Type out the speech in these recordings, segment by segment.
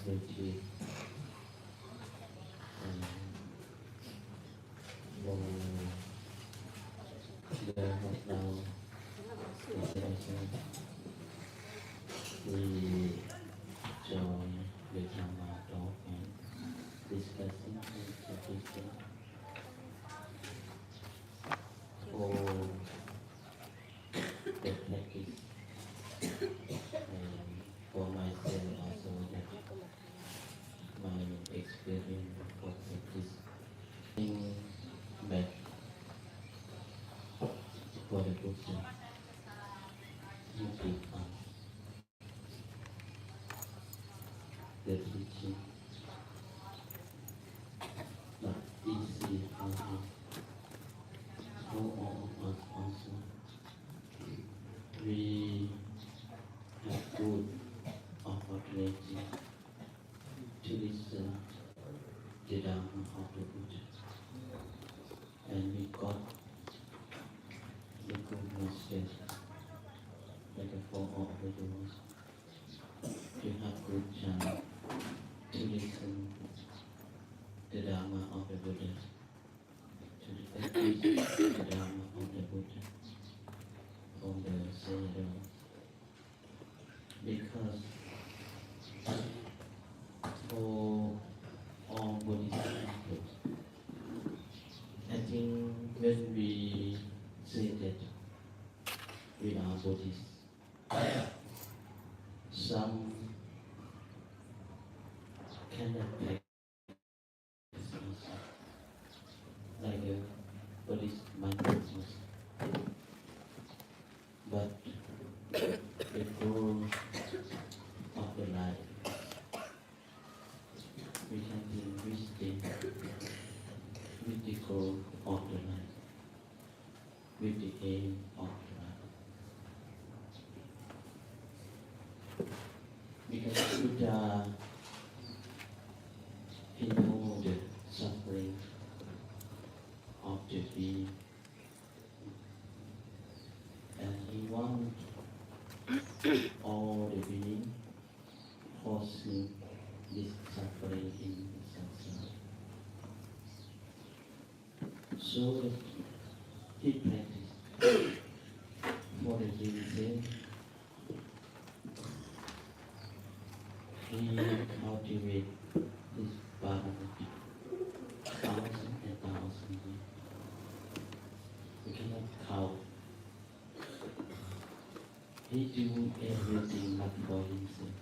retreat and for the right now session we join the Dhamma talk and discussing the teaching for the practice and for myself also that my experience for practice in back for the Buddha you become the teaching not easy for him for all of us also we have good opportunity to listen the Dhamma of the Buddha and we got the good message like for all of the world to have good chance to listen the Dhamma of the Buddha to practice the Dhamma of the Buddha from the Sayadaw because for all bodhisattvas I think when we say that we are Buddhists, some cannot practice like a Buddhist mindfulness, but the goal of the life we can be visiting with the goal of the life, with the aim of the life. Because Buddha, he knows the suffering of the being, and he wants all the being forcing this suffering in the samsara. So that he practiced for the reason he cultivates his body thousands and thousands years. We cannot count. He do everything not for himself.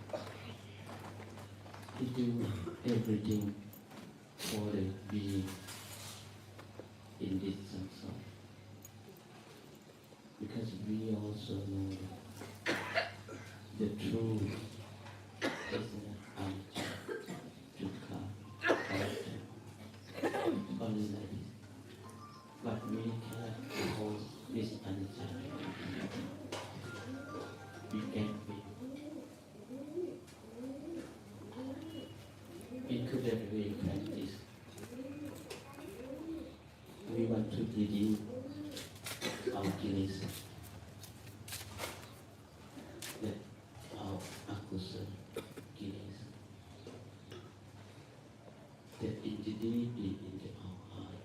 He do everything for the being in this samsara. Because we also know that the truth is anicca, dukkha, anatta, only like this. But we cannot hold this anicca. We can't be. In Buddha way practice, we want to redeem our kilesa, that our akusala kilesa, that integrity in our heart,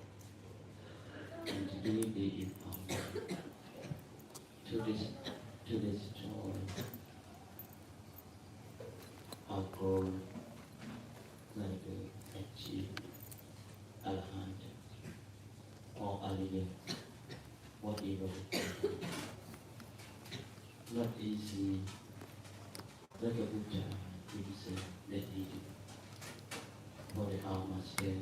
integrity in our mind, to destroy our goal, like to achieve Arahant or Aliyah, whatever. Not easy, like a Buddha, we say that he did for the our master.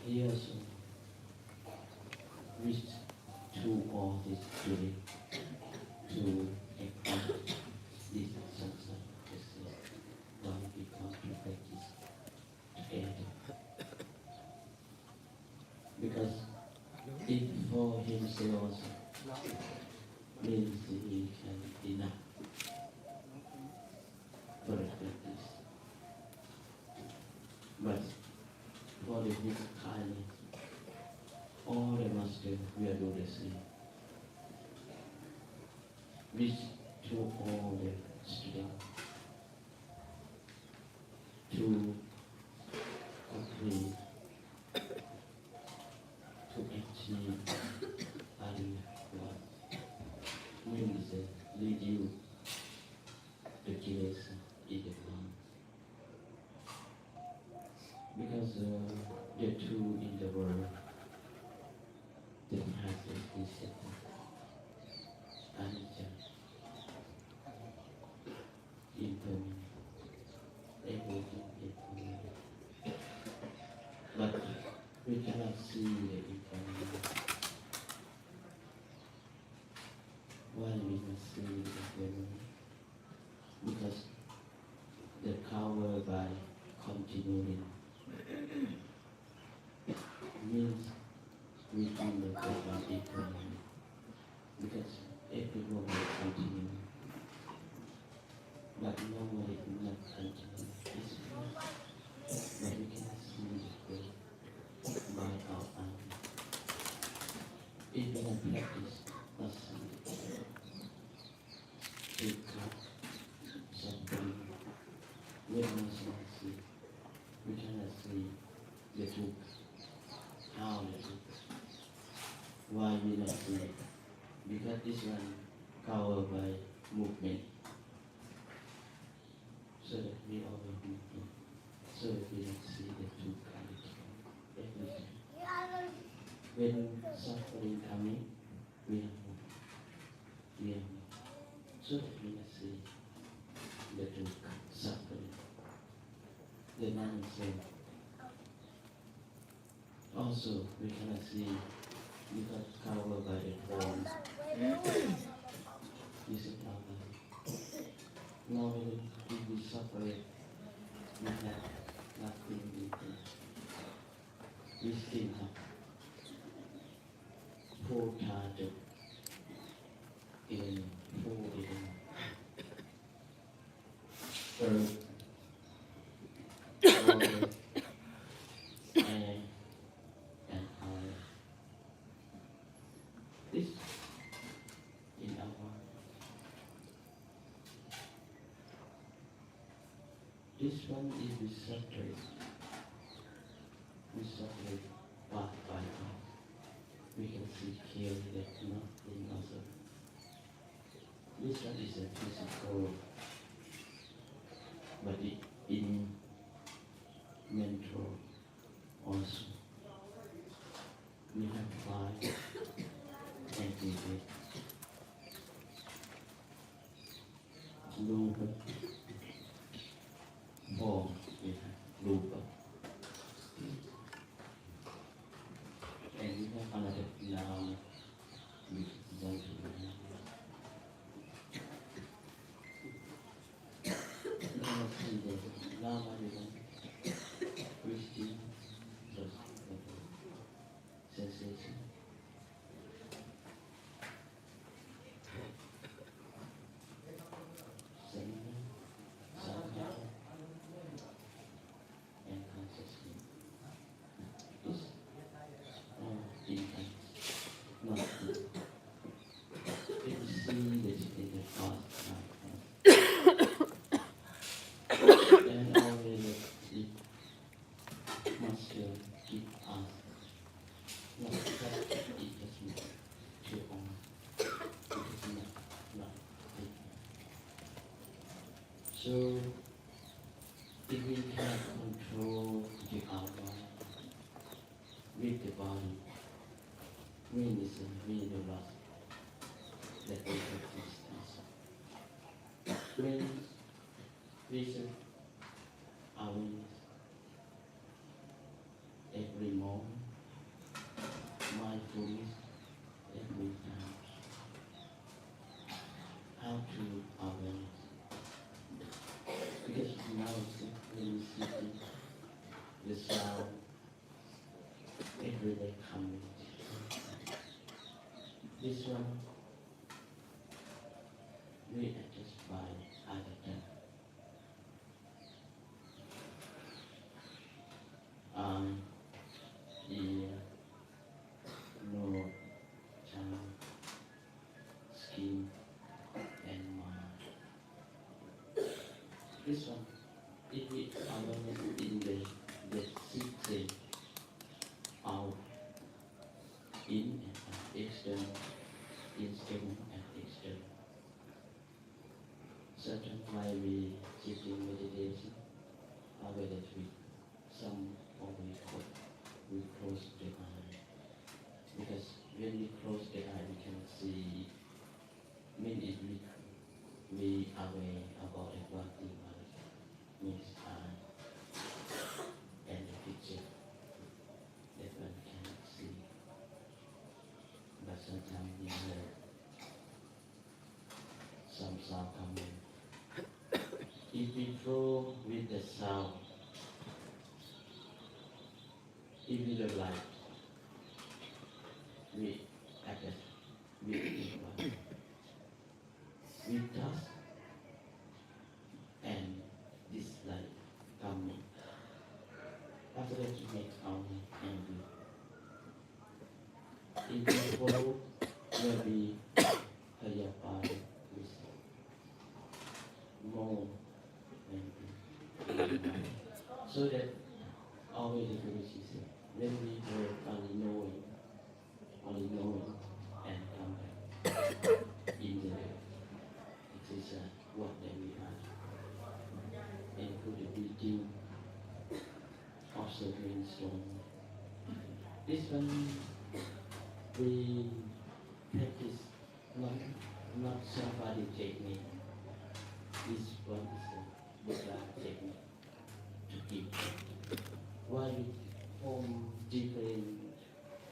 He also wished to all this journey to accomplish this samsara process when we come to practice together. Because if for himself also means he can enough for the practice. But for the big kindness, all the masters will do the same. Wish to all the students to complete, to achieve and what means reduce the kills in the mind. Because the two in the world, the practice is anicca, impermanent, everything impermanent. But we cannot see the impermanent. Why we must see the impermanent? Because the power by continuing means we do not go on impermanent. Because every moment continue. But no one is not continue. It's first, but we cannot see the by our eyes. If we have practice, not see to cut something, we cannot see. We cannot see the truth. How the truth? Why we not see it? Because this one covered by movement. So that we always moving. So that we don't see the truth coming everything. When suffering coming, we are moving. We are moving. So that we don't see the truth suffering. The non-self. Also, we cannot see because covered by the forms. This is our life. Normally, if we separate, we have nothing we do. We still have four targets in four earth, water, air, and fire. This in our this one is we separate part by part. We can see clearly that nothing other. This one is a physical, but in mental also. We have five entities. Rupa, form, we have Rupa. And we have another noun, which is Zantu. Now see the Nama Christian, just sensation. And consciousness. This intense, not good. If you see this in the past life, and always it must keep us, not that it doesn't to on, it is not it. So, if we can control the outline with the body, means we the loss that we exist. Means vision, awareness, every moment, mindfulness, every time. How to awareness? Because now when we see the sound every day coming. This one we adjust by other time. Ear, nose, tongue, skin, and mind. this one, if we awareness in the system, out, in and out, external, internal and external. Certain why we sitting meditation, awareness with some of we close the eye. Because when we close the eye, we can see many we aware about what the means and the picture that one can see. But sometimes we hear some sound coming. If we go with the sound, if we look like we attach, we equal, we touch and dislike coming. After that, you make only angry. In the world where we higher by with more angry. So that always the Buddhist is when we were only knowing and come back in the it is what that we are. Include the breathing, observing strong. This one we practice not somebody technique. This one is a Buddha technique to keep. Why we form different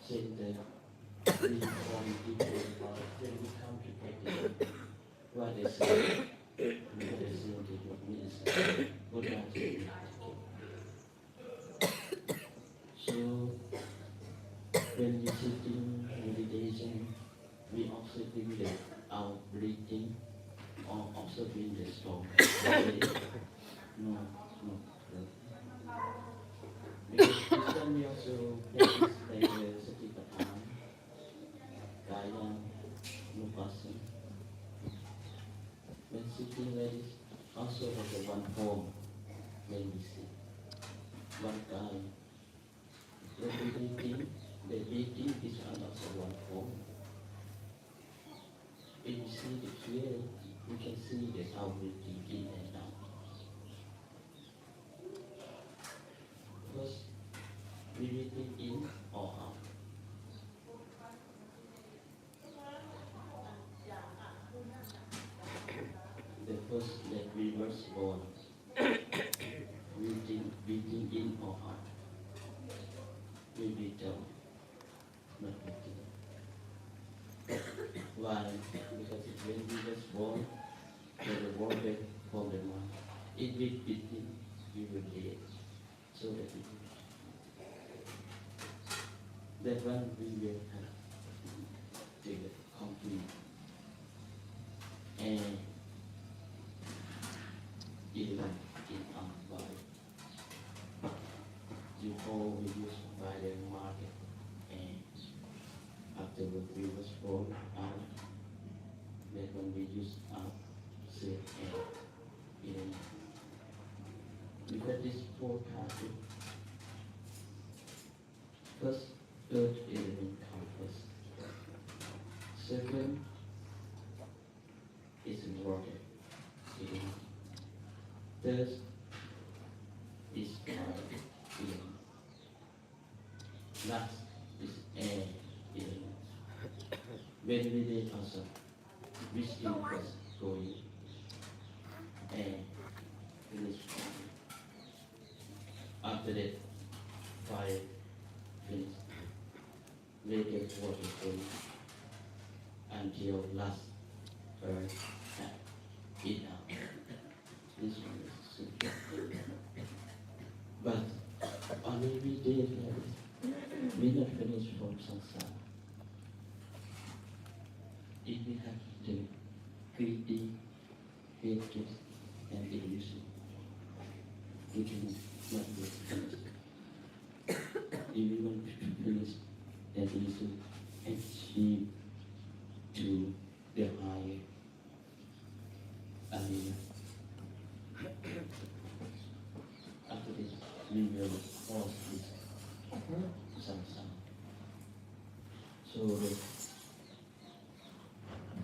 center, we form different bodies, then we come to practice. Why they say Buddha technique. So when we sit in meditation, we observing our breathing or observing the storm. No. Because this time we also practice like the Satipatthana, Kaya, Nupassana. When sitting like this, also have a one form when we sit. One time. The breathing is also one form. If you see the clear, you can see that how breathing in and out. First, we breathing in or out. The first, that reverse ball. Breathing in or out. We breathe down, not breathing. Why? Because when we just born, the water from the mind. If we breathing, we will get. So that one we will have take it complete. And even in our body. Before we use by the market and after we was born out, that when we use out, say and because this four classes, first earth element comes first. Second is water element. Third is fire element. Last is air element. When we did also, which in first going air finish. After that, fire finish. We get water going until last earth it out. This one is simple. But only we did we not finish from samsara. If we have the greedy, hatred, and illusion, we can not be finished. If we want to finish that illusion, achieve to the higher arena. we will pause this samsara. So the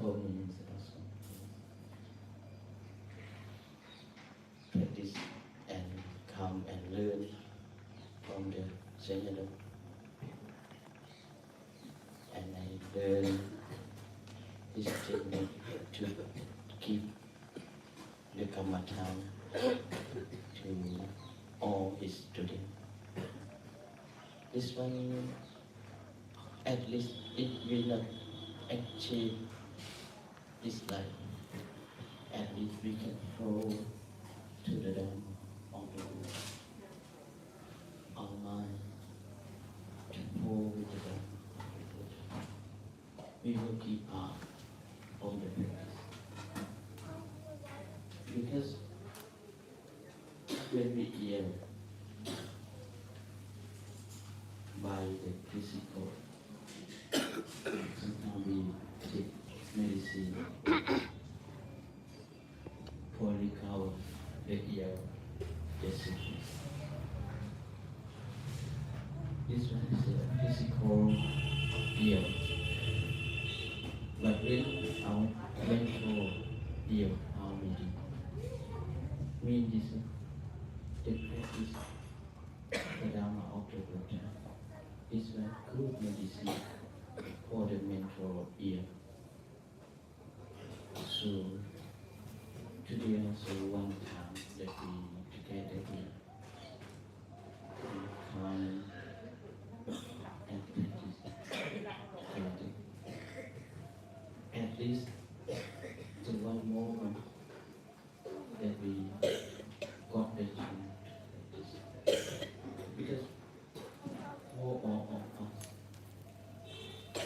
4 minutes also practice and come and learn from the Sayadaw. And I learn this technique to keep the Kamatan to all his students. This one, at least it will not achieve this life. At least we can flow to the Dhamma on the road. Our mind to flow with the Dhamma. We will keep part of the practice. Because when we hear by the physical, sometimes we take medicine for recover the ear, the sickness. This one is a physical ear. But when our mental ear are meeting, means this the practice the Dhamma of the Buddha. This one good medicine for the mental ear. So today also one time that we together we come and practice together. At least the one moment that we got the chance to practice. Because for all of us,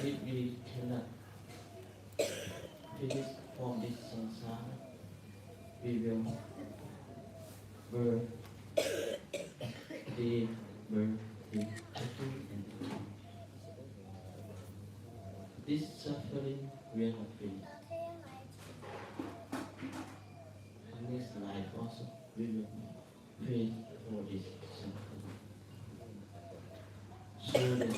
if we cannot finish from this samsara, we will burn, they burn again and again. This suffering will not finish. Next life also we will pay for this suffering. So that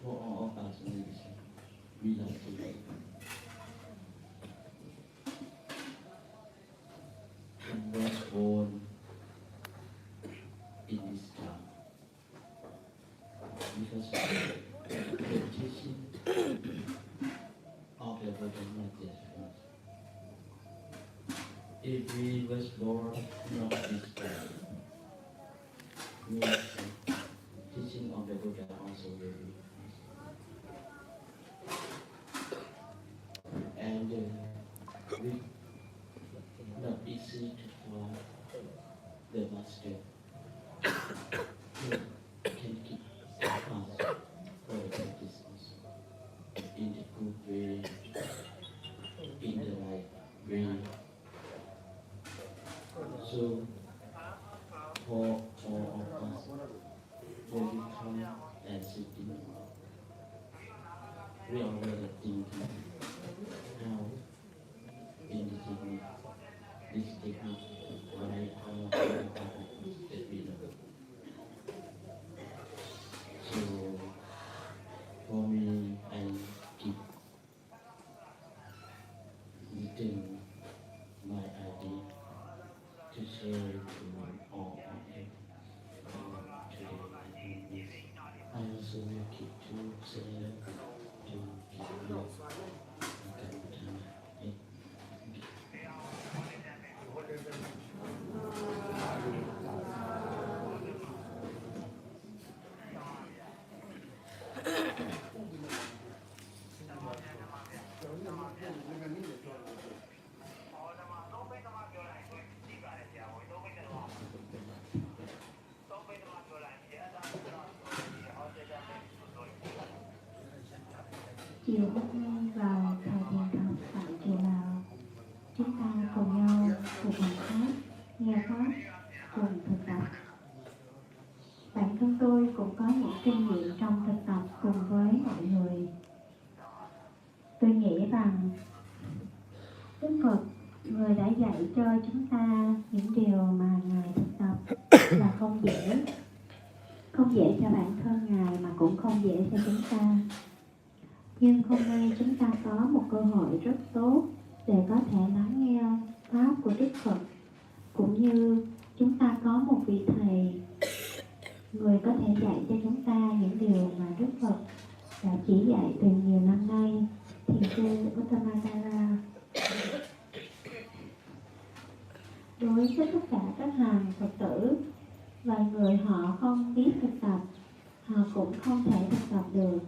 for all of us we like to live. And was born in this time. Because the teaching of the Buddha message. If we was born not this time, means the teaching of the Buddha also will be. And we not easy to follow the master who can keep us for the practice also in the good way, in the right way. So for all of us, when we come and sitting, we already thinking how in the technique, this technique, what I call that we know. So for me, I keep within my idea to share it to all of you today. I also will keep to say to keep you Chiều hôm nay vào thời thiền học tại chùa Lào, chúng ta cùng nhau cùng hành pháp, nghe pháp, cùng thực tập. Bản thân tôi cũng có những kinh nghiệm trong thực tập cùng với mọi người. Tôi nghĩ rằng Đức Phật, người đã dạy cho chúng ta những điều mà Ngài thực tập là không dễ. Không dễ cho bản thân Ngài mà cũng không dễ cho chúng ta. Nhưng hôm nay chúng ta có một cơ hội rất tốt để có thể lắng nghe Pháp của Đức Phật. Cũng như chúng ta có một vị Thầy, người có thể dạy cho chúng ta những điều mà Đức Phật đã chỉ dạy từ nhiều năm nay, Thiền sư Uttamatara. Đối với tất cả các hàng Phật tử, vài người họ không biết thực tập, họ cũng không thể thực tập được.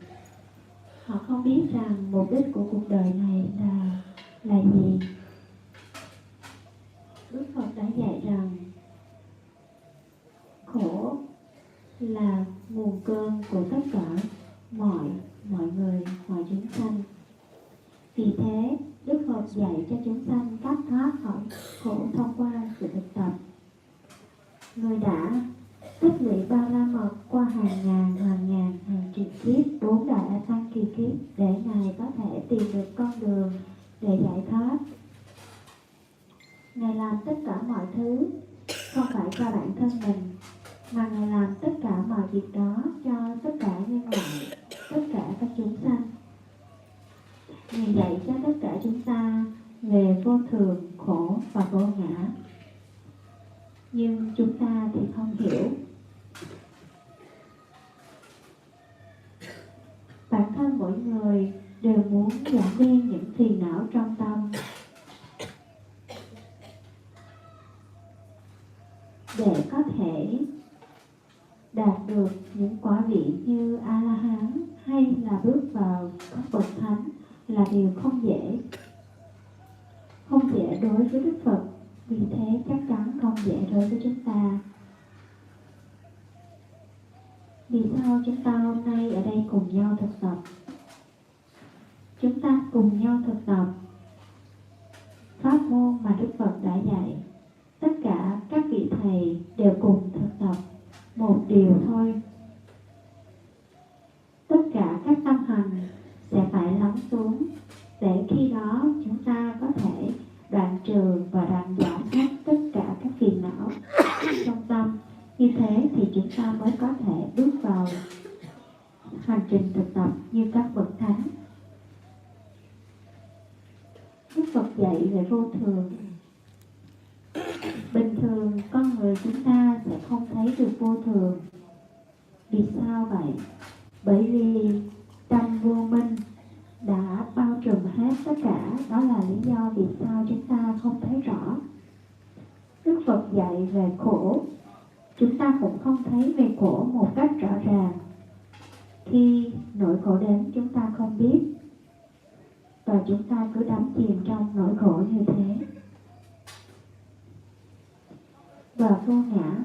Họ không biết rằng mục đích của cuộc đời này là gì. Đức Phật đã dạy rằng khổ là nguồn cơn của tất cả mọi người, mọi chúng sanh. Vì thế, Đức Phật dạy cho chúng sanh cách thoát khỏi khổ thông qua sự thực tập. Người đã tích lũy ba la mật qua hàng ngàn, hàng triệu kiếp, 4 đại a tăng kỳ kiếp để Ngài có thể tìm được con đường để giải thoát. Ngài làm tất cả mọi thứ không phải cho bản thân mình, mà Ngài làm tất cả mọi việc đó cho tất cả nhân loại, tất cả các chúng sanh. Ngài dạy cho tất cả chúng ta về vô thường, khổ và vô ngã. Nhưng chúng ta thì không hiểu. Bản thân mỗi người đều muốn giảm đi những phiền não trong tâm, để có thể đạt được những quả vị như A-la-hán hay là bước vào các bậc thánh là điều không dễ. Không dễ đối với Đức Phật, vì thế chắc chắn không dễ đối với chúng ta. Vì sao chúng ta hôm nay ở đây cùng nhau thực tập? Chúng ta cùng nhau thực tập pháp môn mà Đức Phật đã dạy. Tất cả các vị thầy đều cùng thực tập một điều thôi. Tất cả các tâm hành sẽ phải lắng xuống, để khi đó chúng ta có thể đoạn trừ và đoạn giảm hết tất cả các phiền não trong tâm. Như thế thì chúng ta mới có thể bước vào hành trình thực tập như các bậc thánh. Đức Phật dạy về vô thường. Bình thường con người chúng ta sẽ không thấy được vô thường. Vì sao vậy? Bởi vì tâm vô minh đã bao trùm hết tất cả. Đó là lý do vì sao chúng ta không thấy rõ. Đức Phật dạy về khổ, chúng ta cũng không thấy về khổ một cách rõ ràng. Khi nỗi khổ đến chúng ta không biết, và chúng ta cứ đắm chìm trong nỗi khổ như thế. Và vô ngã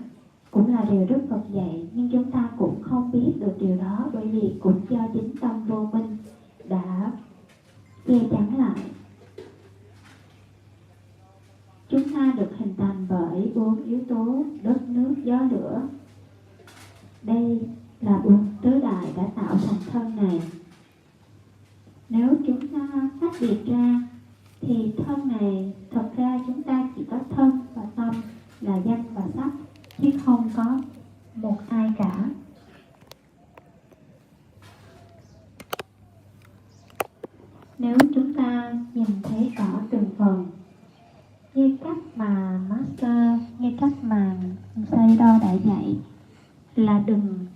cũng là điều Đức Phật dạy, nhưng chúng ta cũng không biết được điều đó, bởi vì cũng do chính tâm vô minh đã che chắn lại. Chúng ta được hình thành bởi 4 yếu tố đất, nước, gió, lửa. Đây là 4 tứ đại đã tạo thành thân này. Nếu chúng ta tách biệt ra thì thân này, thật ra chúng ta chỉ có thân và tâm là danh và sắc, chứ không có một ai cả. Nếu chúng ta nhìn thấy rõ từng phần, như cách mà Master, như cách mà Thầy Đo đã dạy, là đừng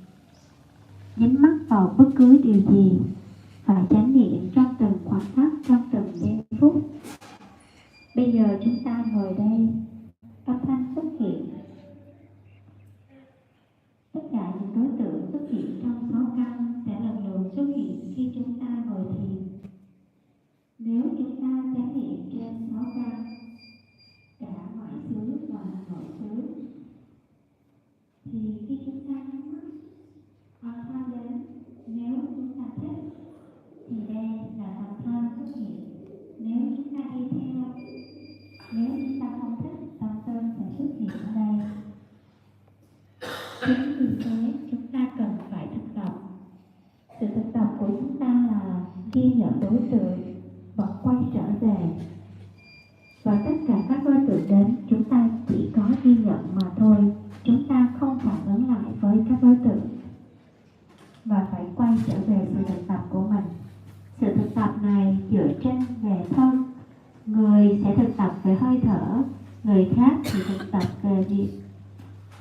dính mắc vào bất cứ điều gì, phải chánh niệm trong từng khoảnh khắc, trong từng giây phút. Bây giờ chúng ta ngồi đây, âm thanh xuất hiện. Tất cả những đối tượng xuất hiện trong 6 căn sẽ lần lượt xuất hiện khi chúng ta ngồi thiền. Nếu chúng ta chánh niệm trên 6 căn, cả ngoại xứ và nội xứ, thì khi chúng ta nhắm mắt, âm thanh đến, nếu chúng ta thích thì đây là âm thanh xuất hiện. Nếu chúng ta đi theo, nếu chúng ta không thích, tâm sơn sẽ xuất hiện ở đây. Chính vì thế chúng ta cần phải thực tập. Sự thực tập của chúng ta là ghi nhận đối tượng và quay trở về. Và tất cả các đối tượng đến, chúng ta chỉ có ghi nhận mà thôi, chúng ta không phản ứng lại với các đối tượng và phải quay trở về sự thực tập của mình. Sự thực tập này dựa trên về thân. Người sẽ thực tập về hơi thở, người khác thì thực tập về việc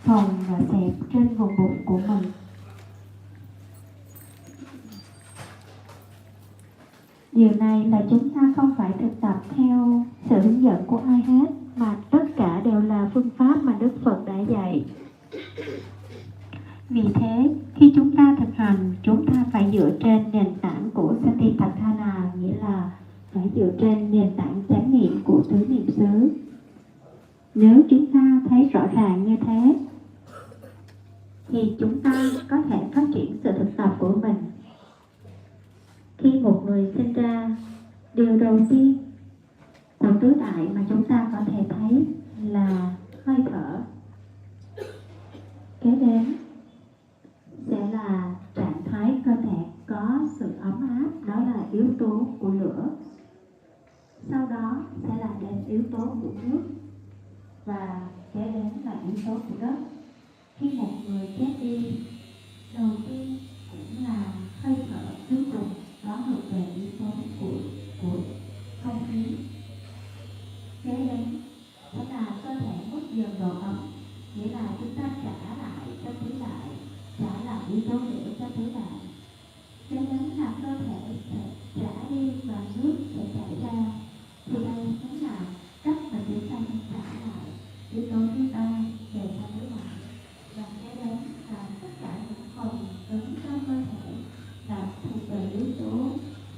phồng và xẹp trên vùng bụng của mình. Điều này là chúng ta không phải thực tập theo sự hướng dẫn của ai hết, mà tất cả đều là phương pháp mà Đức Phật đã dạy. Vì thế, khi chúng ta thực hành, chúng ta phải dựa trên nền tảng của Satipatthana, nghĩa là phải dựa trên nền tảng chánh niệm của tứ niệm xứ. Nếu chúng ta thấy rõ ràng như thế, thì chúng ta có thể phát triển sự thực tập của mình. Khi một người sinh ra, điều đầu tiên của tứ đại mà chúng ta có thể thấy là hơi thở. Kế đến sẽ là trạng thái cơ thể có sự ấm áp, đó là yếu tố của lửa. Sau đó sẽ là đến yếu tố của nước, và kế đến là yếu tố của đất. Khi một người chết đi, đầu tiên cũng là hơi thở cuối cùng, đó thuộc về yếu tố của không khí. Kế đến đó là cơ thể mất dần độ ấm, nghĩa là chúng ta trả lại cho tứ đại, trả lại yếu tố lửa cho tứ đại. Kế đến là cơ thể sẽ trả đi và nước sẽ chảy ra. Thì đây chính là cách mà chúng ta sẽ trả lại yếu tố thứ ba về cho tứ đại. Và kế đến là tất cả những phần cứng trong cơ thể là thuộc về yếu tố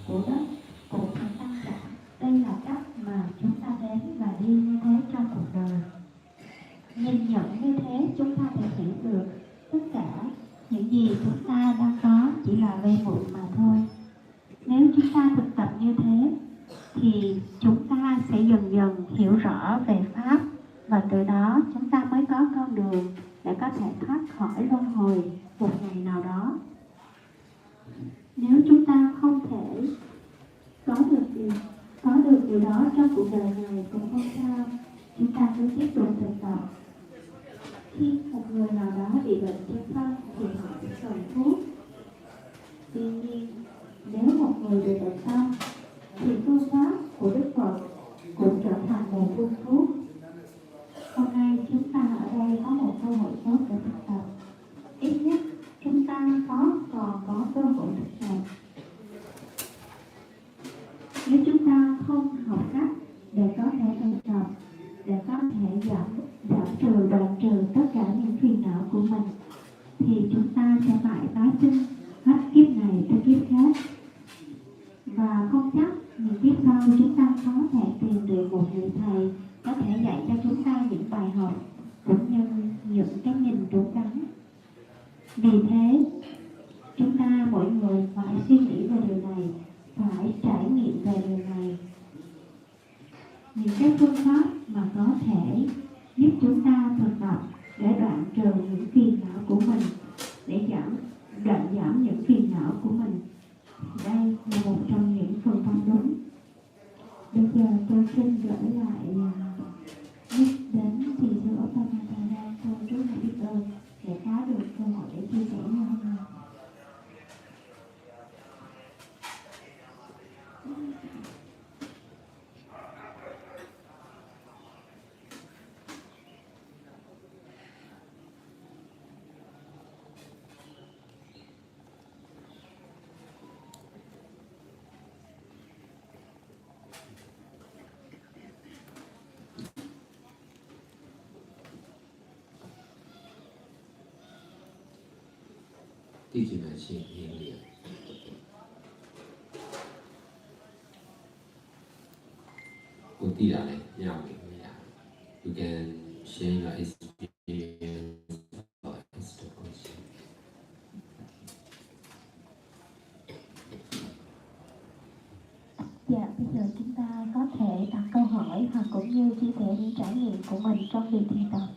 của đất, cũng phải tăng giảm. Đây là cách mà chúng ta đến và đi như thế trong cuộc đời. Nhìn nhận như thế, chúng ta thể hiểu được tất cả những gì chúng ta đang có chỉ là vây mượn mà thôi. Nếu chúng ta thực tập như thế, thì chúng ta sẽ dần dần hiểu rõ về Pháp, và từ đó chúng ta mới có con đường để có thể thoát khỏi luân hồi một ngày nào đó. Nếu chúng ta không thể có được điều đó trong cuộc đời này cũng không sao, chúng ta cứ tiếp tục thực tập. Khi một người nào đó bị bệnh trên thân thì họ sẽ cần thuốc. Tuy nhiên, nếu một người bị bệnh tâm thì phương pháp của Đức Phật cũng trở thành một phương thuốc. Hôm nay chúng ta ở đây có một cơ hội tốt để thực tập. Ít nhất chúng ta còn có cơ hội thực tập. Nếu chúng ta không học cách để có thể thực tập, để có thể giảm trừ, đoạn trừ tất cả những phiền não của mình, thì chúng ta sẽ phải tái sinh hết kiếp này tới kiếp khác. Và không chắc những kiếp sau chúng ta có thể tìm được một người thầy có thể dạy cho chúng ta những bài học cũng như những cái nhìn đúng đắn. Vì thế, chúng ta mỗi người phải suy nghĩ về điều này, phải trải nghiệm về điều này. Những cái phương pháp mà có thể giúp chúng ta thực tập để đoạn trừ những phiền não của mình, để đoạn giảm những phiền não của mình. Đây là một trong những phương pháp đúng. Bây giờ tôi xin gửi lại mic đến thì sư Ottamatara. Tôi rất là biết ơn để có được cơ hội để chia sẻ ngày hôm nay.弟子们请念念。我弟来要明呀 ，You can share your experience or ask the question. Dạ, bây giờ chúng ta có thể đặt câu hỏi hoặc cũng như chia sẻ những trải nghiệm của mình trong việc thiền tập.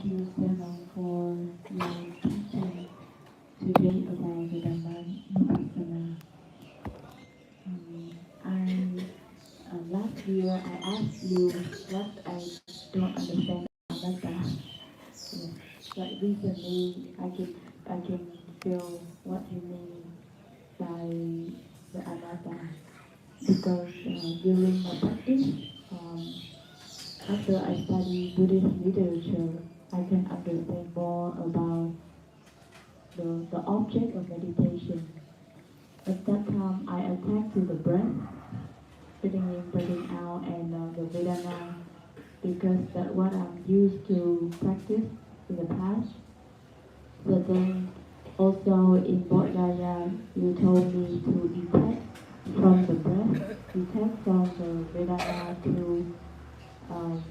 thank you, Stefan, for your teaching today about the Dhamma. Last year I asked you what I don't understand anatta. Yes. But recently I can feel what you mean by the anatta because during my practice, after I study Buddhist literature, I can understand more about the object of meditation. At that time, I attach to the breath, breathing in, breathing out, and the Vedana, because that's what I'm used to practice in the past. But then also in Bodh Gaya, you told me to detect from the breath, detect from the Vedana um,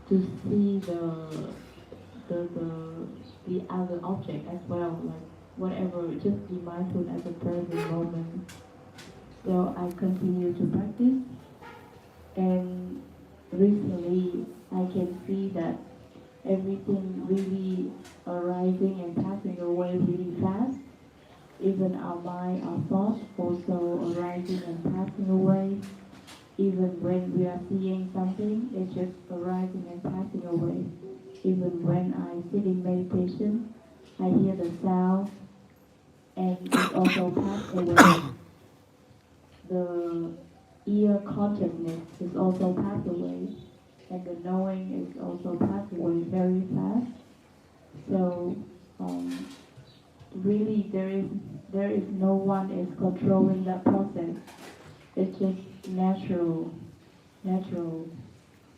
to see the the other object as well, like whatever, just be mindful at the present moment. So I continue to practice, and recently I can see that everything really arising and passing away really fast. Even our mind, our thoughts also arising and passing away. Even when we are seeing something, it's just arising and passing away. Even when I sit in meditation, I hear the sound and it also passes away. The ear consciousness is also passed away, and the knowing is also passed away very fast. So really, there is no one is controlling that process. It's just natural,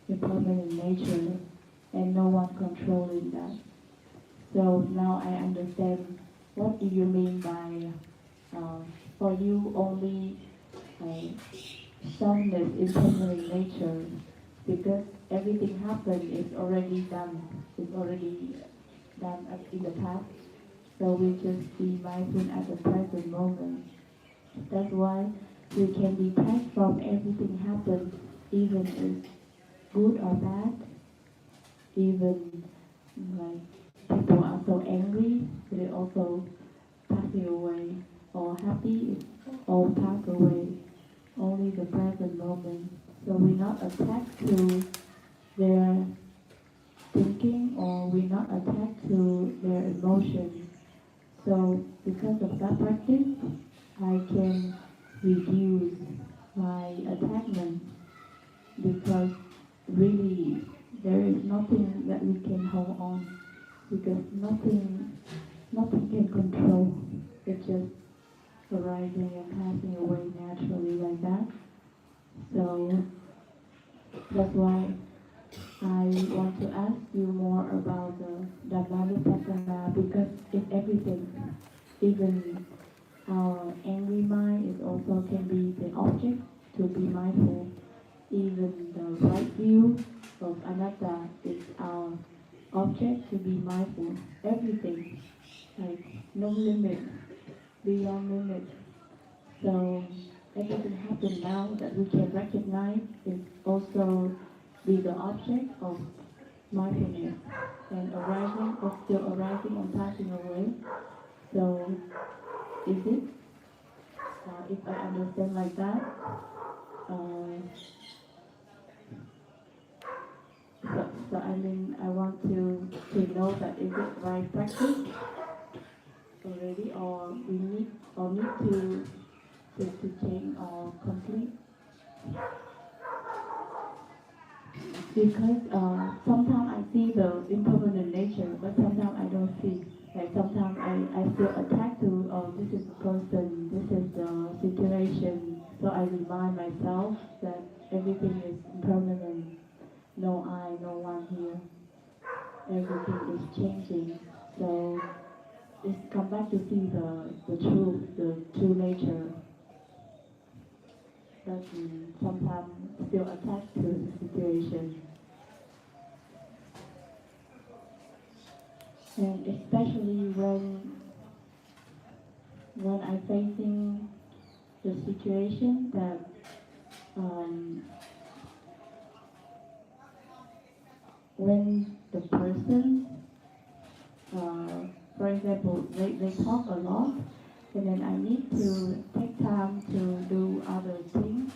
impermanent nature, and no one controlling that. So now I understand what do you mean by for you only softness is impermanent nature, because everything happened is already done. It's already done in the past. So we just be mindful at the present moment. That's why we can detach from everything happens, even if good or bad, even like people are so angry, they also passing away, or happy, it all pass away. Only the present moment. So we're not attached to their thinking, or we're not attached to their emotions. So because of that practice, I can reduce my attachment, because really there is nothing that we can hold on, because nothing can control. It's just arising and passing away naturally like that. So that's why I want to ask you more about the Dhamma, because it's everything. Even our angry mind is also can be the object to be mindful. Even the right view of anatta is our object to be mindful. Everything, like no limit, beyond limit. So everything happen now that we can recognize is also be the object of mindfulness, and arising or still arising and passing away. So is it, if I understand like that, so I mean I want to know that is it right practice already, or we need to change or complete, because sometimes I see the impermanent nature, but sometimes I don't see. Like sometimes I feel attached to, oh, this is the person, this is the situation. So I remind myself that everything is impermanent. No I, no one here. Everything is changing. So it's come back to see the true nature. But sometimes still attached to the situation. And especially when I'm facing the situation that when the person. For example, they talk a lot, and then I need to take time to do other things.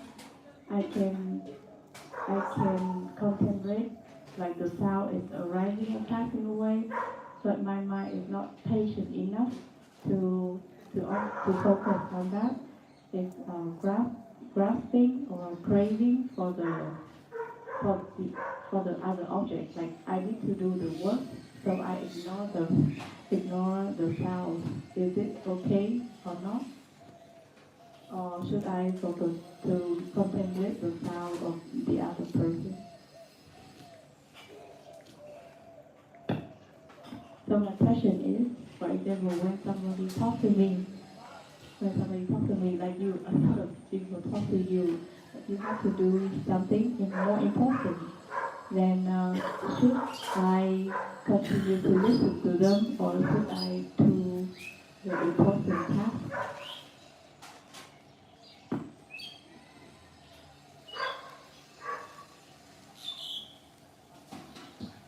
I can contemplate, like the sound is arising and passing away, but my mind is not patient enough to focus on that. It's grasping or craving for the other object. Like I need to do the work, so I ignore the sound. Is it okay or not? Or should I focus to contemplate the sound of the other person? So my question is, for example, when somebody talks to me, like you, a lot of people talk to you, you have to do something more important. Then should I continue to listen to them, or should I do the important task?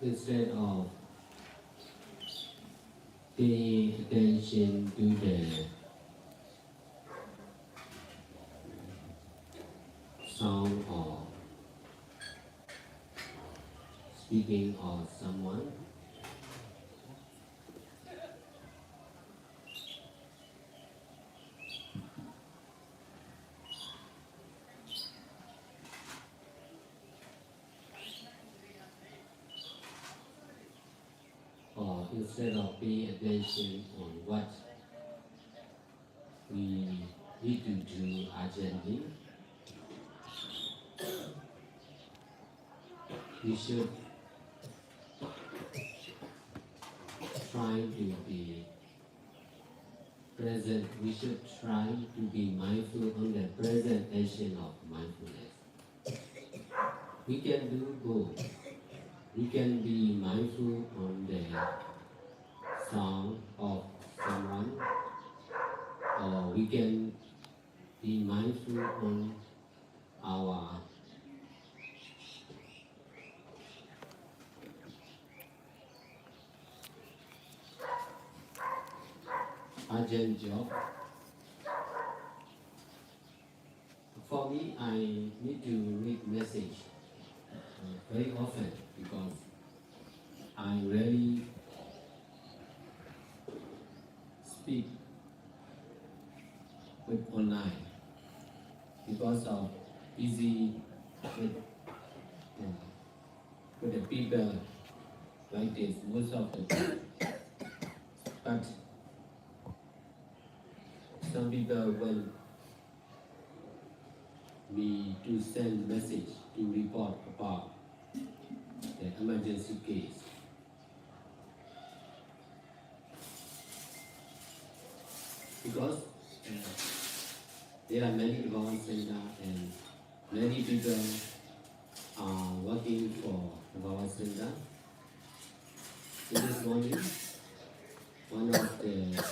Instead of paying attention to the sound or speaking of someone, or instead of paying attention on what we need to do urgently, we should try to be present. We should try to be mindful on the presentation of mindfulness. We can do both. We can be mindful on the sound of someone, or we can be mindful on our urgent job. For me, I need to read message very often because I rarely speak with online because of busy with the people like this most of the time. But some people want me to send message to report about the emergency case. Because there are many Dhamma center and many people are working for Dhamma center. This morning, one of the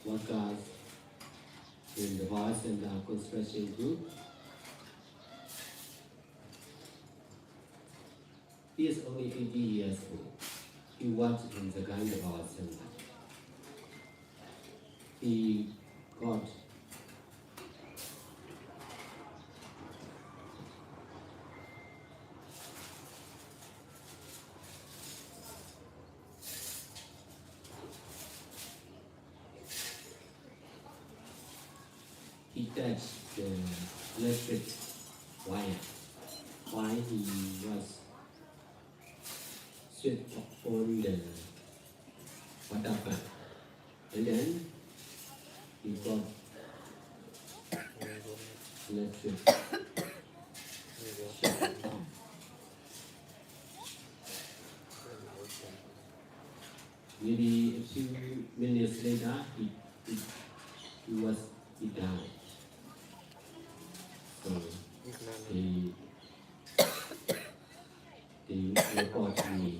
workers in the Dhamma center construction group, he is only 80 years old. He worked in the Dhamma center. He got he touched the electric wire while he was switched on the water pump. And then he got electric shock. Maybe a few minutes later, he died. So they report me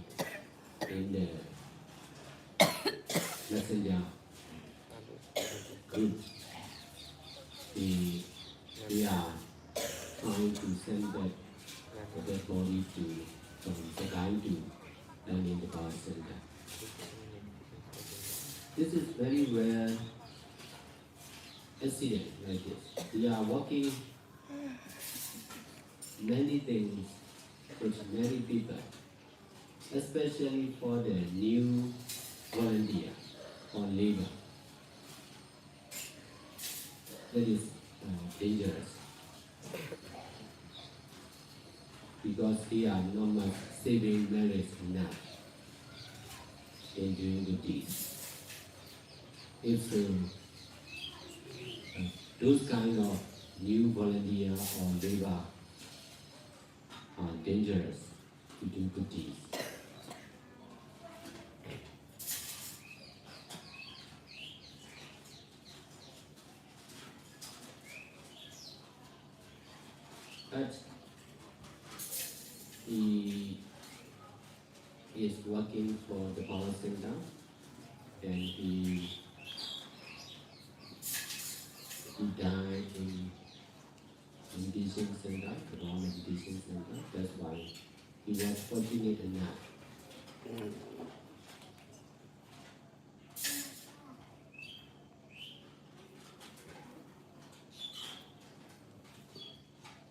in the messenger group. They are trying to send back the dead body from the guy to learning the Dhamma Center. This is very rare accident like this. We are working many things with many people, especially for the new volunteer or labor. That is dangerous because they are not much saving marriage enough in doing good deeds. If those kind of new volunteer or labor are dangerous to do good deeds. But he is working for the Power Center and he died in meditation center, the Dhamma meditation center. That's why he was fortunate enough.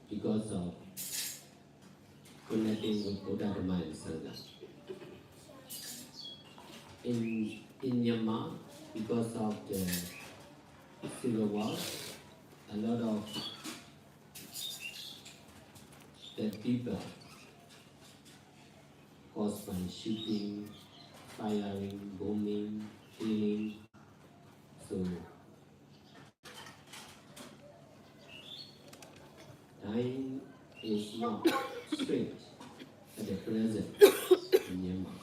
Because of connecting with Buddha, Dhamma and Sangha. In Myanmar, because of the civil war, a lot of the people caused by shooting, firing, bombing, killing. So dying is not strange at the present in Myanmar.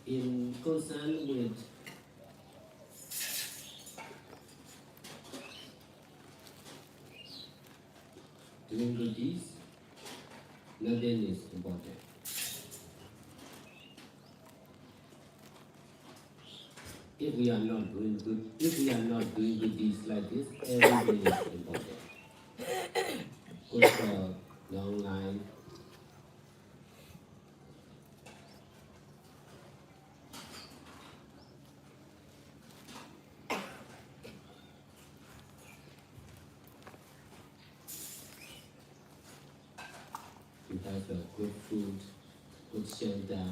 In concern with doing good deeds, nothing is important. If we are not doing good deeds like this, everything is important. Good for long life. To have a good food, good shelter,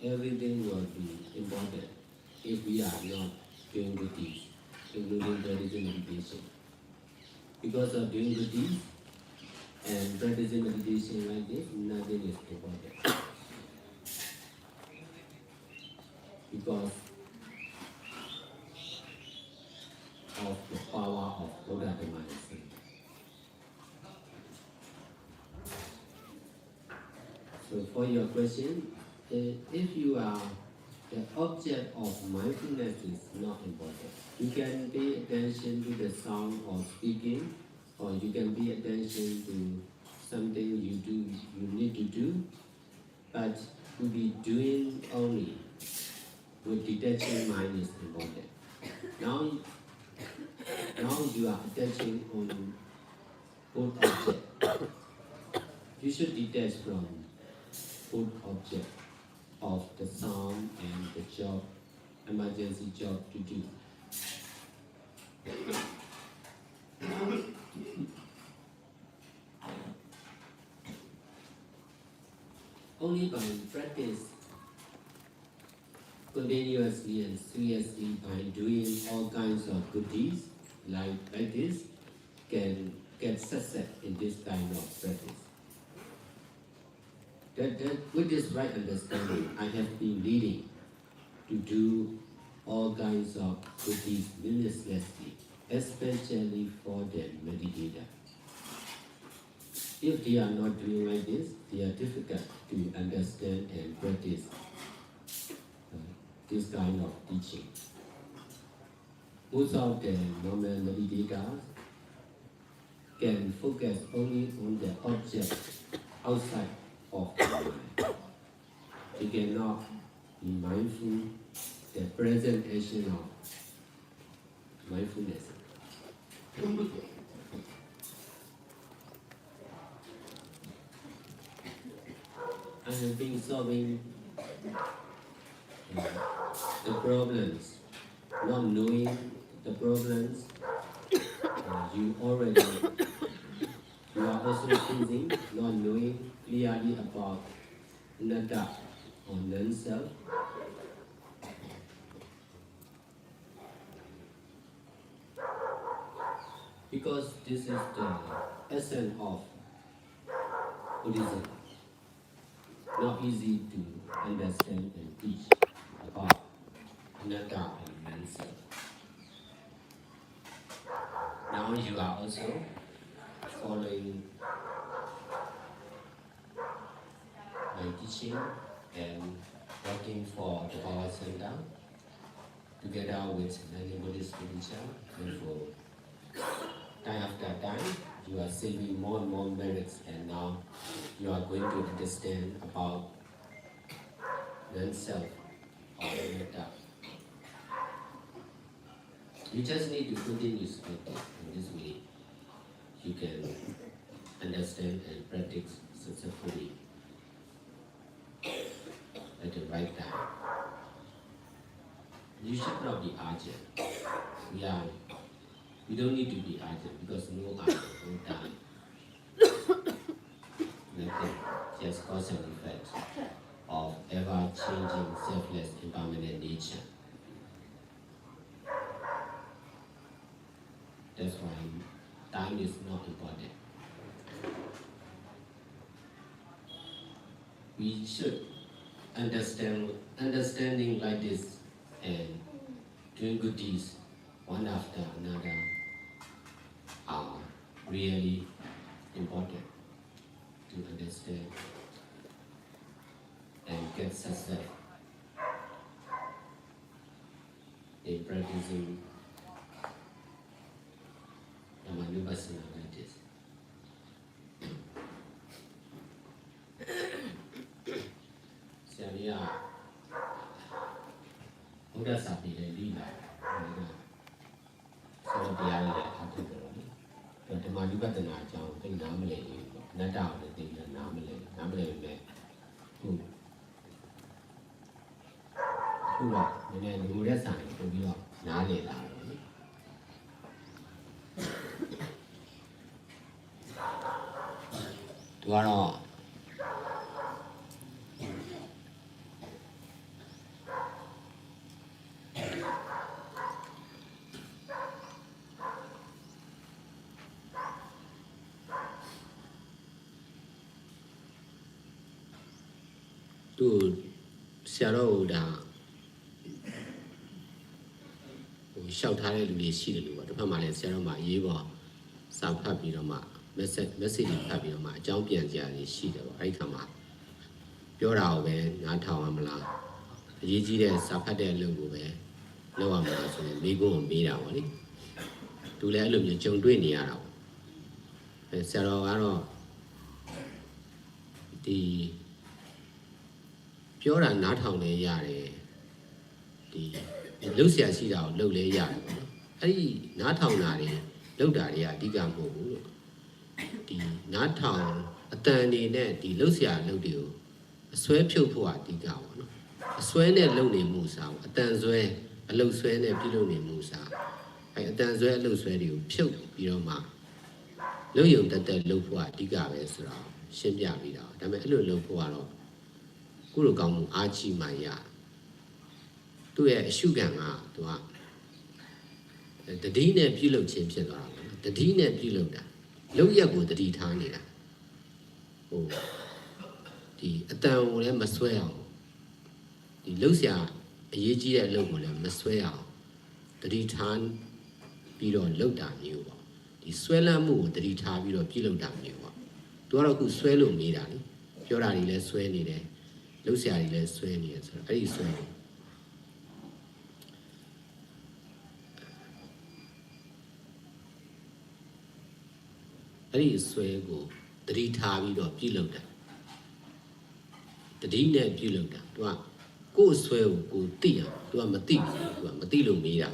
everything will be important if we are not doing good deeds, including practicing meditation. Because of doing good deeds and practicing meditation like this, nothing is important. Because of the power of Buddha Dhamma and Sangha. So for your question, if you are the object of mindfulness is not important. You can pay attention to the sound of speaking, or you can pay attention to something you need to do, but to be doing only with detaching mind is important. Now you are attaching on both object. You should detach from both object of the sound and the job, emergency job to do. Only by practice continuously and seriously by doing all kinds of good deeds like this can get success in this kind of practice. With this right understanding, I have been leading to do all kinds of good deeds minuselessly, especially for the meditator. If they are not doing like this, they are difficult to understand and practice this kind of teaching. Most of the normal meditators can focus only on the object outside of the mind. They cannot be mindful the present action of mindfulness. I have been solving the problems, not knowing the problems. You are also thinking, not knowing clearly about anatta or non-self. Because this is the essence of Buddhism. Not easy to understand and teach about anatta and non-self. Now you are also following my teaching and working for the power center together with many Buddhist teachers. Therefore, time after time, you are saving more and more merits, and now you are going to understand about non-self or anatta. You just need to continue practice. In this way, you can understand and practice successfully at the right time. You should not be urgent. We don't need to be urgent because no urgent, no time. Nothing, just cause and effect of ever-changing, selfless, impermanent nature. That's why time is not important. We should understanding like this and doing good deeds one after another are really important to understand and get success in practicing Dhamma like this. Saria Buddha Sapi Lila so the eye after the Dhamma Sharing thing namely, not out the thing namely who are the Buddha sign to be Nali. To our all. To Sarah shout high to the city, what the Pamala Sarah Eva, some happy Roma, message happy Roma, champion Jari, she I come up. You're out there, not how I'm la. Gigi, Sapade Lugu, no one was me go and meet out. To let them your children near out. And Sarah the pure and not how they yare. The Lucia see out, low lay yard. I not how nari, low daria, digamo. The not town, a tiny net, the Lucia low deal. A sweat pill for digao. A sweat net lonely moose out, a tanzway, a low sweat net pilony moose out. I a tanzway low sweat you, pill, ma. Low you that low for digavas around, shimbia vida, damn it, low for Guru Gamu Achi Maya. To a sugar, the dinner pillow champion, the dinner pillow. Low yago the detaining. Oh, the Atam must swear. The Lucia, a yeji logo must swear. The detain pillow low down you. The swella move the detain pillow down you. Dora who swallow me, Danny. You're already less swearing there. Lucia less swearing, are you swearing? That is swear go, the retavi or pillow. The dinner pillow. To a go swear go tea, to a matilo mira.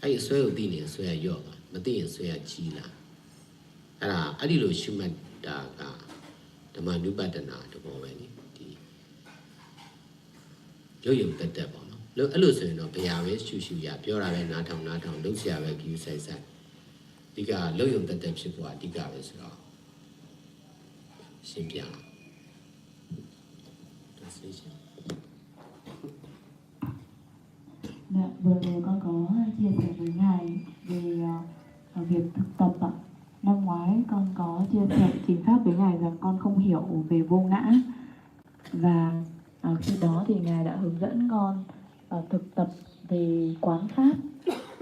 Ai xoay ở tin xoay ở mà tin xoay chi là ai đi lối xung mặt đã cả Dhamma Nupadana đó bảo vậy đi dấu dụng tất cả bảo nó lúc ấy lúc xưa nó bây giờ với su ya biểu ra về na thòng lúc xưa về cứu sai đi cả dấu dụng tất cả sự qua đi cả về sự đó xin piano Vừa rồi con có chia sẻ với Ngài về việc thực tập ạ. Năm ngoái con có chia sẻ chính pháp với Ngài rằng con không hiểu về vô ngã. Và khi đó thì Ngài đã hướng dẫn con thực tập về quán pháp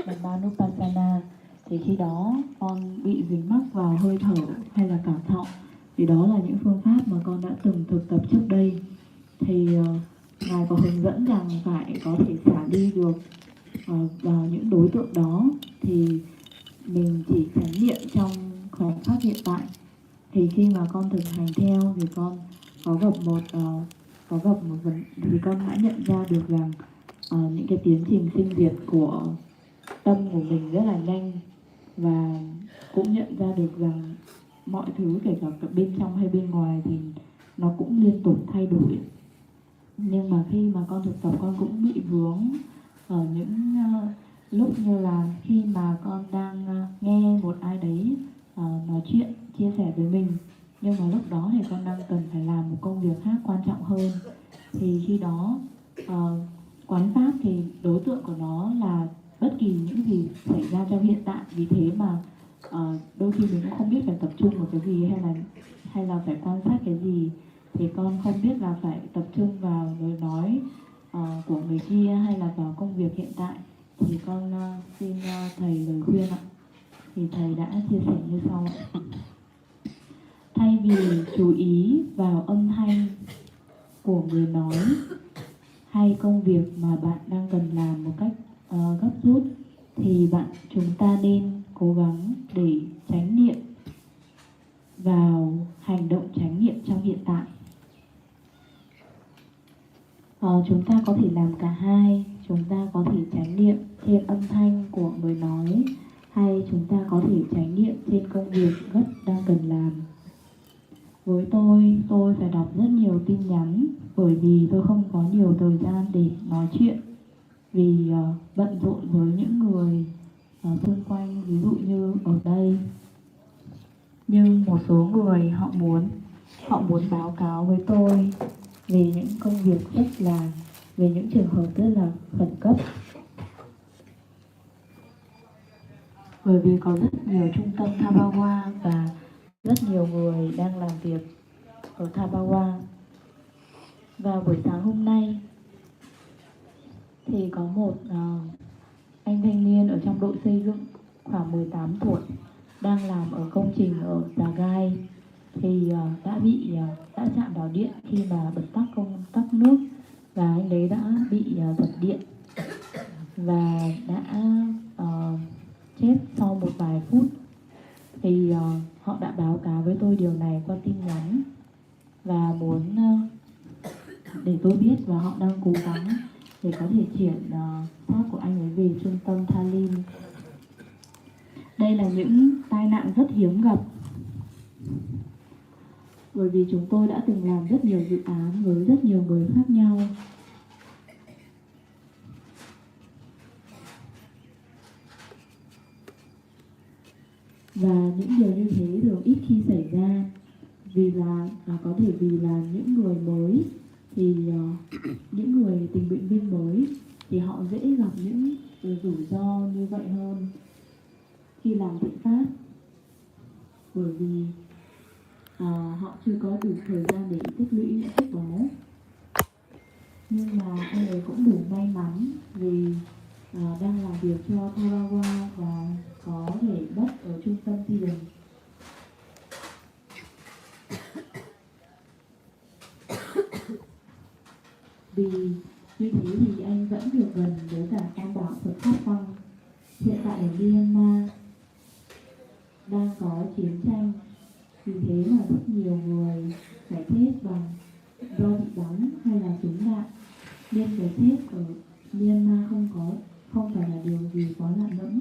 Dhammanupassana. Thì khi đó con bị dính mắc vào hơi thở hay là cảm thọ. Thì đó là những phương pháp mà con đã từng thực tập trước đây. Thì Ngài có hướng dẫn rằng phải có thể xả đi được vào những đối tượng đó, thì mình chỉ chánh niệm trong khoảnh khắc hiện tại. Thì khi mà con thực hành theo thì con có gặp một vấn thì con đã nhận ra được rằng những cái tiến trình sinh diệt của tâm của mình rất là nhanh, và cũng nhận ra được rằng mọi thứ kể cả bên trong hay bên ngoài thì nó cũng liên tục thay đổi. Nhưng mà khi mà con thực tập con cũng bị vướng ở những lúc như là khi mà con đang nghe một ai đấy nói chuyện, chia sẻ với mình, nhưng mà lúc đó thì con đang cần phải làm một công việc khác quan trọng hơn. Thì khi đó quán pháp thì đối tượng của nó là bất kỳ những gì xảy ra trong hiện tại. Vì thế mà đôi khi mình cũng không biết phải tập trung vào cái gì hay là phải quan sát cái gì. Thì con không biết là phải tập trung vào lời nói của người kia hay là vào công việc hiện tại. Thì con xin thầy lời khuyên ạ. Thì thầy đã chia sẻ như sau ạ. Thay vì chú ý vào âm thanh của người nói hay công việc mà bạn đang cần làm một cách gấp rút, thì chúng ta nên cố gắng để chánh niệm vào hành động chánh niệm trong hiện tại. Chúng ta có thể làm cả hai. Chúng ta có thể chánh niệm trên âm thanh của người nói, hay chúng ta có thể chánh niệm trên công việc gấp đang cần làm. Với tôi phải đọc rất nhiều tin nhắn, bởi vì tôi không có nhiều thời gian để nói chuyện, vì bận rộn với những người xung quanh, ví dụ như ở đây. Nhưng một số người họ muốn báo cáo với tôi về những công việc về những trường hợp rất là khẩn cấp. Bởi vì có rất nhiều trung tâm Thabawa và rất nhiều người đang làm việc ở Thabawa. Và buổi sáng hôm nay thì có một anh thanh niên ở trong đội xây dựng khoảng 18 tuổi đang làm ở công trình ở Già Gai, thì đã chạm vào điện khi mà bật tắc nước, và anh đấy đã bị giật điện và đã chết sau một vài phút. Thì họ đã báo cáo với tôi điều này qua tin nhắn và muốn để tôi biết, và họ đang cố gắng để có thể chuyển xác của anh ấy về trung tâm Thalin. Đây là những tai nạn rất hiếm gặp, bởi vì chúng tôi đã từng làm rất nhiều dự án với rất nhiều người khác nhau. Và những điều như thế thường ít khi xảy ra, có thể vì là những người mới, thì những người tình nguyện viên mới thì họ dễ gặp những rủi ro như vậy hơn khi làm thiện pháp, bởi vì họ chưa có đủ thời gian để tích lũy những phước báo. Nhưng mà anh ấy cũng đủ may mắn vì đang làm việc cho Thabawa và có thể đất ở trung tâm thiền. Vì như thế thì anh vẫn được gần với cả tam bảo Phật Pháp Tăng. Hiện tại ở Myanmar đang có chiến tranh, vì thế mà rất nhiều người phải chết do bị bắn hay là trúng đạn, nên cái chết ở Myanmar không phải là điều gì quá lạ lẫm.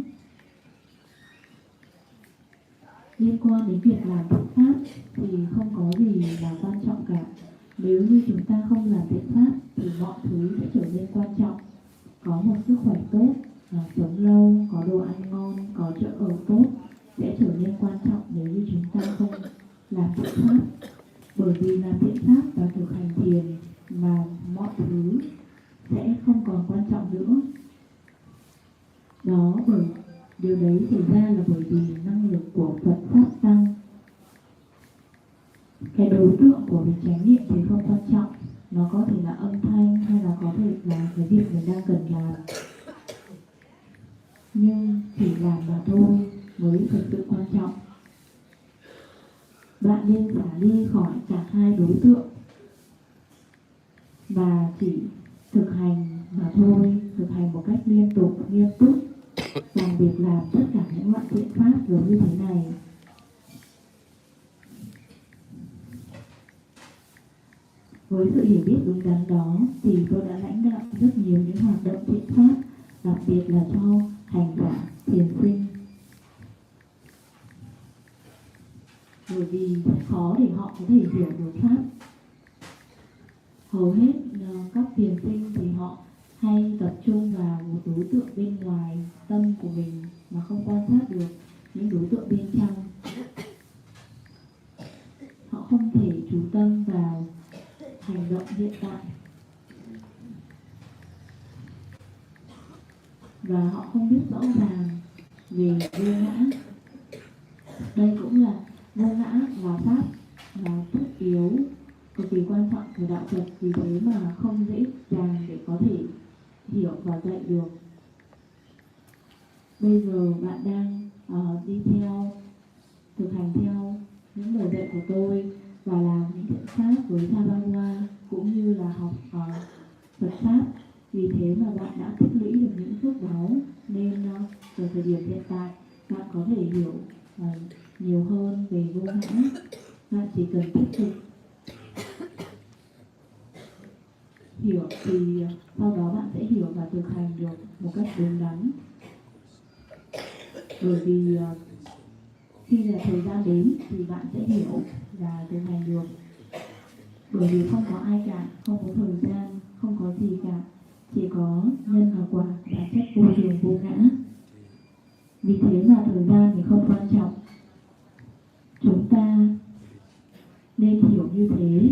liên quan đến việc làm thiện pháp thì không có gì là quan trọng cả. Nếu như chúng ta không làm thiện pháp thì mọi thứ sẽ trở nên quan trọng. Có một sức khỏe tốt, sống lâu, có đồ ăn ngon, có chỗ ở tốt sẽ trở nên quan trọng nếu như chúng ta không làm thiện pháp. Bởi vì làm thiện pháp và thực hành thiền mà mọi thứ sẽ không còn quan trọng nữa. Điều đấy xảy ra là bởi vì năng lực của Phật Pháp tăng. Cái đối tượng của việc chánh niệm thì không quan trọng. Nó có thể là âm thanh hay là có thể là cái việc mình đang cần làm. Nhưng chỉ làm mà thôi mới thực sự quan trọng. Bạn nên xả ly khỏi cả hai đối tượng và chỉ thực hành mà thôi, thực hành một cách liên tục, nghiêm túc bằng việc làm tất cả những loại thiện pháp giống như thế này. Với sự hiểu biết đúng đắn đó thì tôi đã lãnh đạo rất nhiều những hoạt động thiện pháp, đặc biệt là cho hành giả thiền sinh. Bởi vì rất khó để họ có thể hiểu được pháp. Hầu hết các thiền sinh thì họ hay tập trung vào một đối tượng bên ngoài tâm của mình mà không quan sát được những đối tượng bên trong. Họ không thể chú tâm vào hành động hiện tại và họ không biết rõ ràng về vô ngã. Đây cũng là vô ngã là pháp là tất yếu, cực kỳ quan trọng của đạo Phật, vì thế mà không dễ dàng để có thể hiểu và dạy được. Bây giờ bạn đang đi theo, thực hành theo những lời dạy của tôi và làm những thiện pháp với Tha cũng như là học Phật pháp. Vì thế mà bạn đã tích lũy được những phước báu, nên ở thời điểm hiện tại bạn có thể hiểu nhiều hơn về vô ngã. Bạn chỉ cần tiếp tục hiểu thì sau đó bạn sẽ hiểu và thực hành được một cách đúng đắn. Bởi vì khi là thời gian đến thì bạn sẽ hiểu và thực hành được. Bởi vì không có ai cả, không có thời gian, không có gì cả, chỉ có nhân và quả và chất vô thường vô ngã. Vì thế mà thời gian thì không quan trọng. Chúng ta nên hiểu như thế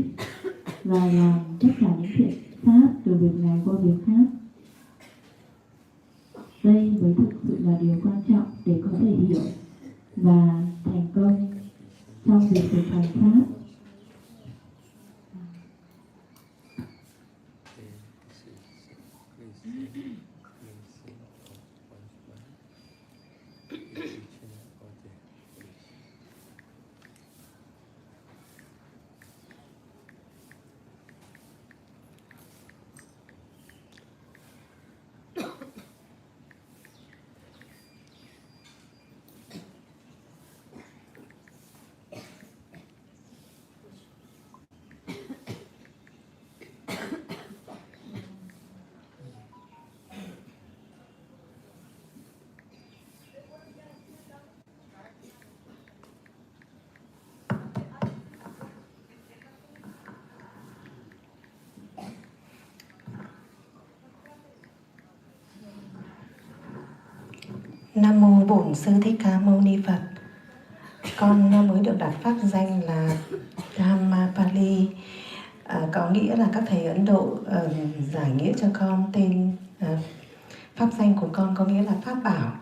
và làm tất cả những thiện pháp từ việc này qua việc khác. Đây mới thực sự là điều quan trọng để có thể hiểu và thành công trong việc thực hành pháp. Nam mô Bổn Sư Thích Ca Mâu Ni Phật. Con mới được đặt pháp danh là Dhamma Pali, có nghĩa là các thầy Ấn Độ giải nghĩa cho con tên pháp danh của con có nghĩa là pháp bảo.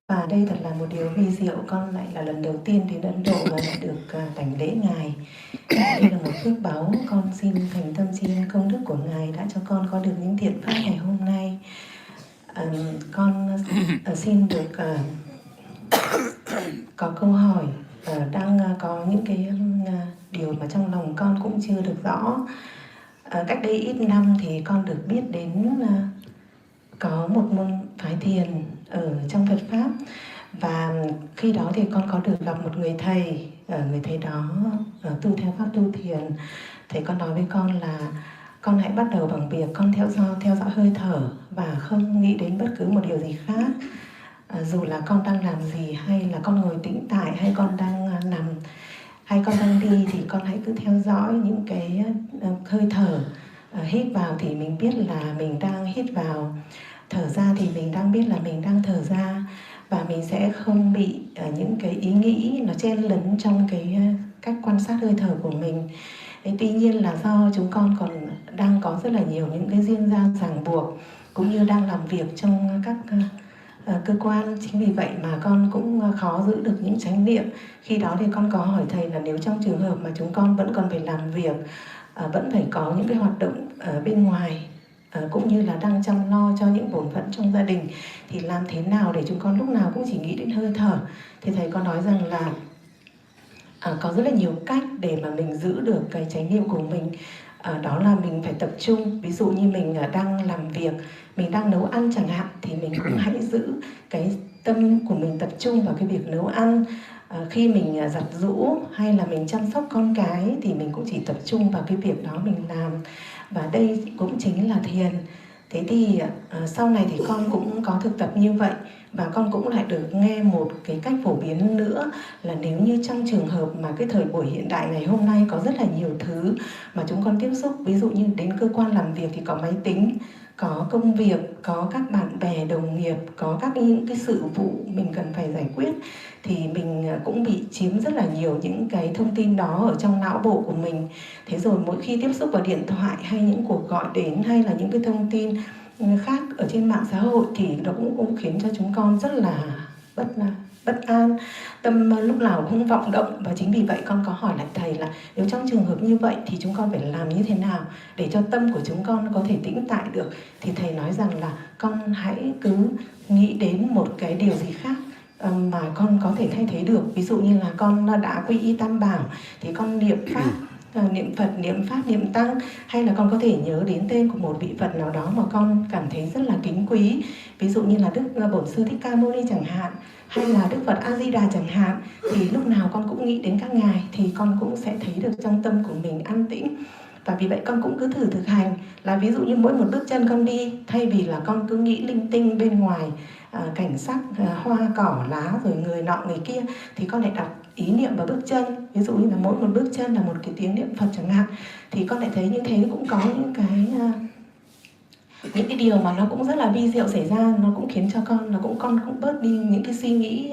Và đây thật là một điều vi diệu, con lại là lần đầu tiên đến Ấn Độ và lại được đảnh lễ Ngài. Đây là một phước báu, con xin thành tâm xin công đức của Ngài đã cho con có được những thiện pháp ngày hôm nay. Con xin được có câu hỏi, đang có những cái điều mà trong lòng con cũng chưa được rõ. Cách đây ít năm thì con được biết đến có một môn phái thiền ở trong Phật Pháp. Và khi đó thì con có được gặp một người thầy đó tu theo pháp tu thiền. Thầy con nói với con là con hãy bắt đầu bằng việc con theo dõi hơi thở và không nghĩ đến bất cứ một điều gì khác. dù là con đang làm gì, hay là con ngồi tĩnh tại, hay con đang nằm, hay con đang đi, thì con hãy cứ theo dõi những cái hơi thở. Hít vào thì mình biết là mình đang hít vào, thở ra thì mình đang biết là mình đang thở ra, và mình sẽ không bị những cái ý nghĩ nó chen lấn trong cái cách quan sát hơi thở của mình. Tuy nhiên là do chúng con còn đang có rất là nhiều những cái riêng gia ràng buộc, cũng như đang làm việc trong các cơ quan, chính vì vậy mà con cũng khó giữ được những chánh niệm. Khi đó thì con có hỏi thầy là nếu trong trường hợp mà chúng con vẫn còn phải làm việc, vẫn phải có những cái hoạt động ở bên ngoài, cũng như là đang chăm lo cho những bổn phận trong gia đình, thì làm thế nào để chúng con lúc nào cũng chỉ nghĩ đến hơi thở. Thì thầy con nói rằng là có rất là nhiều cách để mà mình giữ được cái chánh niệm của mình. Đó là mình phải tập trung. Ví dụ như mình đang làm việc, mình đang nấu ăn chẳng hạn, thì mình cũng hãy giữ cái tâm của mình tập trung vào cái việc nấu ăn. Khi mình giặt giũ hay là mình chăm sóc con cái thì mình cũng chỉ tập trung vào cái việc đó mình làm. Và đây cũng chính là thiền. Thế thì sau này thì con cũng có thực tập như vậy, và con cũng lại được nghe một cái cách phổ biến nữa là nếu như trong trường hợp mà cái thời buổi hiện đại ngày hôm nay có rất là nhiều thứ mà chúng con tiếp xúc, ví dụ như đến cơ quan làm việc thì có máy tính, có công việc, có các bạn bè đồng nghiệp, có các những cái sự vụ mình cần phải giải quyết, thì mình cũng bị chiếm rất là nhiều những cái thông tin đó ở trong não bộ của mình. Thế rồi mỗi khi tiếp xúc vào điện thoại hay những cuộc gọi đến, hay là những cái thông tin khác ở trên mạng xã hội, thì nó cũng khiến cho chúng con rất là bất an, tâm lúc nào cũng vọng động. Và chính vì vậy con có hỏi lại thầy là nếu trong trường hợp như vậy thì chúng con phải làm như thế nào để cho tâm của chúng con có thể tĩnh tại được. Thì thầy nói rằng là con hãy cứ nghĩ đến một cái điều gì khác mà con có thể thay thế được. Ví dụ như là con đã quy y Tam Bảo thì con niệm Pháp, niệm Phật, niệm Pháp, niệm Tăng, hay là con có thể nhớ đến tên của một vị Phật nào đó mà con cảm thấy rất là kính quý, ví dụ như là Đức Bổn Sư Thích Ca Mâu Ni chẳng hạn, hay là Đức Phật A Di Đà chẳng hạn. Thì lúc nào con cũng nghĩ đến các ngài thì con cũng sẽ thấy được trong tâm của mình an tĩnh. Và vì vậy con cũng cứ thử thực hành là ví dụ như mỗi một bước chân con đi, thay vì là con cứ nghĩ linh tinh bên ngoài, cảnh sắc, hoa cỏ lá rồi người nọ người kia, thì con lại đặt ý niệm vào bước chân. Ví dụ như là mỗi một bước chân là một cái tiếng niệm Phật chẳng hạn, thì con lại thấy như thế cũng có những cái điều mà nó cũng rất là vi diệu xảy ra, nó cũng khiến cho con cũng bớt đi những cái suy nghĩ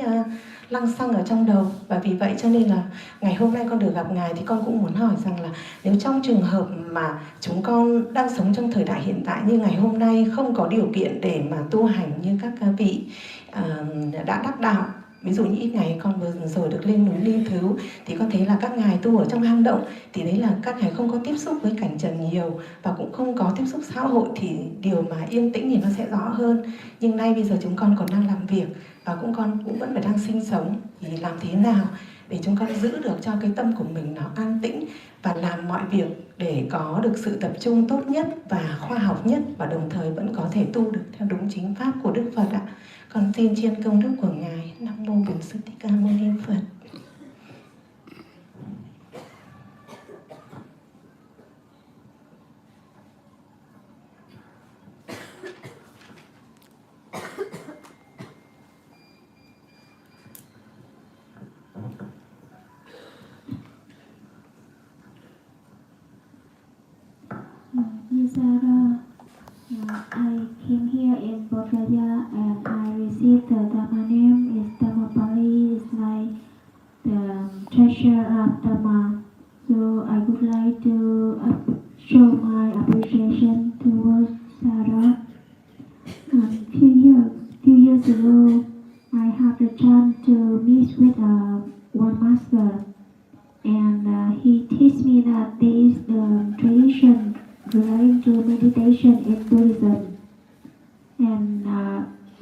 lăng xăng ở trong đầu. Và vì vậy cho nên là ngày hôm nay con được gặp ngài thì con cũng muốn hỏi rằng là nếu trong trường hợp mà chúng con đang sống trong thời đại hiện tại như ngày hôm nay, không có điều kiện để mà tu hành như các vị đã đắc đạo, ví dụ như ít ngày con vừa rồi được lên núi Linh Thứ thì con thấy là các ngài tu ở trong hang động, thì đấy là các ngài không có tiếp xúc với cảnh trần nhiều và cũng không có tiếp xúc xã hội, thì điều mà yên tĩnh thì nó sẽ rõ hơn. Nhưng nay bây giờ chúng con còn đang làm việc và con cũng vẫn phải đang sinh sống, thì làm thế nào để chúng con giữ được cho cái tâm của mình nó an tĩnh và làm mọi việc để có được sự tập trung tốt nhất và khoa học nhất, và đồng thời vẫn có thể tu được theo đúng chính pháp của Đức Phật ạ. Con xin chiên công đức của ngài. Nam mô Bổn Sư Thích Ca Mâu Ni Phật. I came here in Bodhgaya and I received the Dhamma name. Is Dhamma Pali, is like the treasure of Dhamma. So I would like to show my appreciation towards Sarah. Few years ago, I had the chance to meet with one master, and he taught me that there is the tradition relating to meditation in Buddhism. And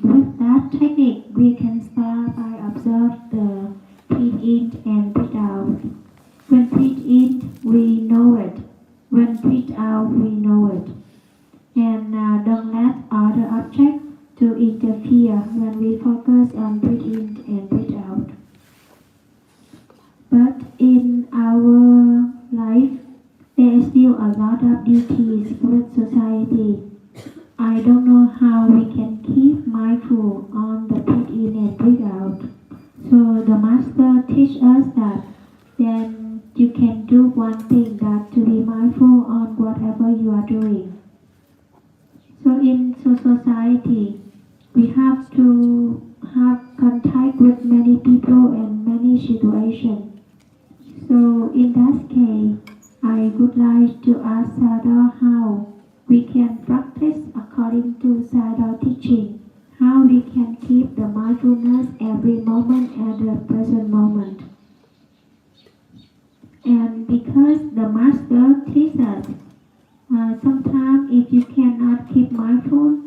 with that technique, we can start by observe the breathe in and breathe out. When breathe in, we know it. When breathe out, we know it. And don't let other objects to interfere when we focus on breathe in and breathe out. But in our life, there is still a lot of duties with society. I don't know how we can keep mindful on the breathe in the Master teach us that then you can do one thing, that to be mindful on whatever you are doing. So in society, we have to have contact with many people and many situations. So in that case, I would like to ask Sada how we can practice according to Sada teaching, how we can keep the mindfulness every moment at the present moment. And because the Master teaches us, sometimes if you cannot keep mindful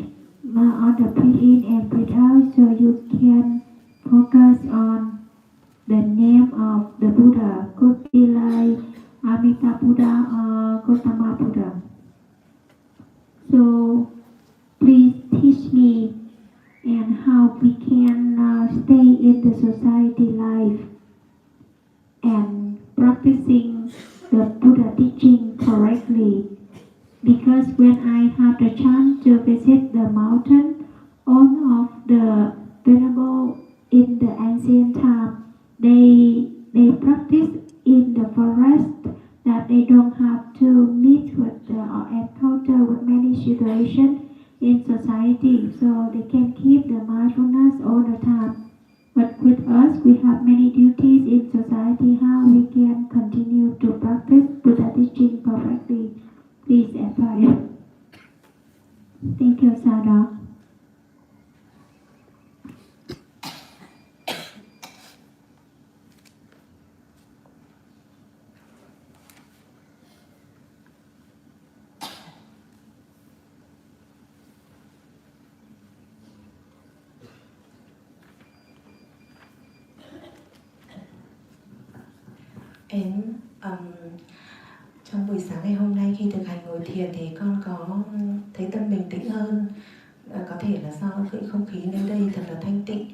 on the breathe in and breathe out, so you can focus on the name of the Buddha, could be like Amita Buddha or Gautama Buddha. So please teach me and how we can stay in the society life and practicing the Buddha teaching correctly. Because when I have the chance to visit the mountain, all of the venerable in the ancient time, they practice in the forest, that they don't have to meet with or encounter with many situations in society, so they can keep the mindfulness all the time. But with us, we have many duties in society, how we can continue to practice Buddha teaching perfectly. Please advise. Thank you, Sada. Trong buổi sáng ngày hôm nay khi thực hành ngồi thiền thì con có thấy tâm bình tĩnh hơn. Có thể là do cái không khí nơi đây thật là thanh tịnh,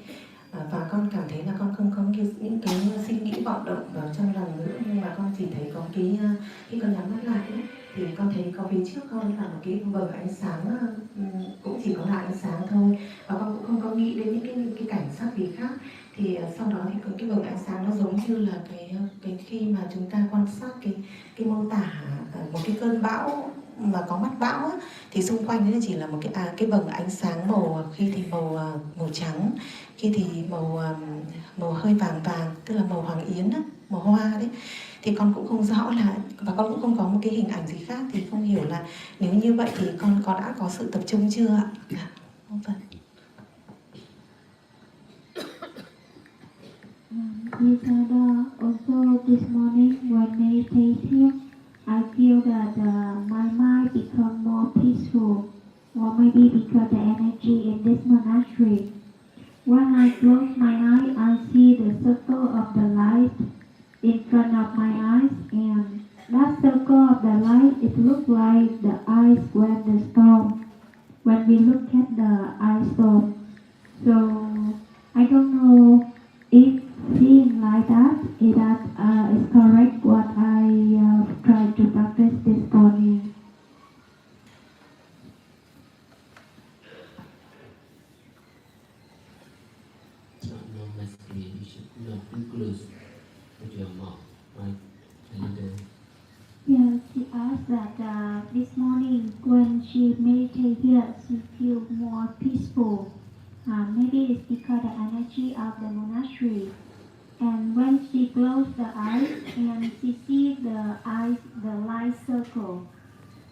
và con cảm thấy là con không có những cái suy nghĩ vọng động vào trong lòng nữa, nhưng mà con chỉ thấy có cái khi con nhắm mắt lại ấy, thì con thấy có phía trước con là một cái vầng ánh sáng, cũng chỉ có là ánh sáng thôi, và con cũng không có nghĩ đến những cái cảnh sắc gì khác. Thì sau đó thì cái vầng ánh sáng nó giống như là cái khi mà chúng ta quan sát cái mô tả một cái cơn bão mà có mắt bão á, thì xung quanh nó chỉ là một cái vầng ánh sáng màu, khi thì màu trắng, khi thì màu hơi vàng vàng, tức là màu hoàng yến á, màu hoa đấy. Thì con cũng không rõ là, và con cũng không có một cái hình ảnh gì khác, thì không hiểu là nếu như vậy thì con đã có sự tập trung chưa ạ? Không phải. Also this morning when meditating, I feel that my mind become more peaceful, or maybe because the energy in this monastery. When I close my eyes, I see the circle of the light in front of my eyes, and that circle of the light, it looks like the ice when the storm, when we look at the ice storm. So I don't know if seeing like that is correct what I try to practice this morning. No masculine, you should not too close with your mouth, right? A little. Yeah, she asked that this morning when she meditated here, she feels more peaceful. Maybe it's because the energy of the monastery. And when she closed the eyes and she sees the light circle,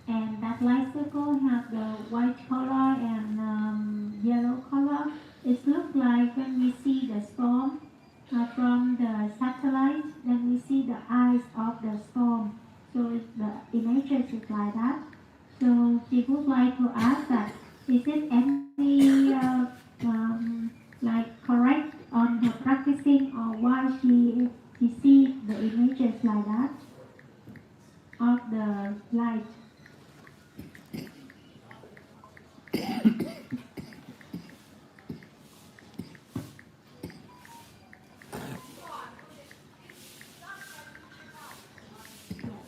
and that light circle has the white color and yellow color. It looks like when we see the storm from the satellite, then we see the eyes of the storm. So the images is like that. So she would like to ask that, is it any like correct on her practicing, or why she sees the images like that of the light?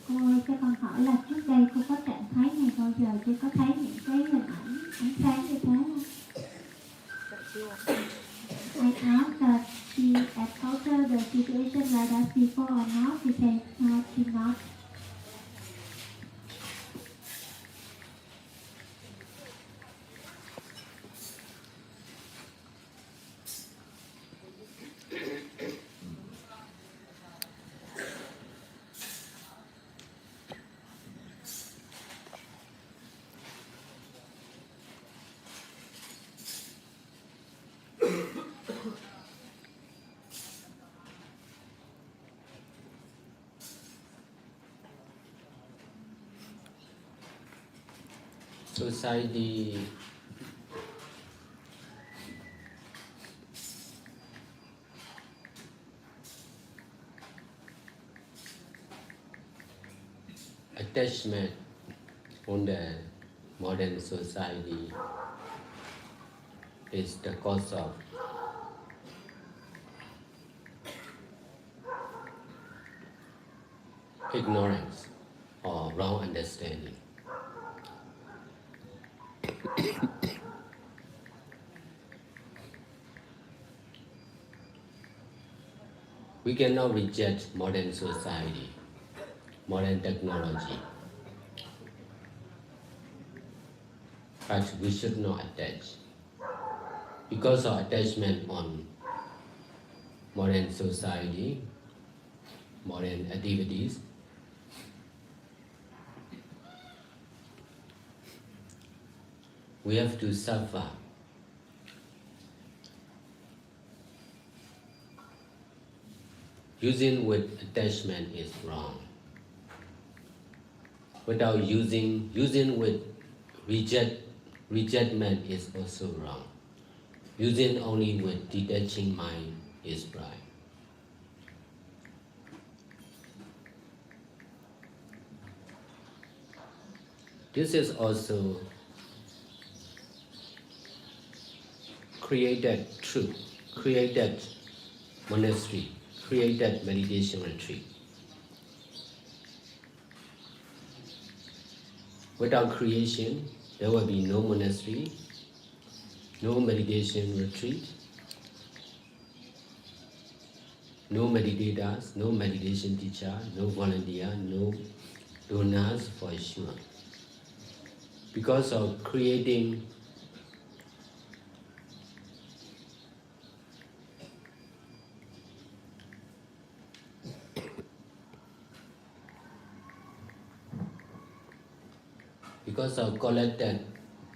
Cô ơi, cho con hỏi là trước đây cô có trạng thái này bao giờ, chứ có thấy những cái hình ảnh ánh sáng như thế không? I asked that she encountered that people or not, he said, no, did not. Society attachment on the modern society is the cause of ignorance or wrong understanding. We cannot reject modern society, modern technology, but we should not attach. Because of attachment on modern society, modern activities, we have to suffer. Using with attachment is wrong. Without using with rejectment is also wrong. Using only with detaching mind is right. This is also created truth, created monastery, created meditation retreat. Without creation, there will be no monastery, no meditation retreat, no meditators, no meditation teacher, no volunteer, no donors for sure. Because of creating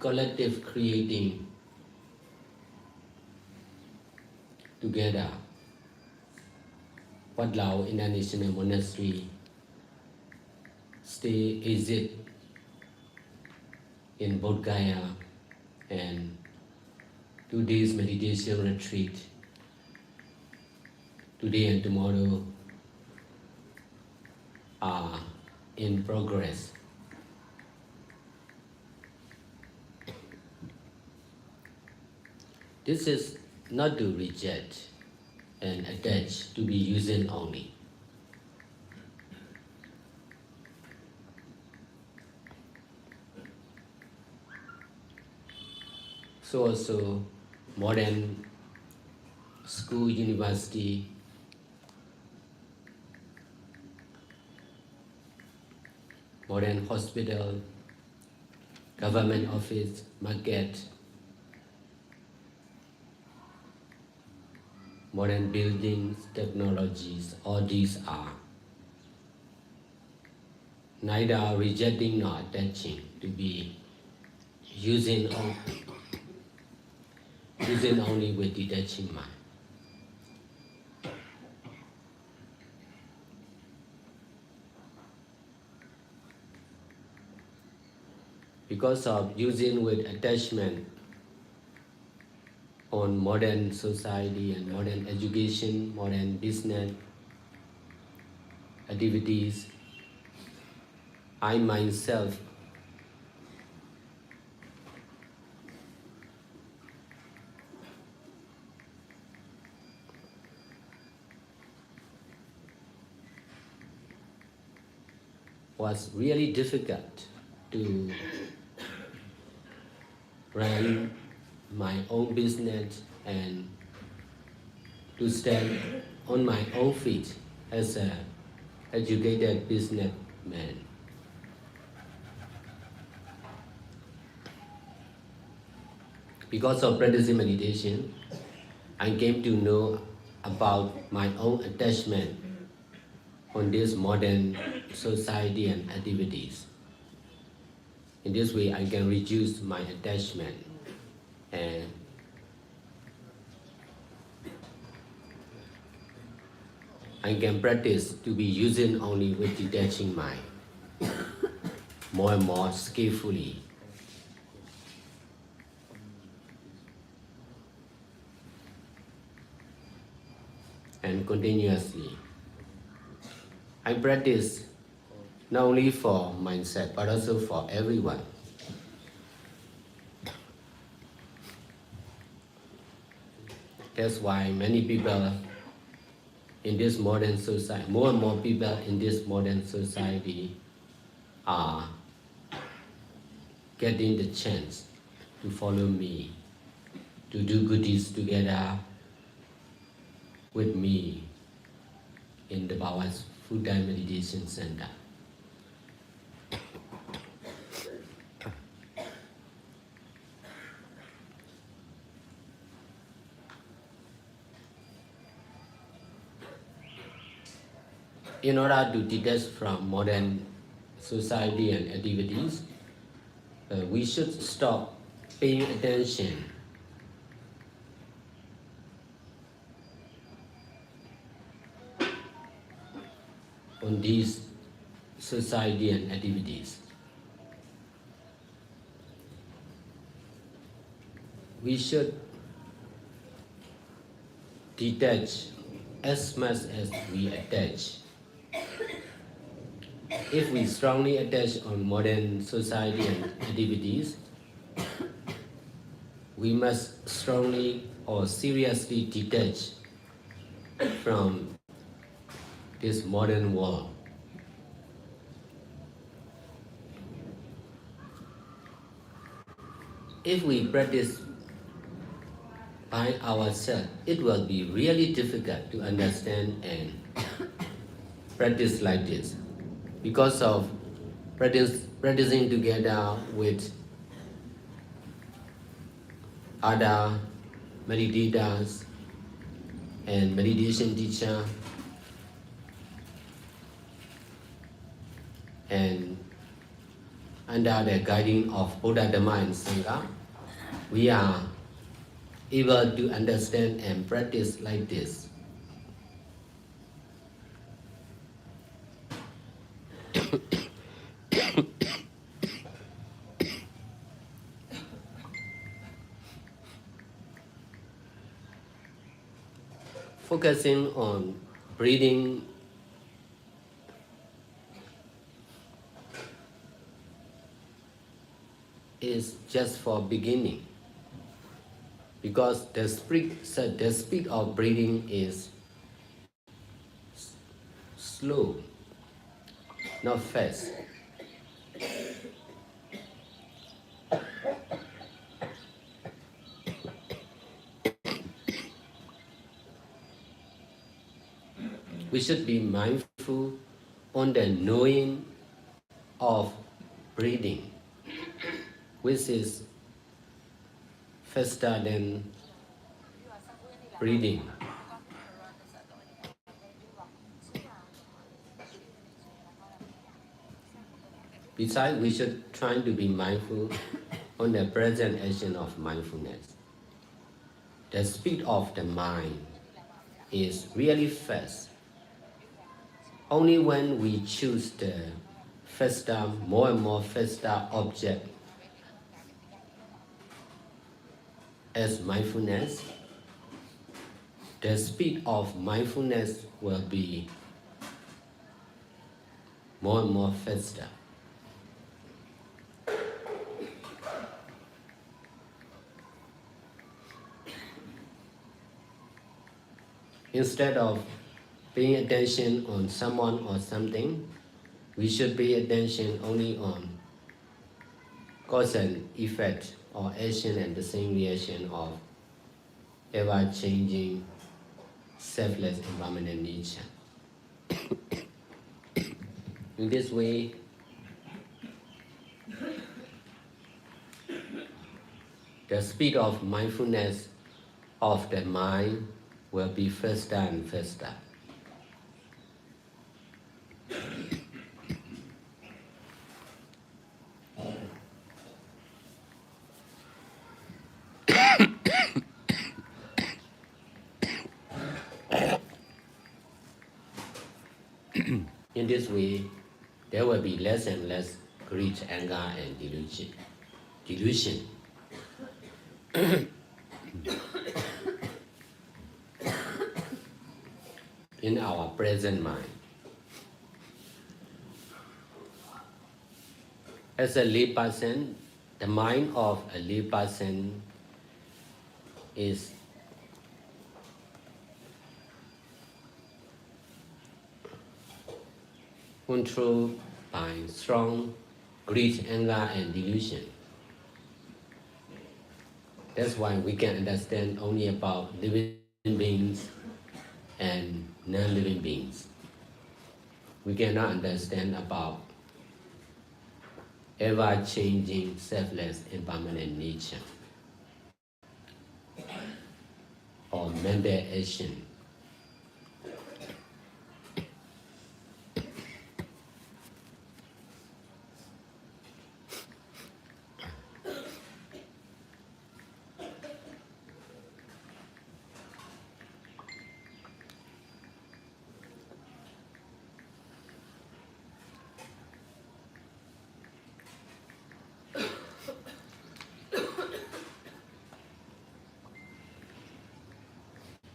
collective creating together. What Lao International Monastery exist in Bodh Gaya and 2 days meditation retreat today and tomorrow are in progress. This is not to reject and attach, to be using only. So also modern school, university, modern hospital, government office, market, modern buildings, technologies, all these are neither rejecting nor attaching, to be using only with detaching mind. Because of using with attachment on modern society and modern education, modern business activities, I myself was really difficult to run my own business and to stand on my own feet as an educated businessman. Because of practicing meditation, I came to know about my own attachment on this modern society and activities. In this way, I can reduce my attachment and I can practice to be using only with detaching mind more and more skillfully. And continuously. I practice not only for mindset but also for everyone. That's why many people in this modern society, more and more people in this modern society are getting the chance to follow me, to do good deeds together with me in the Bawa's full-time meditation center. In order to detach from modern society and activities, we should stop paying attention on these society and activities. We should detach as much as we attach. If we strongly attach on modern society and activities, we must strongly or seriously detach from this modern world. If we practice by ourselves, it will be really difficult to understand and practice like this. Because of practicing together with other meditators and meditation teacher and under the guiding of Buddha, Dhamma and Sangha, we are able to understand and practice like this. Focusing on breathing is just for beginning, because the speed of breathing is slow, not fast. We should be mindful on the knowing of breathing, which is faster than breathing. Besides, we should try to be mindful on the present action of mindfulness. The speed of the mind is really fast. Only when we choose the faster, more and more faster object as mindfulness, the speed of mindfulness will be more and more faster. Instead of paying attention on someone or something, we should pay attention only on cause and effect or action and the same reaction of ever-changing, selfless environment and nature. In this way, the speed of mindfulness of the mind will be faster and faster. In this way, there will be less and less greed, anger, and delusion. In our present mind. As a lay person, the mind of a lay person is controlled by strong greed, anger, and delusion. That's why we can understand only about living beings and non-living beings. We cannot understand about ever-changing, selfless, impermanent nature or mental action.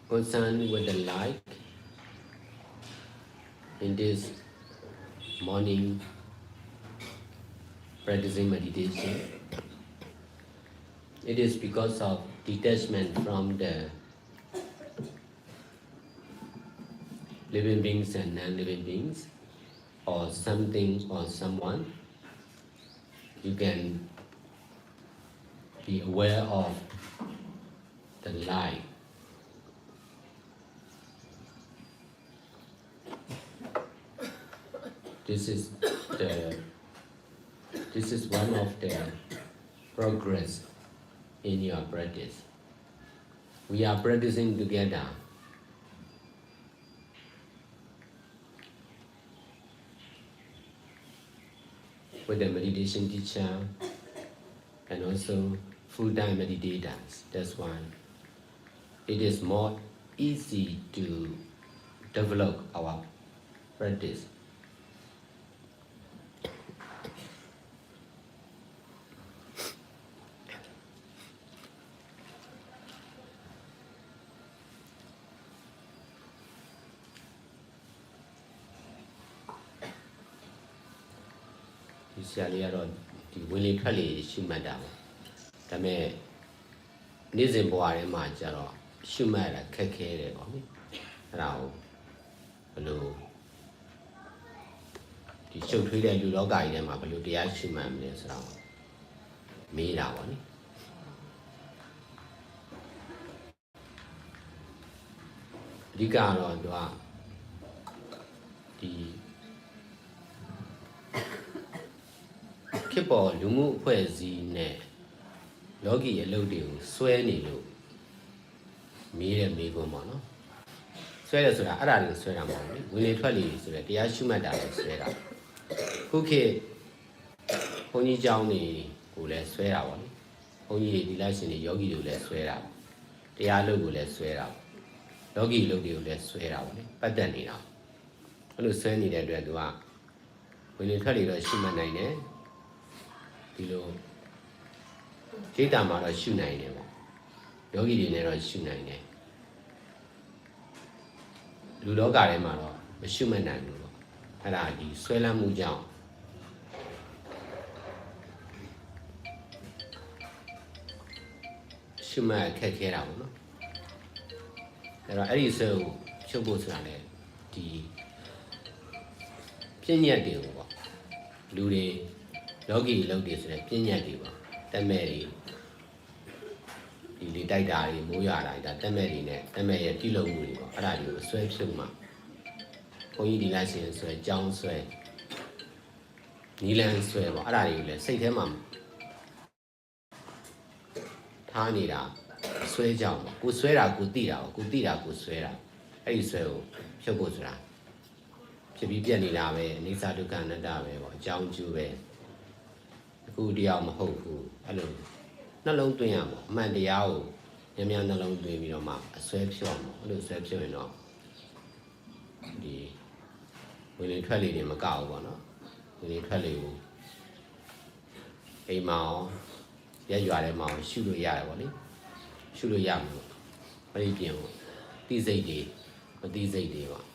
Concerned with the light in this morning practicing meditation, it is because of detachment from the living beings and non-living beings, or something or someone. You can be aware of the light. This is one of the progress in your practice. We are practicing together. With the meditation teacher and also full-time meditators. That's why it is more easy to develop our practice. This is the willing Kali Shumada. Tame Nizim Boare Majaro, Shumara Kake, Rao, Hello. The show to the Loga, them up, the Ashuman is Rao. Me now. Digaro, the Kipo, Lumu, Poesy, ne Logi, a loading, Swanny, me and me go mono. Sweaters are adding sweater money. We need to leave so that the Ashumada sweater. Cookie Pony Johnny, who less swear one. Only the last in the yogi will less swear out. The yellow will less swear out. Logi look you less swear out. But then enough. I will send you that red one. When you tell you the Shuma 9 below Jita Mara Shoe 9 Yogi didn't shoe 9 Ludoga Maro, a Shuman and Haradi, Swella Mujao. Shuma Kakera. There are any so Chobos the Pinya deal. Lude, Logi Logis, Pinya deal. The Mary. The Didari, Muyara, the Mary, the Mary, Kilo, Radio, Sweat Suma. ဘုန်းကြီးဒီလိုက်ရှင်ဆွဲကြောင်းဆွဲနီလန်ဆွဲပေါ့အဲ့ဒါတွေကိုလည်းစိတ်ထဲမှာထားနေတာဆွဲကြောင်းပေါ့ကိုဆွဲတာကိုသိတာပေါ့ကိုသိတာကိုဆွဲတာအဲ့ဒီဆွဲကိုဖြုတ်ဖို့ဆိုတာဖြစ်ပြီးပြက်နေတာပဲအိစ္ဆဒုက္ခအနတ္တပဲပေါ့အကြောင်းကျိုးပဲအခုတရားမဟုတ်ဘူးအဲ့လိုနှလုံးသွင်းရမှာအမှန်တရားကိုများများနှလုံးသွင်းပြီးတော့မှအစွဲဖြုတ်မှာအဲ့လိုဆွဲဖြုတ်ရင်တော့ဒီဝင်လေထွက်လေတွေမကောက်ဘူးပေါ့နော်ဝင်လေထွက်လေကိုအိမ်မှာရက်ရွာထဲမှာရှုလို့ရတယ်ပေါ့လေရှုလို့ရမှာပေါ့အဲ့ဒီပြင်ကိုသိစိတ်တွေမသိစိတ်တွေပေါ့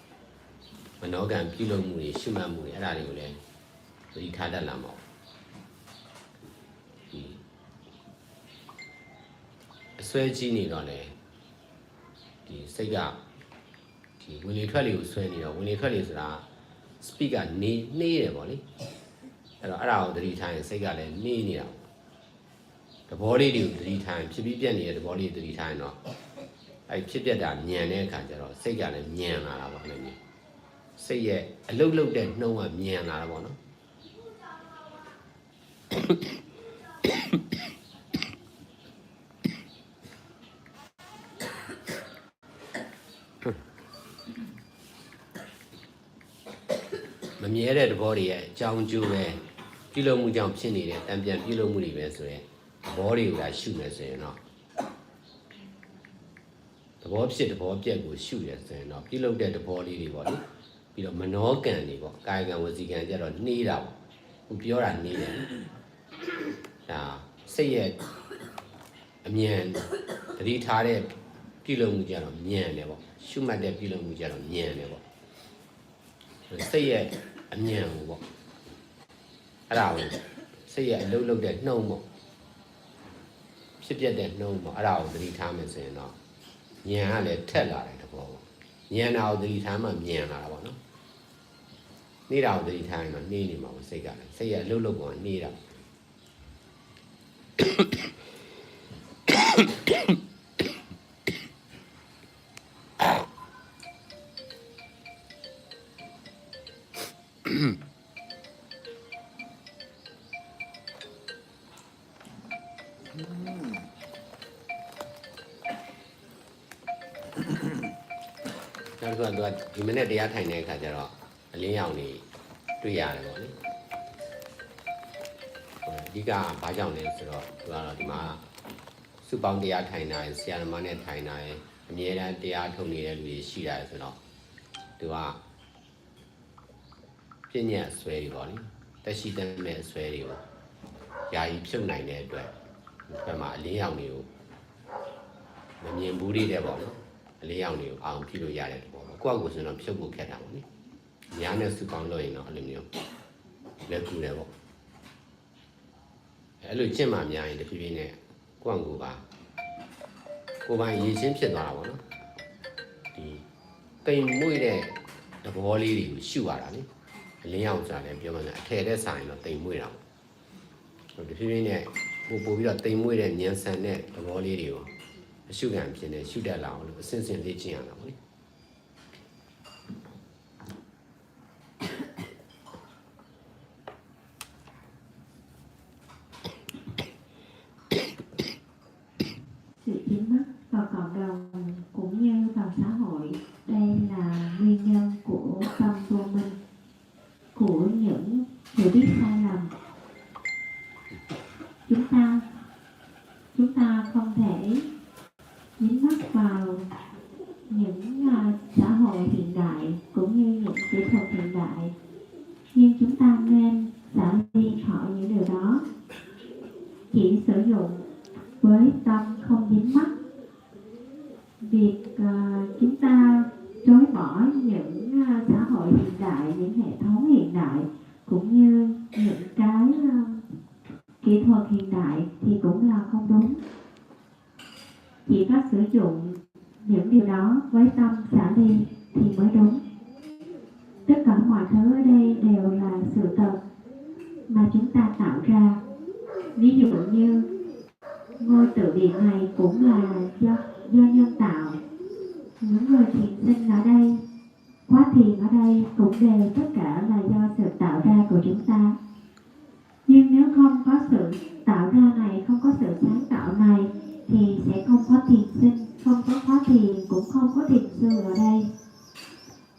မနောကံပြုလုပ်မှုတွေရှုမှတ်မှုတွေအဲ့ဒါတွေကိုလည်းသတိထားတတ်လာမှာအစွဲကြီးနေတော့လေဒီစိတ်ကဒီဝင်လေထွက်လေကိုဆွဲနေတော့ဝင်လေထွက်လေဆိုတာ speak ကနေနှေးတယ်ပေါ့လေအဲ့တော့အဲ့ဒါကိုသတိထားရင်စိတ်ကလည်းနှေးနေတာသဘောလေးတွေကိုသတိထားရင်ဖြစ်ပြီးပြက်နေတဲ့သဘောလေးသတိထားရင်တော့အဲ့ဖြစ်ပြက်တာညံတဲ့အခါကျတော့စိတ်ကလည်းညံလာတာပေါ့အဲ့လိုမျိုးစိတ်ရဲ့အလုတ်လုတ်တဲ့နှုံးကညံလာတာပေါ့နော်မမြဲတဲ့သဘောတွေရဲ့အကြောင်းကျိုးပဲပြုလုပ်မှုကြောင့်ဖြစ်နေတဲ့တံပြန်ပြုလုပ်မှုတွေပဲဆိုရင်သဘောတွေကိုသာရှုမယ်ဆိုရင်တော့သဘောဖြစ်သဘောပြက်ကိုရှုရဆိုရင်တော့ပြုလုပ်တဲ့သဘောလေးတွေပေါ့လေပြီးတော့မနောကံတွေပေါ့ကာယကံဝစီကံကြတော့နှေးတာပေါ့ခုပြောတာနှေးတယ်ဒါစိတ်ရဲ့အမြန်သတိထားတဲ့ပြုလုပ်မှုကြတော့မြန်တယ်ပေါ့ရှုမှတ်တဲ့ပြုလုပ်မှုကြတော့မြန်တယ်ပေါ့စိတ်ရဲ့အမြန်ကိုပေါ့အဲ့ဒါကိုစိတ်ရဲ့အလုံးလုံးတဲ့နှုံးပေါ့ဖြစ်ပြတဲ့နှုံးပေါ့အဲ့ဒါကိုသတိထားမယ်ဆိုရင်တော့ဉာဏ်ကလည်းထက်လာတယ်တဘောပေါ့ဉာဏ်တော်ကိုသတိထားမှဉာဏ်လာတာပေါ့နော်နေတာကိုသတိထားရင်တော့နှေးနေမှာပေါ့စိတ်ကလည်းစိတ်ရဲ့အလုံးလုံးကနေတာနောက်တစ်ခုကဒီမနေ့တရားထိုင်တဲ့အခါကျတော့အလင်းရောင်နေတွေ့ရတယ်ပေါ့လေအဓိကဘာကြောင့်လဲဆိုတော့သူကတော့ဒီမှာစုပေါင်းတရားထိုင်တာဆရာသမားနဲ့ထိုင်တာအမြဲတမ်းတရားထုတ်နေတဲ့လူတွေရှိတာဆိုတော့သူကပြည့်ညက်အစွဲတွေပေါ့လေတက်ရှိတဲ့မဲ့အစွဲတွေကိုယာယီဖြုတ်နိုင်တဲ့အတွက်ဒီဘက်မှာအလင်းရောင်တွေကိုမမြင်ဘူးတဲ့ပေါ့နော်အလင်းရောင်တွေကိုအောင်ပြလို့ရတယ်ပေါ့ကိုယ့်အကူဆိုတော့ဖြုတ်ဖို့ခက်တာပေါ့နိညာနဲ့စုပေါင်းလို့ရင်တော့အဲ့လိုမျိုးလက်ကူတယ်ပေါ့အဲ့လိုကျင့်မှများရင်တဖြည်းဖြည်းနဲ့ကိုယ့်အကူပါကိုယ်ပိုင်ရည်ချင်းဖြစ်သွားတာပေါ့နော်ဒီတိမ်မွေ့တဲ့သဘောလေးတွေကိုရှုရတာနိအလင်းရောင်ဆိုတာလည်းပြောမှလည်းအထည်တဲ့ဆိုင်တော့တိမ်မွေ့တာပေါ့တဖြည်းဖြည်းနဲ့ပို့ပြီးတော့တိမ်မွေ့တဲ့ဉာဏ်ဆန်တဲ့သဘောလေးတွေကိုအရှုခံဖြစ်နေရှုတတ်လာအောင်လို့အစဉ်စဉ်လေ့ကျင့်ရတာပေါ့နိsự biến mất vào cộng đồng cũng như vào xã hội đây là nguyên nhân của tâm vô minh của những hiểu biết sai lầm chúng ta không thể biến mất vào những xã hội hiện đại cũng như những kỹ thuật hiện đại nhưng chúng ta nên xả ly khỏi những điều đó chỉ sử dụng với tâm không dính mắc việc chúng ta chối bỏ những xã hội hiện đại những hệ thống hiện đại cũng như những cái kỹ thuật hiện đại thì cũng là không đúng chỉ có sử dụng những điều đó với tâm xả ly thì mới đúng tất cả mọi thứ ở đây đều là sự thật mà chúng ta tạo ra ví dụ như ngôi tự viện này cũng là do nhân tạo những người thiền sinh ở đây quá thiền thiền ở đây cũng đều tất cả là do sự tạo ra của chúng ta. Nhưng nếu không có sự tạo ra này, không có sự sáng tạo này, thì sẽ không có thiền sinh, không có khóa thiền, cũng không có thiền sư ở đây.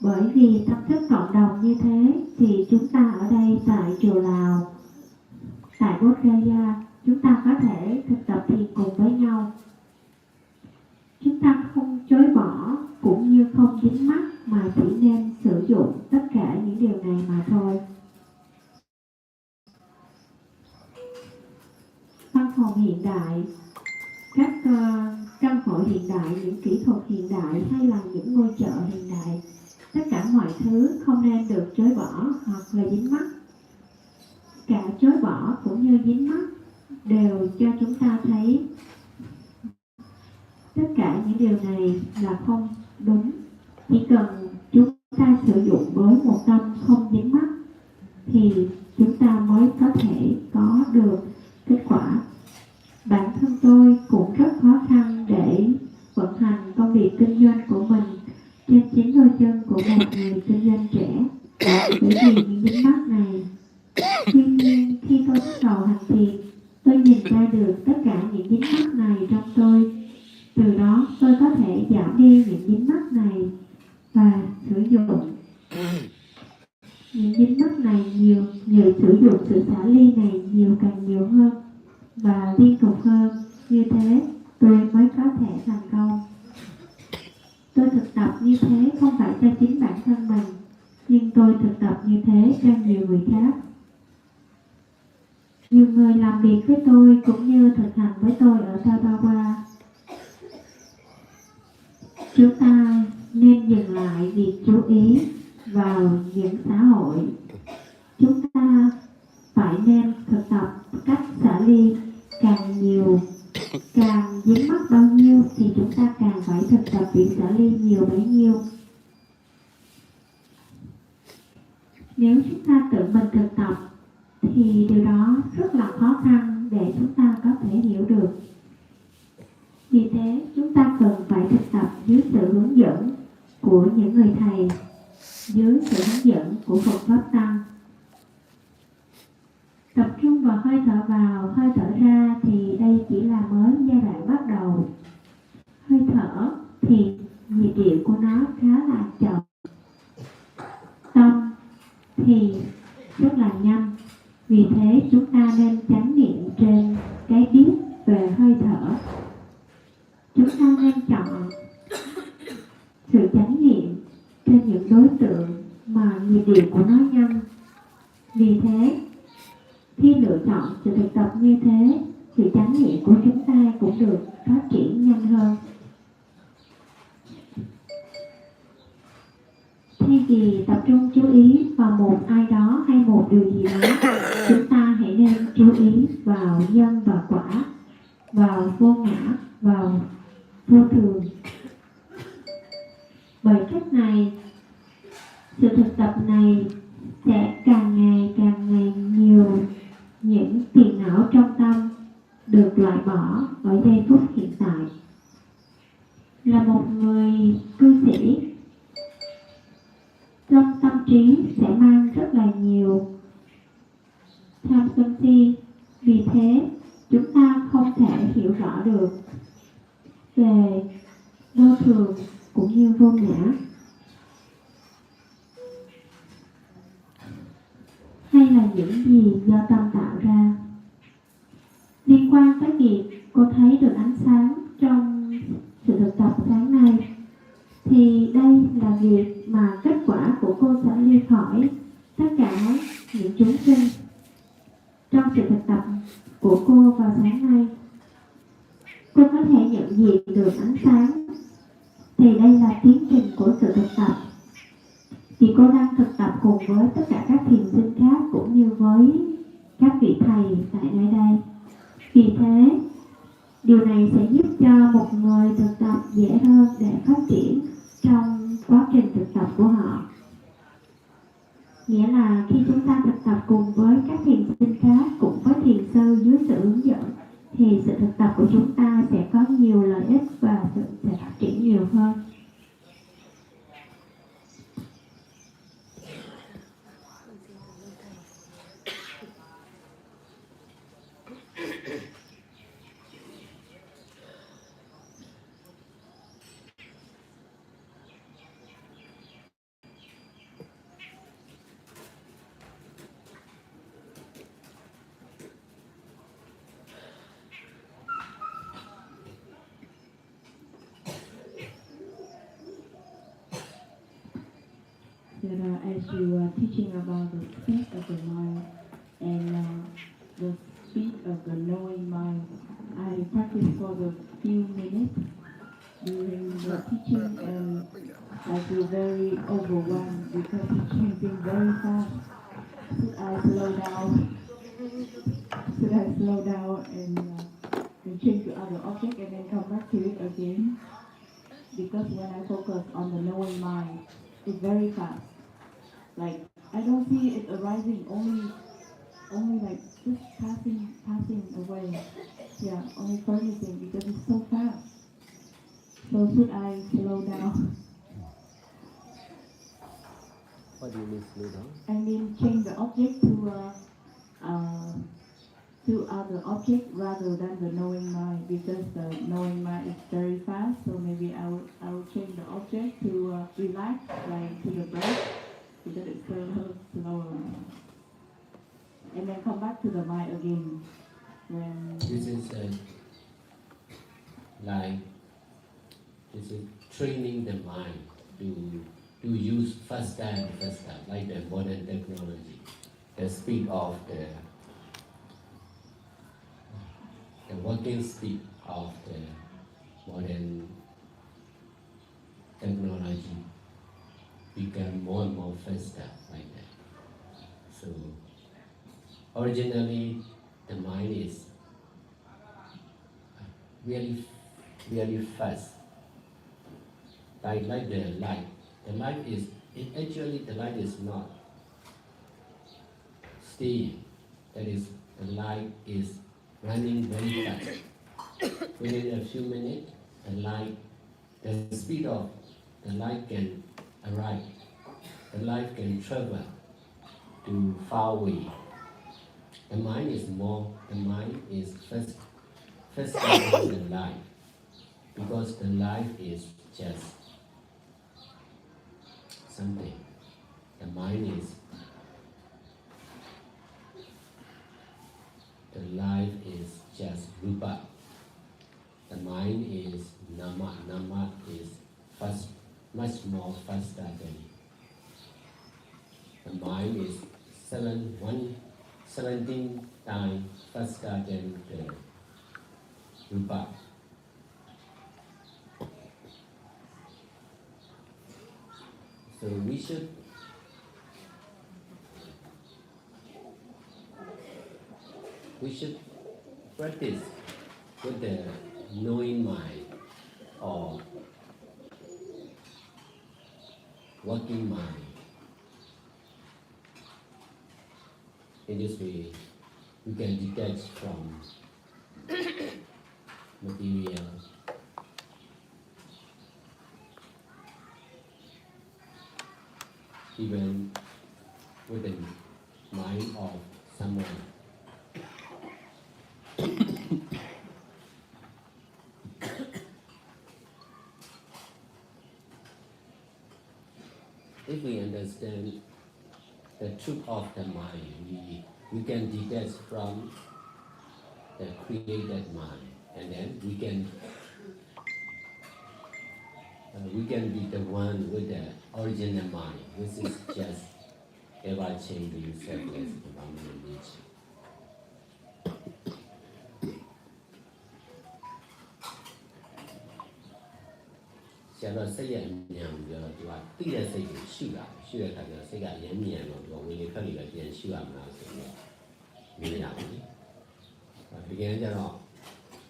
Bởi vì tâm thức cộng đồng như thế, thì chúng ta ở đây tại chùa Lào, tại Bodh Gaya, chúng ta có thể thực tập thiền cùng với nhau. Chúng ta không chối bỏ cũng như không dính mắc, mà chỉ nên sử dụng tất cả những điều này mà thôi. Văn phòng hiện đại, các căn hộ hiện đại, những kỹ thuật hiện đại hay là những ngôi chợ hiện đại, tất cả mọi thứ không nên được chối bỏ hoặc là dính mắc. Cả chối bỏ cũng như dính mắc đều cho chúng ta thấy tất cả những điều này là không đúng. Chỉ cần chúng ta sử dụng với một tâm không dính mắc thì chúng ta mới có thể có được kết quả. Bản thân tôi cũng rất khó khăn để vận hành công việc kinh doanh của mình trên chính đôi chân của một người kinh doanh trẻ, bởi vì những dính mắc này. Tuy nhiên khi tôi bắt đầu hành thiền, tôi nhìn ra được tất cả những dính mắc này trong tôi. Từ đó tôi có thể giảm đi những dính mắc này và sử dụng những dính mắc này nhiều, sử dụng sự xả ly này càng nhiều hơn và liên tục hơn. Như thế tôi mới có thể thành công. Tôi thực tập như thế không phải cho chính bản thân mình, nhưng tôi thực tập như thế cho nhiều người khác. Nhiều người làm việc với tôi cũng như thực hành với tôi ở Tabawa. Chúng ta nên dừng lại việc chú ý vào những xã hội. Chúng ta phải nên thực tập cách xả ly càng nhiều, càng dính mắc bao nhiêu thì chúng ta càng phải thực tập việc xả ly nhiều bấy nhiêu. Nếu chúng ta tự mình thực tập thì điều đó rất là khó khăn để chúng ta có thể hiểu được. Vì thế chúng ta cần phải thực tập dưới sự hướng dẫn của những người thầy, dưới sự hướng dẫn của Phật Pháp Tăng. Tập trung vào hơi thở vào, hơi thở ra thì đây chỉ là mới giai đoạn bắt đầu. Hơi thở thì nhịp điệu của nó khá là chậm. Tâm thì rất là nhanh. Vì thế chúng ta nên chánh niệm trên cái biết về hơi thở. Chúng ta nên chọn sự chánh niệm trên những đối tượng mà nhịp điệu của nó nhanh. Vì thế, khi lựa chọn sự thực tập như thế, sự chánh niệm của chúng ta cũng được phát triển nhanh hơn. Thay vì tập trung chú ý vào một ai đó hay một điều gì đó, chúng ta hãy nên chú ý vào nhân và quả, vào vô ngã, vào vô thường. Bởi cách này, sự thực tập này sẽ càng ngày nhiều những phiền não trong tâm được loại bỏ ở giây phút hiện tại. Là một người cư sĩ, trong tâm trí sẽ mang rất là nhiều tham sân si. Vì thế chúng ta không thể hiểu rõ được về vô thường cũng như vô ngã. Hay là những gì do tâm tạo ra. Liên quan tới việc cô thấy được ánh sáng trong sự thực tập sáng nay, thì đây là việc mà kết quả của cô sẽ ly khỏi tất cả những chúng sinh. Trong sự thực tập của cô vào sáng nay, cô có thể nhận diện được ánh sáng. Thì đây là tiến trình của sự thực tập. Thì cô đang thực tập cùng với tất cả các thiền sinh khác cũng như với các vị thầy tại nơi đây. Vì thế, điều này sẽ giúp cho một người thực tập dễ hơn để phát triển trong quá trình thực tập của họ. Nghĩa là khi chúng ta thực tập cùng với các thiền sinh khác cũng với thiền sư dưới sự hướng dẫn, thì sự thực tập của chúng ta sẽ có nhiều lợi ích và sẽ phát triển nhiều hơn. that as you are teaching about the speed of the mind and the speed of the knowing mind, I practiced for the few minutes during the teaching and I feel very overwhelmed because it's changing very fast. Should I slow down? Should I slow down and change to other object and then come back to it again? Because when I focus on the knowing mind, it's very fast. Like I don't see it arising, only like just passing away. Yeah, only furnishing because it's so fast. So should I slow down? What do you mean slow down? I mean change the object to other object rather than the knowing mind because the knowing mind is very fast. So maybe I will change the object to relax, like to the breath because it's slower. And then come back to the mind again. When This is training the mind to use faster and faster, like the modern technology, the speed of the working speed of the modern technology become more and more faster like that. So originally the mind is really fast. Like the light. The light is the light is not staying. That is, the light is running very fast. Within a few minutes, the speed of the light can arrive. The light can travel to far away. The mind is faster than the light, because the light is just something. The life is just rupa. The mind is nama. Nama is fast, much more faster than the mind is 17 times faster than the rupa. So we should practice with the knowing mind or working mind. In this way, we can detach from material. Even with the mind of someone. If we understand the truth of the mind, we can detach from the created mind, and then we can be the one with the original mind, which is just ever-changing, selfless, impermanent nature. Shall say a young girl to a clear say sugar that the cigar yammy and when you call it again sugar now. Began to know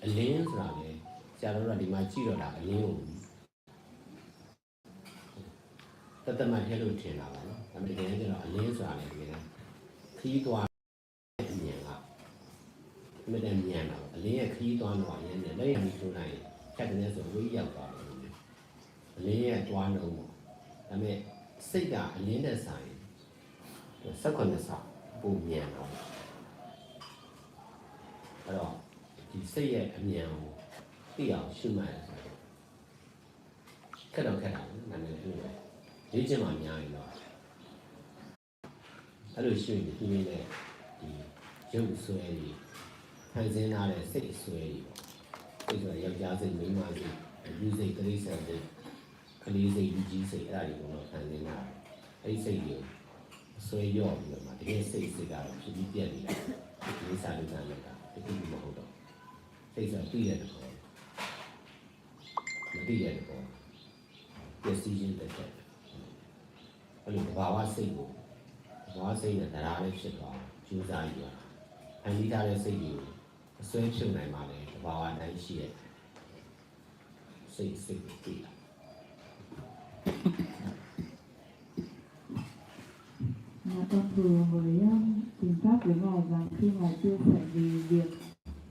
a lens rally, shall already my children are new. That my hello train out, and began to know a lens rally again. Key to our Madame Yano, a layer key to one and the lay me tonight, cabinets of way out. Lay to one no more. I mean, say that a later sign. The second is up, boom yano. Alors, you say it and yano, be out, shoot my cut out, and anyway. Did you mind yano? I don't show you the human the young sway, hands in out and say sway. It's a young jazz in the music, and use a grace of the Kalise UG say that you will not hand in out. အဲ့စိတ်ကိုဆွဲရော့ပြီးတော့မှတကယ်စိတ်ကတော့ဖြစ်ပြီးပြက်နေတာဒီစာလူကလည်းတခုမှမဟုတ်တော့စိတ်ဆိုပြီးရတယ်ပေါ့မသိရတယ်ပေါ့ပျက်စီးခြင်းတက်တယ်အဲ့လိုဘာဝစိတ်ကိုဘာဝစိတ်နဲ့တရားလေးဖြစ်သွားကျူးစားယူရအန်ဒီထားတဲ့စိတ်ကိုအစွဲဖြုတ်နိုင်ပါလေဘာဝတိုင်းရှိရဲ့စိတ်ကိုသိတာ Con vừa mới tìm pháp với Ngài rằng khi Ngài chia sẻ về việc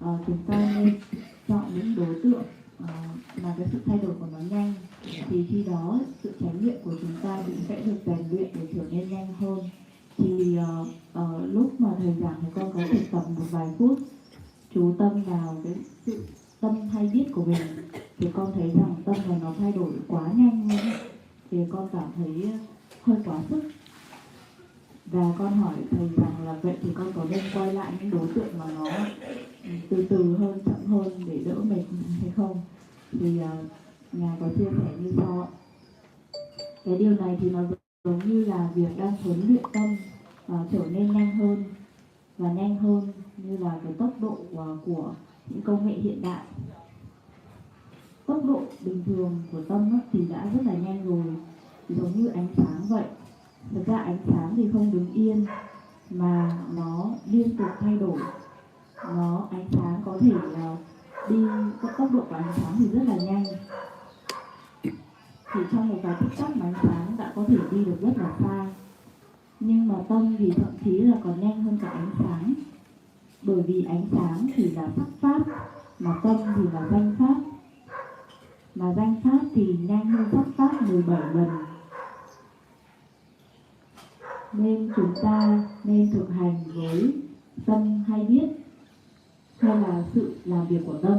chúng ta nên chọn những đối tượng mà cái sự thay đổi của nó nhanh, thì khi đó sự chánh niệm của chúng ta cũng sẽ được rèn luyện để trở nên nhanh hơn. Thì lúc mà thầy giảng thì con có thể tập một vài phút chú tâm vào cái sự tâm hay biết của mình, thì con thấy rằng tâm của nó thay đổi quá nhanh luôn ấy. Thì con cảm thấy hơi quá sức. Và con hỏi thầy rằng là vậy thì con có nên quay lại những đối tượng mà nó từ từ hơn, chậm hơn để đỡ mệt hay không? Thì Ngài có chia sẻ như sau. Cái điều này thì nó giống như là việc đang huấn luyện tâm trở nên nhanh hơn và nhanh hơn, như là cái tốc độ của những công nghệ hiện đại. Tốc độ bình thường của tâm thì đã rất là nhanh rồi, giống như ánh sáng vậy. Thực ra ánh sáng thì không đứng yên mà nó liên tục thay đổi. Ánh sáng có thể đi, tốc độ của ánh sáng thì rất là nhanh. Chỉ trong một vài tích tắc mà ánh sáng đã có thể đi được rất là xa. Nhưng mà tâm thì thậm chí là còn nhanh hơn cả ánh sáng. Bởi vì ánh sáng thì là sắc pháp, mà tâm thì là danh pháp. Mà danh pháp thì nhanh hơn sắc pháp 17 lần. Nên chúng ta nên thực hành với tâm hay biết, hay là sự làm việc của tâm.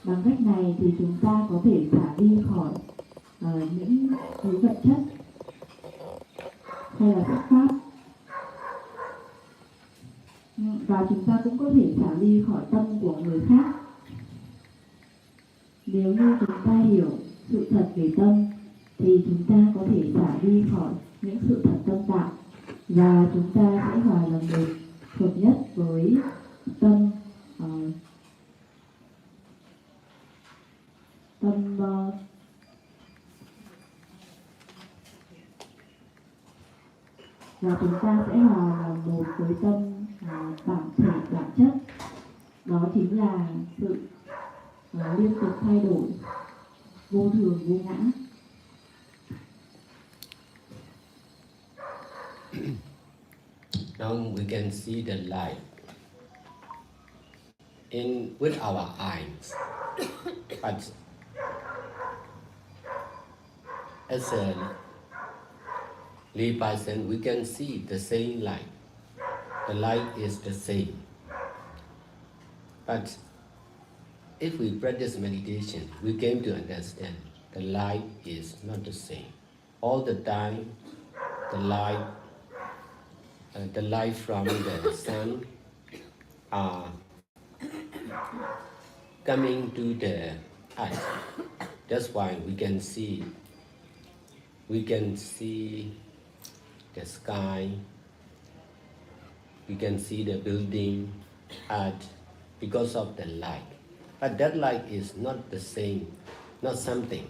Bằng cách này thì chúng ta có thể xả đi khỏi những thứ vật chất hay là sắc pháp. Và chúng ta cũng có thể xả ly khỏi tâm của người khác. Nếu như chúng ta hiểu sự thật về tâm thì chúng ta có thể xả ly khỏi những sự thật tâm tạo, và chúng ta sẽ hòa làm một, hợp nhất với tâm và chúng ta sẽ hòa làm một với tâm bản thể, bản chất. Đó chính là sự liên tục thay đổi, vô thường, vô ngã. Now we can see the light with our eyes, but as a lay person, we can see the same light. The light is the same. But if we practice meditation, we came to understand the light is not the same. All the time, the light from the sun are coming to the earth. That's why we can see the sky, we can see the building, earth, because of the light. But that light is not the same, not something,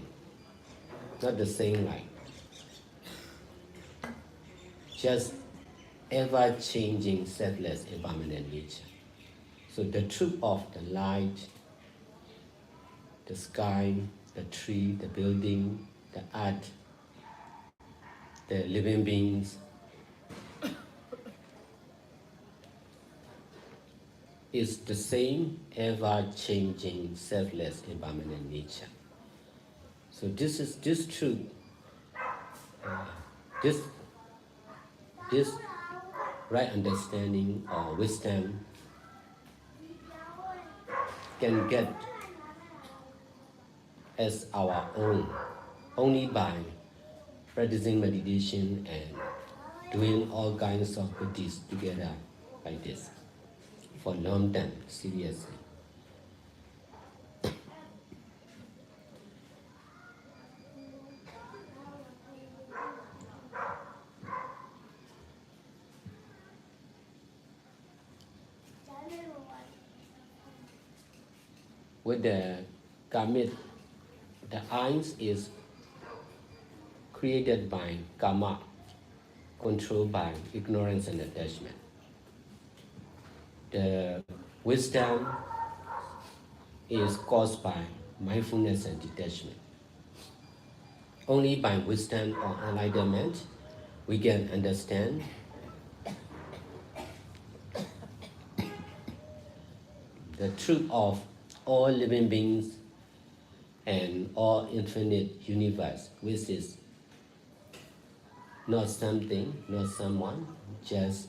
not the same light. Just ever-changing, selfless, impermanent nature. So the truth of the light, the sky, the tree, the building, the earth, the living beings, is the same ever-changing, selfless, impermanent nature. So this truth, this right understanding or wisdom can get as our own only by practicing meditation and doing all kinds of practice together like this for long time, seriously. with the karmic, the eyes is created by karma, controlled by ignorance and attachment. The wisdom is caused by mindfulness and detachment. Only by wisdom or enlightenment we can understand the truth of all living beings and all infinite universe, which is not something, not someone, just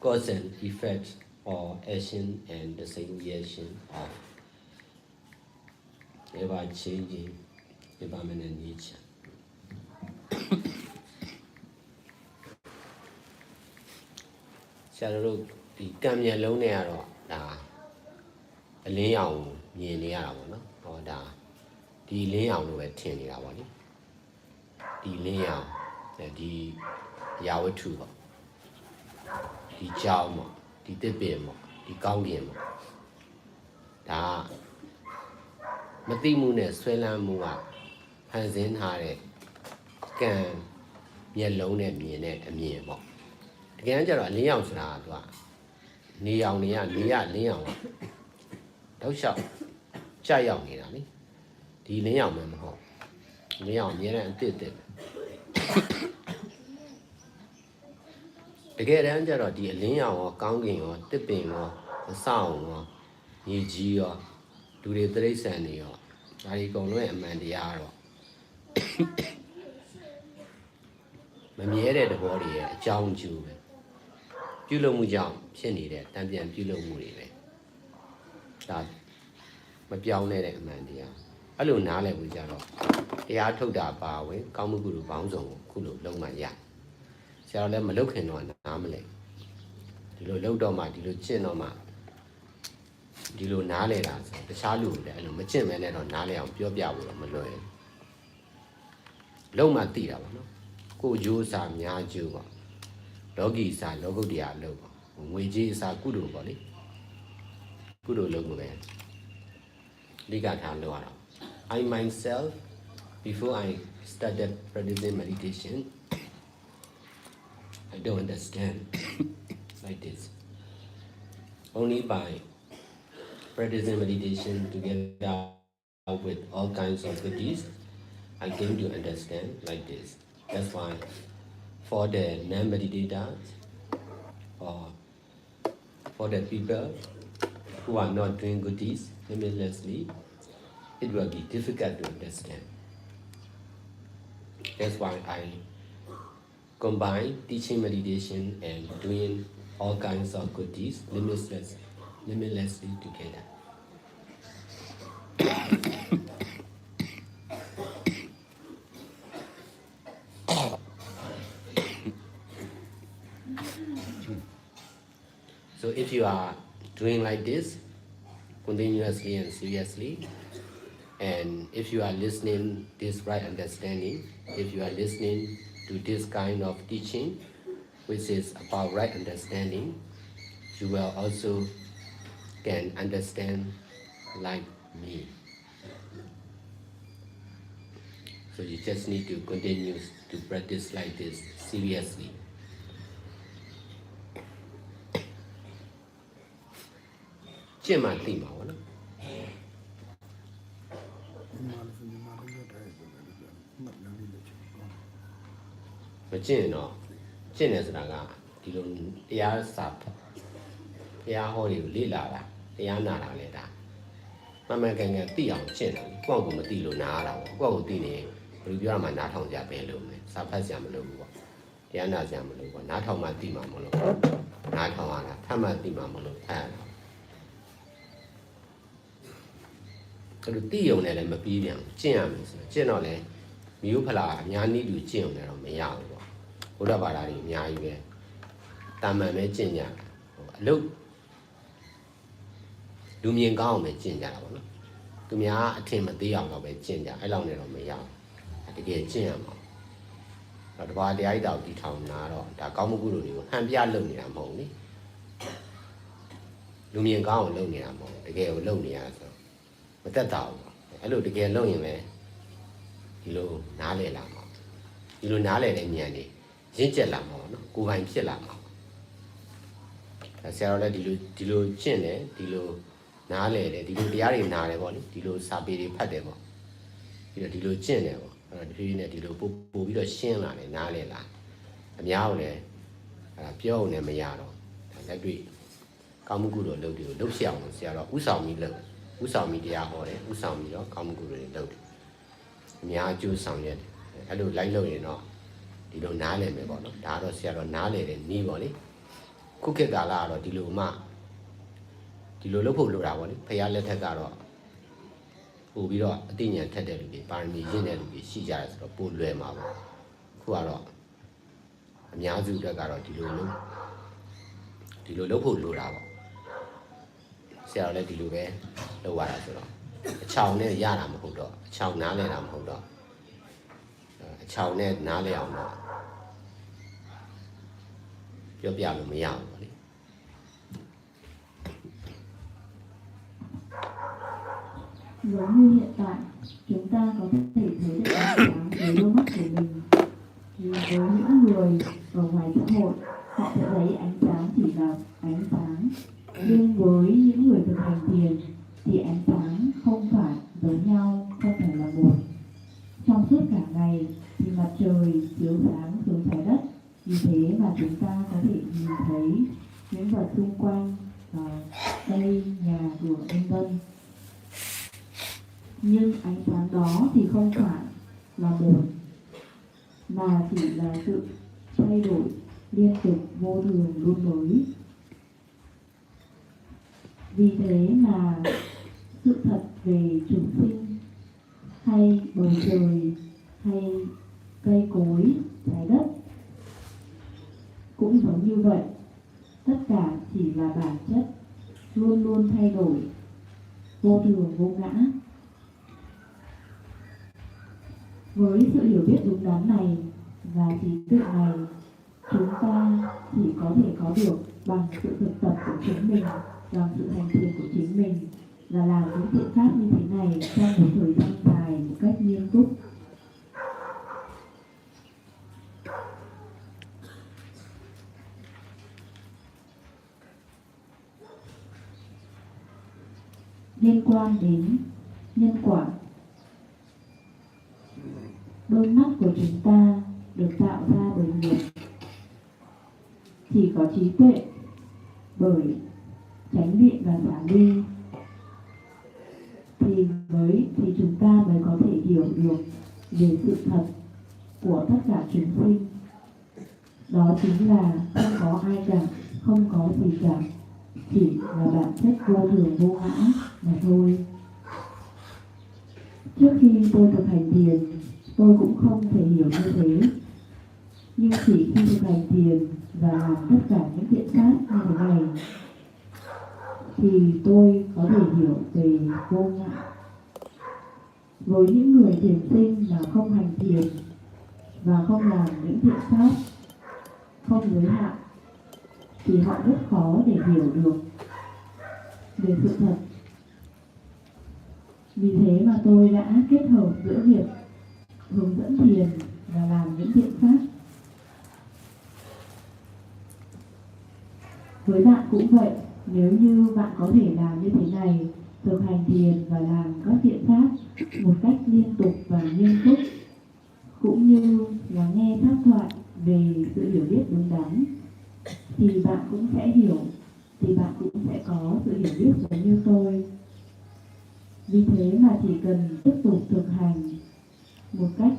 cause and effect or action and the segregation of ever-changing impermanent nature. ဆရာတို့ဒီကံမျက်လုံးနဲ့ကတော့ဒါအလင်းရောင်မြင်နေရတာပေါ့နော်။ဟောဒါဒီလင်းရောင်လိုပဲထင်နေတာပေါ့လေ။ဒီလင်းရောင်ဒီရာဝတ္ထုပေါ့။ဒီကြောင်းပေါ့။ဒီတစ်ပင်ပေါ့။ဒီကောင်းကင်ပေါ့။ဒါမသိမှုနဲ့ဆွဲလန်းမှုကဖန်ဆင်းထားတဲ့ကံမျက်လုံးနဲ့မြင်တဲ့အမြင်ပေါ့တကယ်ကြတော့အလင်းရောင်ဆိုတာကသူကနေရောင်နေရနေရလင်းရောင်တောက်လျှောက်ကြာရောက်နေတာလေဒီလင်းရောင်မှမဟုတ်လင်းရောင်အများနဲ့အတစ်တစ်တကယ်တမ်းကျတော့ဒီအလင်းရောင်ရောကောင်းကင်ရောတစ်ပင်ရောအဆောင်ရောမြေကြီးရောလူတွေတိရစ္ဆာန်တွေရောဒါဒီအကုန်လုံးရဲ့အမှန်တရားတော့မမြဲတဲ့သဘောတွေရဲ့အကြောင်းအကျိုးပဲပြုလုပ်မှုကြောင့်ဖြစ်နေတဲ့တံပြန်ပြုလုပ်မှုတွေပဲဒါမပြောင်းတဲ့အမှန်တရားအဲ့လိုနားလည်ဖို့ကြတော့တရားထုတ်တာပါဝင်ကောင်းမှုကုသိုလ်ပေါင်းစုံကိုခုလိုလုံးမှရဆရာတော်လည်းမလုပ်ခင်တော့နားမလဲဒီလိုလုပ်တော့မှဒီလိုကျင့်တော့မှဒီလိုနားလဲတာဆိုတခြားလူတွေလည်းအဲ့လိုမကျင့်မဲနဲ့တော့နားလဲအောင်ပြောပြဖို့တော့မလွယ်လုံးမှသိတာပါနော်ကိုကျိုးစာများကျိုးပါလောကီစာလောကုတ္တရာလုပ်ပါငွေကြီးစာကုသိုလ်ပေါ့လေကုသိုလ်လုပ်ကိုပဲလိကထားလုပ်ရတာ I myself before I started practicing meditation I don't understand like this only by practicing meditation together with all kinds of goodies I came to understand like this. That's why for the non-meditators or for the people who are not doing goodies limitlessly, it will be difficult to understand. That's why I combine teaching meditation and doing all kinds of goodies limitlessly together. So if you are doing like this continuously and seriously, and if you are listening this right understanding, if you are listening to this kind of teaching, which is about right understanding, you will also can understand like me. So you just need to continue to practice like this seriously. Chin ma ti ma wo no. Mà chin no. Chin နဲ့ဆိုတာကဒီလိုတရားစာတရားဟောတွေကိုလေ့လာတာတရားနာတာလေဒါမှန်မှန်ကန်ကန်သိအောင်ကျင့်တယ်ကိုယ့်ကိုယ်မသိလို့နားရတာပေါ့ကိုယ့်ကိုယ်သိနေဘယ်လိုပြောရမှာနားထောင်ကြပဲလို့မယ်စာဖတ်ကြမလို့ဘူးပေါ့တရားနာကြမလို့ပေါ့နားထောင်မှသိမှာမလို့နားထောင်ရတာဖတ်မှသိမှာမလို့ဖတ်ရတာအဲ့လိုသိရုံနဲ့လည်းမပြီးပြန်ကျင့်ရမယ်ဆိုတော့ကျင့်တော့လည်းမျိုးဖလာအများနည်းတူကျင့်အောင်လည်းတော့မရဘူးပေါ့ဘုရားဘာသာတွေအများကြီးပဲတာမန်ပဲကျင့်ကြတာအလုပ်လူမြင်ကောင်းအောင်ပဲကျင့်ကြတာပေါ့နော်သူများအထင်မသေးအောင်တော့ပဲကျင့်ကြအဲ့လောက်နဲ့တော့မရဘူးတကယ်ကျင့်ရမှာတော့တပါးတရားဤတော်တီထောင်နာတော့ဒါကောင်းမှုကုသိုလ်တွေကိုဟန်ပြလုပ်နေတာမဟုတ်ဘူးလေ လူမြင်ကောင်းအောင်လုပ်နေတာမဟုတ်တကယ်ကိုလုပ်နေရဆိုမတက်တာဘူးအဲ့လိုတကယ်လုပ်ရင်ပဲဒီလိုနားလည်လာမှာဒီလိုနားလည်တဲ့ဉာဏ်นี่ရင့်ကျက်လာမှာပေါ့နော်ကိုယ်ပိုင်ဖြစ်လာမှာဆရာတော်လည်းဒီလိုကျင့်တယ်ဒီလိုနားလည်တယ်ဒီလိုတရားတွေနားတယ်ပေါ့လေဒီလိုစာပေတွေဖတ်တယ်ပေါ့ပြီးတော့ဒီလိုကျင့်တယ်ပေါ့အဲ့တော့ဒီဖြည်းဖြည်းနဲ့ဒီလိုပို့ပြီးတော့ရှင်းလာတယ်နားလည်လာအများကိုလည်းအဲ့ဒါပြောအောင်လည်းမရတော့လက်တွေ့ကောင်းမှုကုသိုလ်လုပ်တယ်လုပ်ရှောင်ဆရာတော်ဥဆောင်ပြီးလုပ်ဥဆောင်ပြီးတရားဟောတယ်ဥဆောင်ပြီးတော့ကောင်းမှုကုသိုလ်တွေလုပ်တယ်အများအကျိုးဆောင်ရတယ်အဲ့လိုလိုက်လုပ်ရင်တော့ဒီလိုနားလည်မယ်ပေါ့နော်ဒါကတော့ဆရာတော်နားလည်တဲ့နည်းပေါ့လေခုခေတ်ကာလကတော့ဒီလိုလုပ်ဖို့လိုတာပေါ့လေဖခင်လက်ထက်ကတော့ပို့ပြီးတော့အသိဉာဏ်ထက်တဲ့လူတွေပါရမီရင့်တဲ့လူတွေရှိကြတယ်ဆိုတော့ပို့လွယ်မှာပေါ့ခုကတော့အများစုအတွက်ကတော့ဒီလိုလုပ်ဖို့လိုတာပေါ့ဆရာတော်လည်းဒီလိုပဲလုပ်ရတာဆိုတော့အချောင်နဲ့ရတာမဟုတ်တော့အချောင်နားလဲတာမဟုတ်တော့အချောင်နဲ့နားလဲအောင်တော့ပြောပြလို့မရဘူးပေါ့လေgiống như hiện tại chúng ta có thể thấy được ánh sáng với đôi mắt của mình thì với những người ở ngoài xã hội họ sẽ thấy ánh sáng chỉ là ánh sáng nhưng với những người thực hành thiền thì ánh sáng không phải giống nhau không phải là một trong suốt cả ngày thì mặt trời chiếu sáng xuống trái đất vì thế mà chúng ta có thể nhìn thấy những vật xung quanh cây nhà cửa vân vân nhưng ánh sáng đó thì không phải là một mà chỉ là sự thay đổi liên tục vô thường luôn mới vì thế mà sự thật về chúng sinh hay bầu trời hay cây cối trái đất cũng giống như vậy tất cả chỉ là bản chất luôn luôn thay đổi vô thường vô ngã với sự hiểu biết đúng đắn này và trí tuệ này chúng ta chỉ có thể có được bằng sự thực tập của chính mình bằng sự hành thiền của chính mình là làm những thiện pháp như thế này trong một thời gian dài một cách nghiêm túc. Liên quan đến nhân quả, đôi mắt của chúng ta được tạo ra bởi nghiệp, chỉ có trí tuệ bởi chánh niệm và xả ly thì chúng ta mới có thể hiểu được về sự thật của tất cả chúng sinh. Đó chính là không có ai cả, không có gì cả, chỉ là bản chất vô thường vô ngã mà thôi. Trước khi tôi thực hành thiền, tôi cũng không thể hiểu như thế. Nhưng chỉ khi thực hành thiền và làm tất cả những thiện pháp như thế này thì tôi có thể hiểu về vô ngã. Với những người thiền sinh mà không hành thiền và không làm những thiện pháp không giới hạn thì họ rất khó để hiểu được về sự thật. Vì thế mà tôi đã kết hợp giữa việc hướng dẫn thiền và làm những thiện pháp. Với bạn cũng vậy, nếu như bạn có thể làm như thế này, thực hành thiền và làm các thiện pháp một cách liên tục và nghiêm túc, cũng như lắng nghe pháp thoại về sự hiểu biết đúng đắn, thì bạn cũng sẽ có sự hiểu biết giống như tôi. Vì thế mà chỉ cần tiếp tục thực hành một cách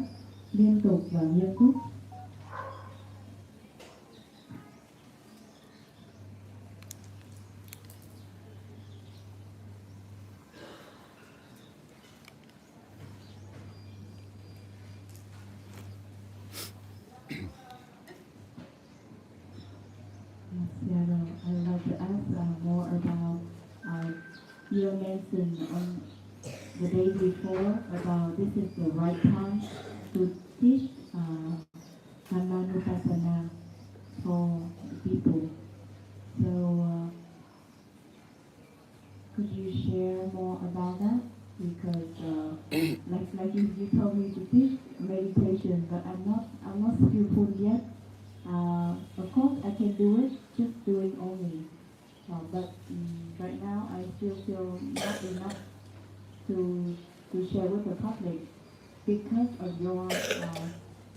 liên tục và nghiêm túc. I would like to ask more about you mentioned on the day before about this is the right time to teach Dhamma for people. So meditation, but I'm not skillful yet. Of course, I can do it, just doing only. But right now, I still feel not enough to share with the public because of your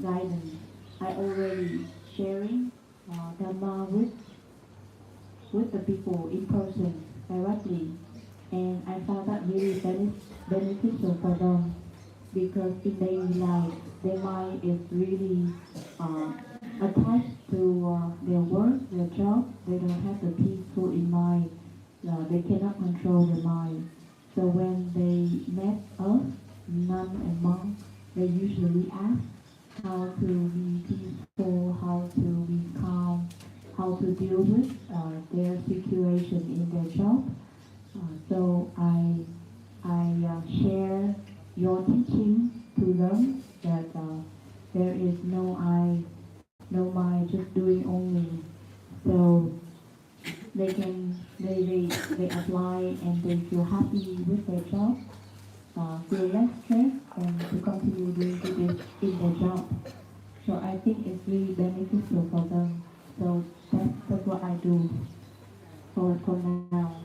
guidance. I already sharing Dhamma with the people in person directly, and I found that really beneficial for them because in daily life their mind is really attached to their work, their job. They don't have the peaceful in mind. They cannot control their mind. So when they met us, nun and monk, they usually ask how to be peaceful, how to be calm, how to deal with their situation in their job. So I share your teaching to them that there is no I, no mind, just doing only. So they apply and they feel happy with their job, feel less stress, and to continue doing this in their job. So I think it's really beneficial for them. So that's what I do for now.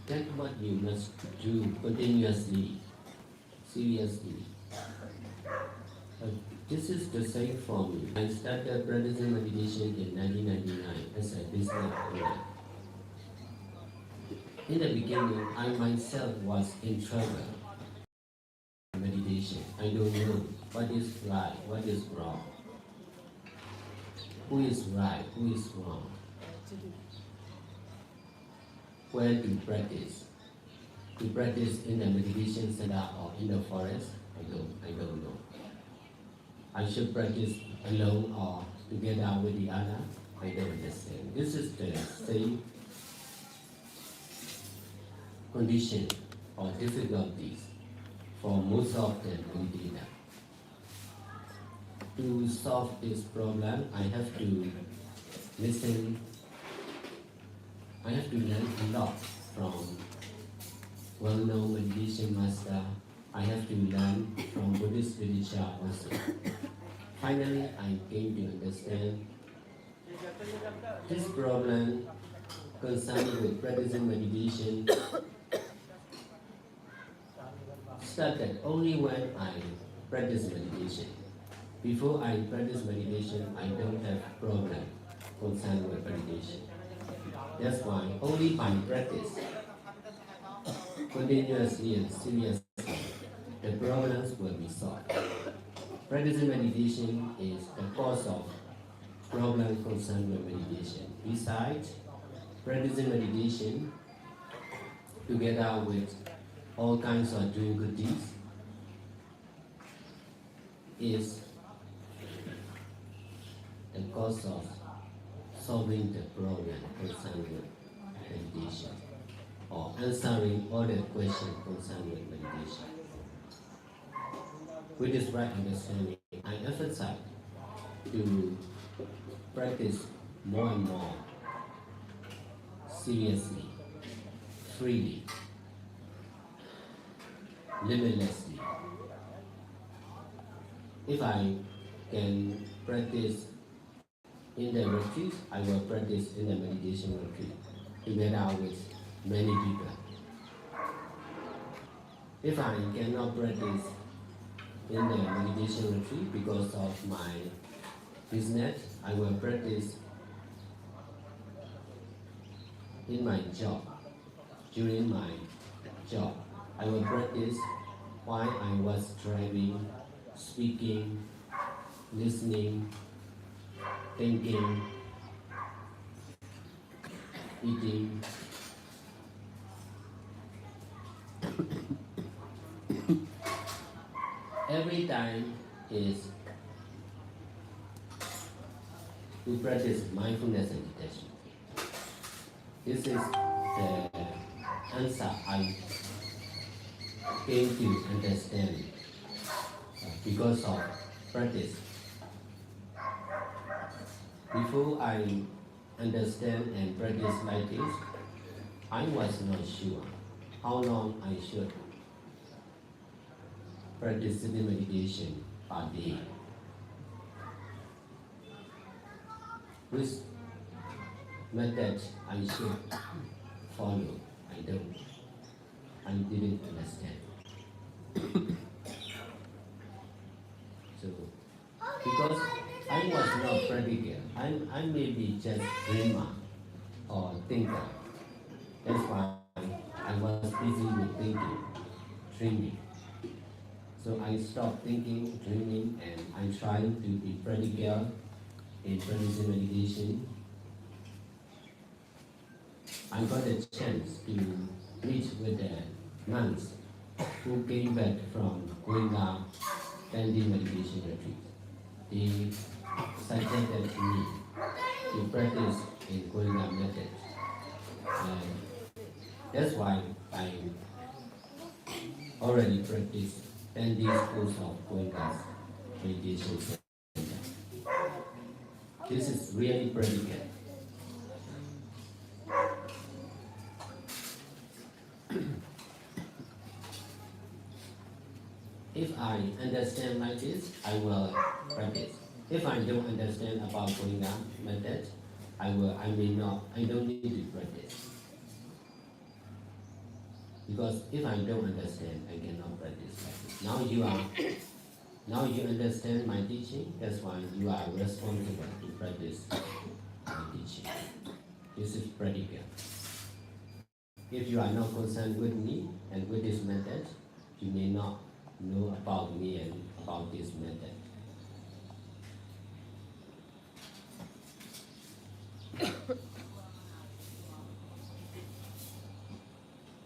That's what you must do continuously, seriously. This is the same for me. I started practicing meditation in 1999 as a business owner. In the beginning, I myself was in trouble. Meditation, I don't know what is right, what is wrong. Who is right, who is wrong? Where to practice? To practice in the meditation center or in the forest? I don't know. I should practice alone or together with the other? I don't understand. This is the same condition or difficulties for most of the meditators. To solve this problem, I have to listen. I have to learn a lot from well-known meditation master. I have to learn from Buddhist literature also. Finally, I came to understand this problem concerning with practicing meditation started only when I practice meditation. Before I practice meditation, I don't have problem concerning with meditation. That's why only by practice, continuously and seriously, the problems will be solved. Practicing meditation is the cause of problem concerned with meditation. Besides, practicing meditation together with all kinds of doing good deeds is the cause of solving the problem concerned with meditation or answering all the questions concerned with meditation. With this right understanding, I emphasize to practice more and more seriously, freely, limitlessly. If I can practice in the retreat, I will practice in the meditation retreat together with many people. If I cannot practice in the meditation retreat because of my business, I will practice in my job. During my job, I will practice while I was driving, speaking, listening, thinking, eating. Every time is to practice mindfulness and detachment. This is the answer I came to understand because of practice. Before I understand and practice like this, I was not sure how long I should practice sitting meditation per day. Which method I should follow, I didn't understand. So, because I was not practical, I may be just dreamer or thinker. That's why I was busy with thinking, dreaming. So I stopped thinking, dreaming, and I tried to be practical in practicing meditation. I got a chance to meet with the nuns who came back from Goenga Gandhi meditation retreat. They suggested to me to practice in Goenga method. And that's why I already practiced 10 days course of Goenga's meditation center. This is really practical. If I understand like this, I will practice. If I don't understand about Goenga method, I don't need to practice. Because if I don't understand, I cannot practice like this. Now you understand my teaching, that's why you are responsible to practice my teaching. This is practical. If you are not concerned with me and with this method, you may not know about me and about this method.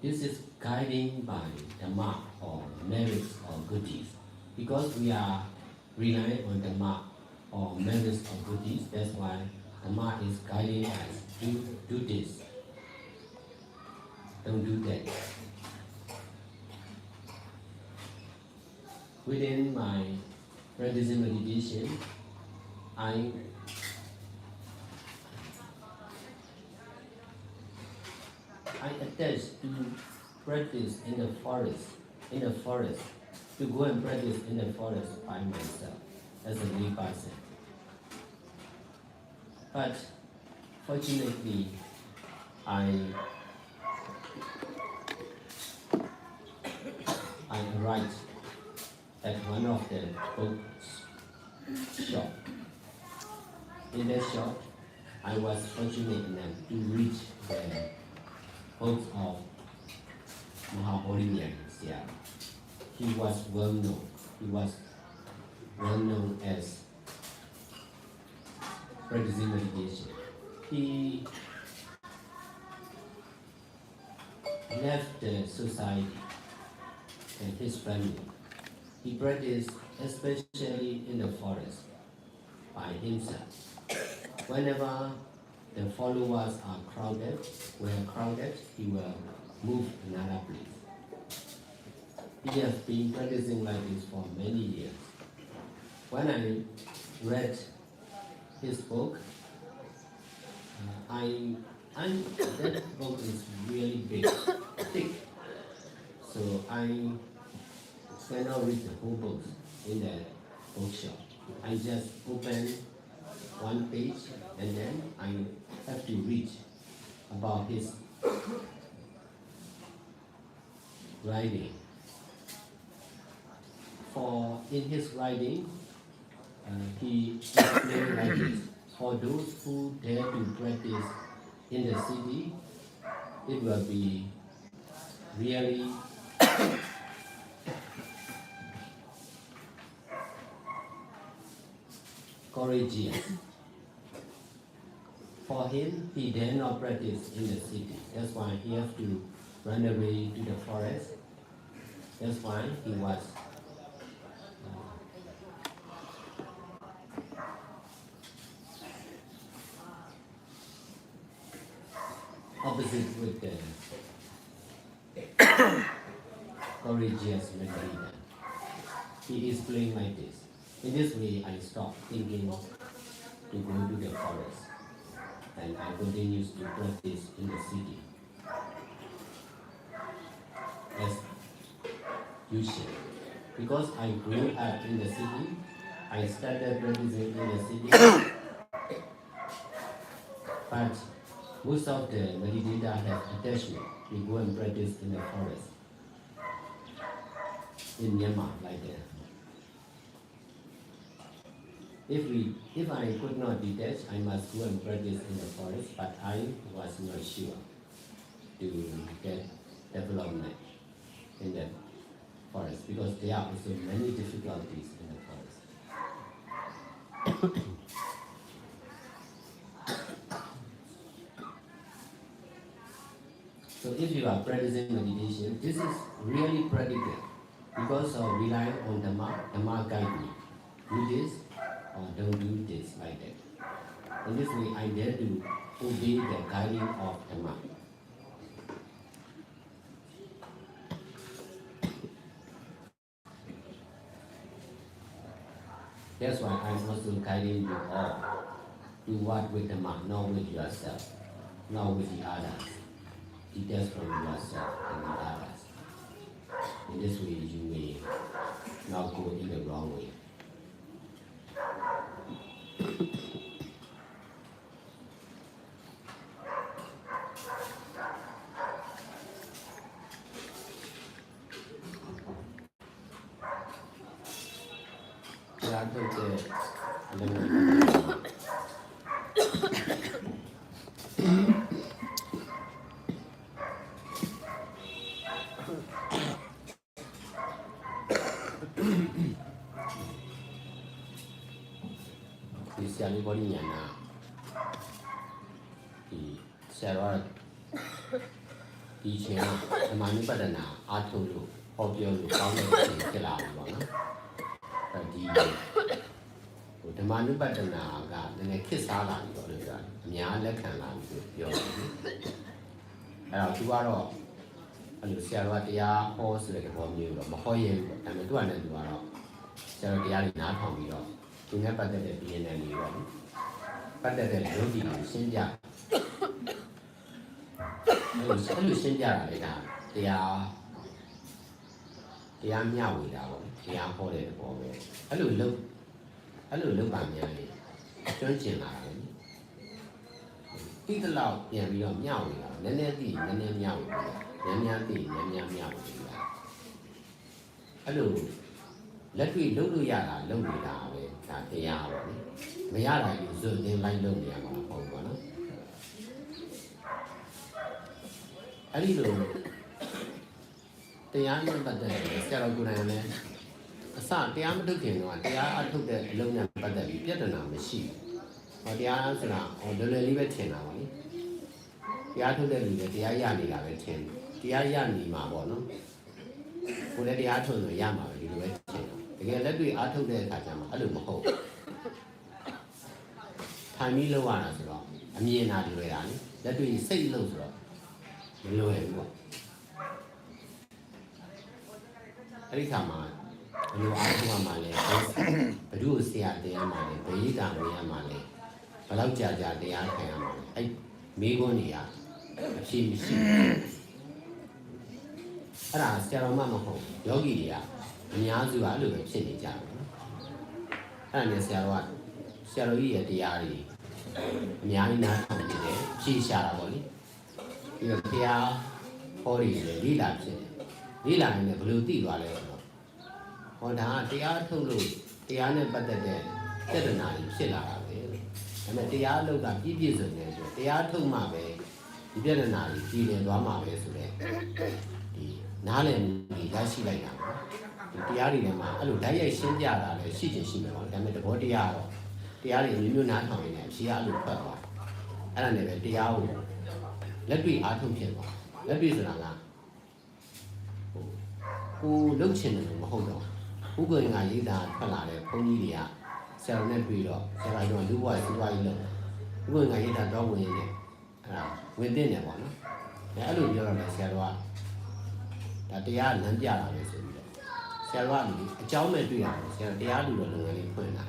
This is guiding by Dhamma or merits or goodies. Because we are relying on Dhamma or merits or goodies, that's why Dhamma is guiding us to do this. Don't do that. Within my practicing meditation, I attach to practice in the forest, to go and practice in the forest by myself as a lay person. But fortunately, I arrived at one of the book shop. In that shop, I was fortunate enough to reach the books of Mahabodhi Siam. He was well known. He was well known as practicing meditation. He left the society and his family. He practiced especially in the forest by himself. Whenever the followers were crowded, he will move another place. He has been practicing like this for many years. When I read his book, that book is really big, thick. So I cannot read the whole book in the bookshop. I just open one page and then I have to read about his writing. In his writing, he explained like this: for those who dare to practice in the city, it will be really courageous. For him, he dare not practice in the city. That's why he has to run away to the forest. That's why he was opposite with the courageous meditator. He is playing like this. In this way, I stopped thinking to go to the forest, and I continue to practice in the city. usage. Because I grew up in the city, I started practicing in the city, but most of the meditators have attachment. We go and practice in the forest, in Myanmar, like that. If I could not detach, I must go and practice in the forest, but I was not sure to get development in the forest because there are also many difficulties in the forest. So if you are practicing meditation, this is really practical because of relying on Dhamma guide me. Do this or don't do this like that. In this way, I dare to obey the guiding of Dhamma. That's why I'm also guiding you all. Do what with Dhamma, not with yourself, not with the others. Detach from yourself and the others. In this way, you may not go in the wrong way. This is body yana. Sarah, teaching the Manupadana, Atulu, Obio, Kila. The Manupadana got the Kisala, Miana Kana, Tuaro, and Sarah, the horse like a bomb, Mahoy, and the Duan and Duaro. Sarah, the Alina Tomio, to never let it be in any one. But that the Yogi, Sinja. I will send you they are meow without, they are holding for me. I will look at me. Churching eat aloud, yeah, we are meow without, then meow without. Hello, let me look to Yara, look without it, they are. Mayara, you so they like lonely among home. I don't the young but the Saraguna, a son, the young looking one, the other took the alone but the Vietnam machine, or the answer or the Libertin. The other the Ayani Latin, the Ayani Mabono, who let the Atom the Yama, you know, again, let me out of the Kajama, I don't know. Timey Loana, I mean, not the way I let me say those. Low and what? Every time you ask for money, but you see at the money, but you don't have money. But I'll judge at the other money. I may go near. She. And Sarah Mamma home, Yogi, and Yazu, I look at Chinny Jam. And Sarah, Sarah, at the Yari, Yana, she shall only. You are holding the Lila in the blue tea valley. On the art to lose, the other but the dead, the night, Silla. And the other look at Gibbs, the art to Mabe, the dead night, the Dhamma Sharing. Nalan, the Dashi like that. The Arima, I look at Shinjara, the Sitting and the body hour. The Ari knew not how she had looked for. And never the hour. Let me add to him. Let me who looks in the hold on. Who going I eat that Palade, Ponilia, Sarah Nedrido, Sarah don't do what do I look. Going I eat that dog in it. Within it one. I look your Sarah. That they are Nanjara. Sarah, a gentleman do Sarah, they are doing Quina.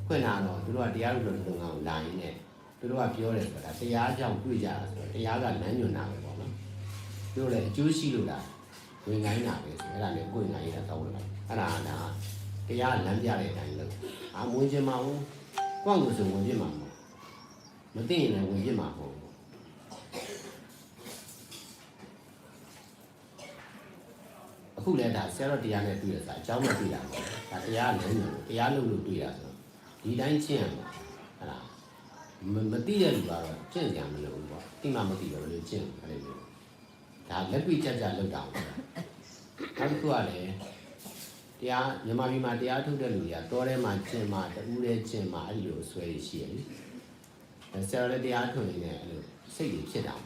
Quina, do what the other don't line it. To do a pure, but they are young creatures, they are got menu now. You're a juicy Lula. ဝင်ငိုင်းတာပဲဆိုအဲ့ဒါနဲ့ကိုယ်ငိုင်းတာတောင်းလိုက်အဲ့ဒါတရားလမ်းပြတဲ့အတိုင်းလုပ်မဝင်ချင်ပါဘူးကိုယ့်ကိုယ်ဆိုဝင်ပြမှာမသိရင်လည်းဝင်ပြမှာပေါ့အခုလည်းဒါဆရာတော်တရားနဲ့တွေ့ရတာအကြောင်းမတွေ့တာပေါ့ဒါတရားလည်းတရားလုပ်လို့တွေ့ရဆိုဒီတိုင်းကျင့်ရမှာအဲ့ဒါမသိတဲ့လူကတော့ကျင့်ကြမလို့ဘူးပေါ့တိမှမသိတော့လို့ကျင့်အဲ့လိုမျိုးဒါလက်တွေ့ကြလုပ်တာပေါ့နောက်တစ်ခုကလည်းတရားမြန်မာပြည်မှာတရားထုတ်တဲ့လူတွေကတောထဲမှာကျင့်မှာတူးတဲ့ကျင့်မှာအဲ့လိုဆွဲရရှိရလေဆရာတော်လည်းတရားထုတ်နေတယ်အဲ့လိုစိတ်ကြီးဖြစ်တာ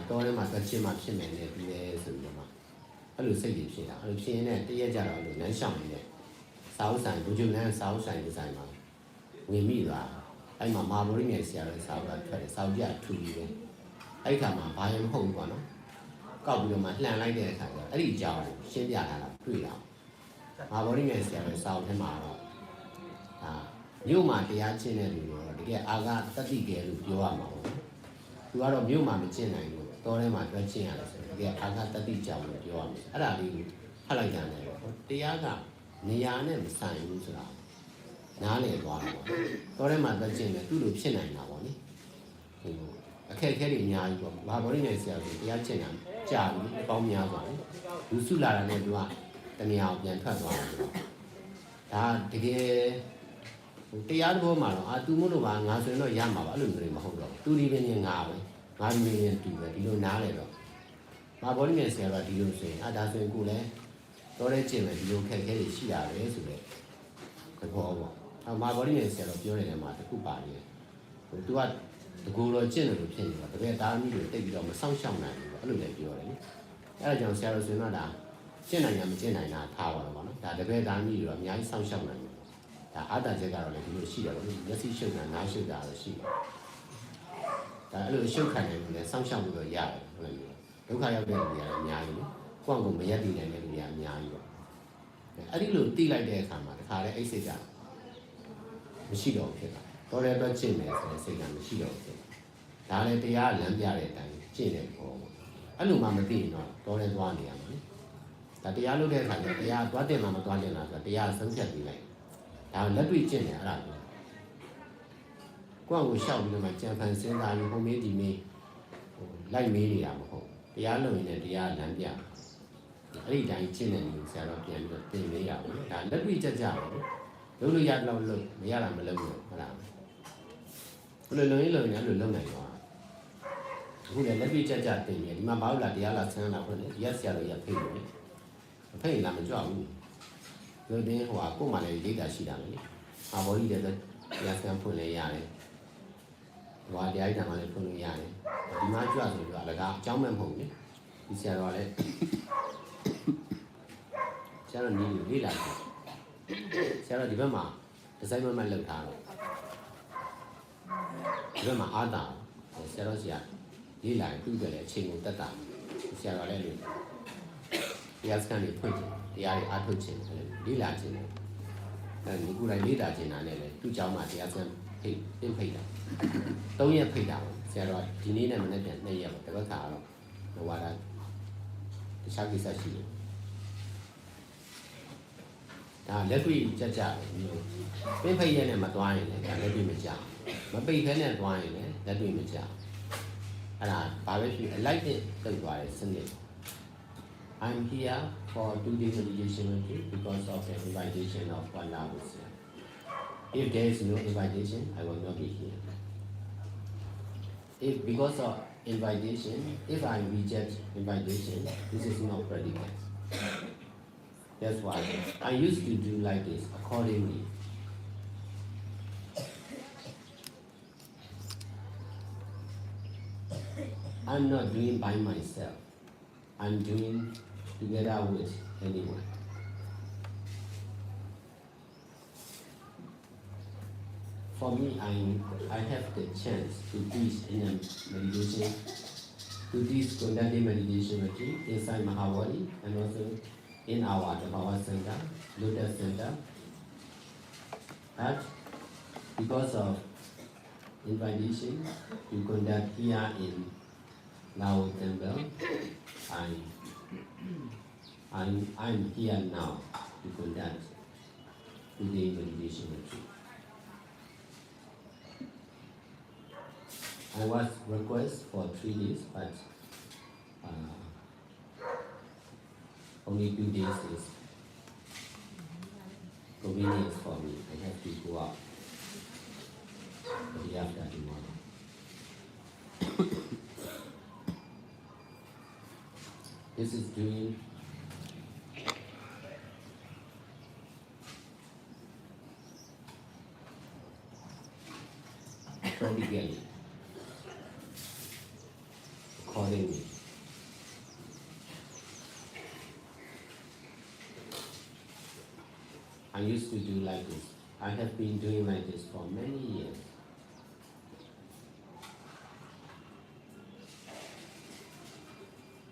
တောထဲမှာသက်ကျင့်မှာဖြစ်မယ်နဲ့ပြီးတယ်ဆိုပြီးတော့အဲ့လိုစိတ်ကြီးဖြစ်တာအဲ့လိုဖြစ်ရင်လည်းတရက်ကြတော့အဲ့လိုလမ်းလျှောက်နေတဲ့စာအုပ်ဆိုင်ဘုဂျုံလန်းစာအုပ်ဆိုင်ဒီဇိုင်းမှာဝင်မိသွားအဲ့မှာမာဘော်ရင်းရဲ့ဆရာတော်စာအုပ်ကထွက်တယ်စာအုပ်ပြထူပြီးပဲအဲ့ခါမှာဘာရင်မဟုတ်ဘူးပေါ့နော်ကောက်ပြီးတော့မှလှန်လိုက်တဲ့အခါကျအဲ့ဒီအကြောင်းရှင်းပြထားတာတွေ့ရအောင်မာဘော်ရင်းရဲ့ဆရာတော်စာအုပ်ထဲမှာတော့မြို့မှာတရားကျင့်တဲ့လူတော့တကယ်အာဃတတိကဲလို့ပြောရမှာပေါ့သူကတော့မြို့မှာမကျင့်နိုင်ဘူးတောထဲမှာတွဲကျင့်ရတယ်ဆိုတော့တကယ်အာဃတတိကြောင့်လို့ပြောရမှာအဲ့ဒါလေးကိုဖတ်လိုက်ကြတယ်ပေါ့တရားကနေရာနဲ့မဆိုင်ဘူးဆိုတာနားလည်သွားတယ်ပေါ့တောထဲမှာတွဲကျင့်တယ်သူ့လိုဖြစ်နိုင်တာပေါ့နိအခက်အခဲတွေအများကြီးပေါ့မာဘော်ရင်းရဲ့ဆရာတော်တရားကျင့်တာကြာပြီအပေါင်းများသွားတယ်လူစုလာတာနဲ့သူကတနေရာပြန်ထွက်သွားတယ်ဒါတကယ်တရားတော်မှာတော့သူမို့လို့ပါငါဆိုရင်တော့ရမှာပါအဲ့လိုမျိုးတွေမဟုတ်တော့သူဒီပင်ငါပဲငါဒီပင်တူပဲဒီလိုနားလဲတော့မာဘော်ဒီနဲ့ဆရာတော်ဒီလိုဆိုရင်ဒါဆိုရင်ကိုလည်းတော်တဲ့ကျင့်မယ်ဒီလိုခက်ခဲတွေရှိတာပဲဆိုတဲ့သဘောပေါ့မာဘော်ဒီနဲ့ဆရာတော်ပြောနေတဲ့မှာတခုပါနေတယ်သူကတကူတော့ကျင့်တယ်လို့ဖြစ်နေတော့တကယ်သားသမီးတွေတိတ်ပြီးတော့မဆောင်ရှောက်နိုင်ဘူးအဲ့လိုလည်းပြောတယ်လေအဲ့ဒါကြောင့်ဆရာတော်ဆိုရင်တော့ဒါကျင့်နိုင်တာမကျင့်နိုင်တာထားပါတော့ဗောနော်ဒါတကယ်သားသမီးတွေတော့အများကြီးဆောင်ရှောက်နိုင်တယ်ဒါအာတာချက်ကတော့လည်းဒီလိုရှိတယ်ဗောမျက်စိရှုပ်တာနားရှုပ်တာတော့ရှိတယ်ဒါအဲ့လိုရှုပ်ခံနေလို့လည်းဆောင်ရှောက်လို့တော့ရတယ်ဟုတ်လားဒုက္ခရောက်တဲ့လူတွေကအများကြီးလေကိုယ့်ကိုယ်မရက်တည်နိုင်တဲ့လူတွေကအများကြီးပေါ့အဲ့ဒီလိုတိလိုက်တဲ့အခါမှာတခါလေအိတ်စိတ်ကမရှိတော့ဘူးဖြစ်တာတော်တဲ့အတွက်ကျင့်မယ်ဆိုတဲ့စိတ်ကမရှိတော့ဘူးဒါလည်းတရားလမ်းပြတဲ့အတိုင်းကျင့်တဲ့ပုံပေါ့အဲ့လိုမှမသိရင်တော့တော်တဲ့သွားနေရမှာလေဒါတရားလုပ်တဲ့အခါကျတရားသွားတင်မှာမသွားတင်လားဆိုတော့တရားဆုံးဖြတ်ပြီးလိုက်ဒါလက်တွေ့ကျင့်တယ်အဲ့ဒါကိုယ့်ကိုရှောက်ပြီးတော့မှကြံဖန်စဉ်းစားပြီးဟိုမေးဒီမေးလိုက်မေးနေတာမဟုတ်တရားလုပ်ရင်လည်းတရားလမ်းပြအဲ့ဒီတိုင်းကျင့်တဲ့လူဆရာတော်ပြန်ပြီးတော့သင်ပေးရပါဘူးဒါလက်တွေ့ကြကြပါဘူးလုပ်လို့ရတော့လုပ်မရတာမလုပ်ဘူးဟုတ်လားဘယ်လိုလုပ်ရင်လုပ်နိုင်တော့အခုလည်းလက်တွေ့ကြကြသင်နေဒီမှာဘာလို့လာတရားလာဆန်းလာဖွင့်လဲရက်ဆရာတော်ရဖိတ်လို့လေဖိတ်လာမကြွဘူးလူတင်းဟိုကိုမှလည်းလေးတာရှိတာလေအာဘောကြီးတဲ့တရားဆန်းဖွင့်လဲရတယ်ဟိုတရားဓမ္မလည်းဖွင့်လို့ရတယ်ဒီမှာကြွဆိုတော့အလကားအကြောင်းမဲ့မဟုတ်ဘူးဒီဆရာတော်ကလည်းဆရာတော်နေလေးလာတယ်ဆရာတော်ဒီဘက်မှာဒီဇိုင်းမလောက်ထားတော့ဒီဘက်မှာအားတာဆရာတော်ဆရာလေးလာပြီးကြတယ်အချိန်ကိုတက်တာဆရာတော်လည်းလို့တရားစခန်းတွေဖွင့်တယ်တရားတွေအားထုတ်ခြင်းလေးလာခြင်းအဲဒီခုလိုက်လေးလာခြင်းနာနဲ့လေသူ့เจ้าမှာတရားစခန်းဖိတ်တာ3ရက်ဖိတ်တာဆရာတော်ဒီနေ့နဲ့မနေ့ပြန်2ရက်ပေါ့တပတ်ခါတော့ဘဝတာတခြားကိစ္စရှိတယ်ဒါလက်တွေ့ကြကြပင်ဖိတ်ရက်နဲ့မသွားရင်လည်းဒါလက်တွေ့မကြမပိတ်ခဲနဲ့သွားရင်လည်းလက်တွေ့မကြအဲ့ဒါဘာပဲဖြစ်အလိုက်တဲ့တုတ်သွားတဲ့စနစ် I'm here for 2 days meditation with you because of the invitation of Allah. If there is no invitation, I will not be here. If because of invitation, if I reject invitation, this is not predicate. That's why I used to do like this accordingly. I'm not doing by myself. I'm doing together with anyone. For me, I have the chance to teach in a meditation, to teach conducting meditation retreat inside Mahavali and also in our Dhamma Center, Lotus Center. But because of invitation to conduct here in Lao Temple, I I'm here now to conduct today meditation retreat. I was requested for 3 days, but only 2 days is convenient for me. I have to go out the day after tomorrow. This is doing practically, accordingly. I used to do like this. I have been doing like this for many years.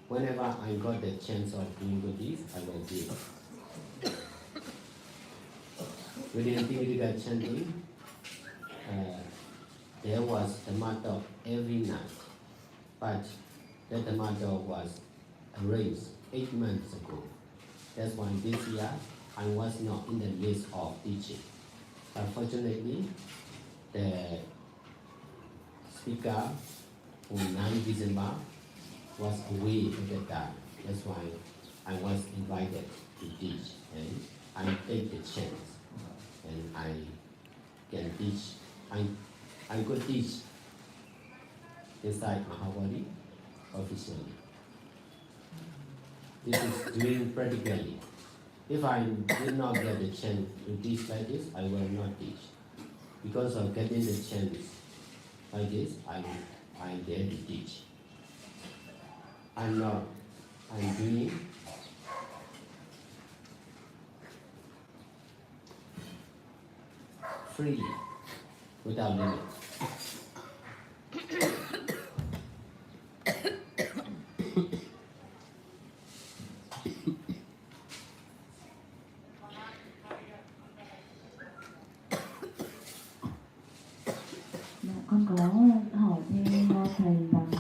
Whenever I got the chance of doing this, I will do it. Within Tibetan chanting, there was Dhamma talk every night, but the Dhamma talk was arranged 8 months ago. That's why this year I was not in the list of teaching. Unfortunately, the speaker on 9 December was away at that time. That's why I was invited to teach, and I take the chance, and I can teach. I could teach inside Mahabodhi officially. This is doing practically. If I did not get the chance to teach like this, I will not teach. Because of getting the chance like this, I dare to teach. I'm doing freely, without limit. Con có hỏi thêm thầy rằng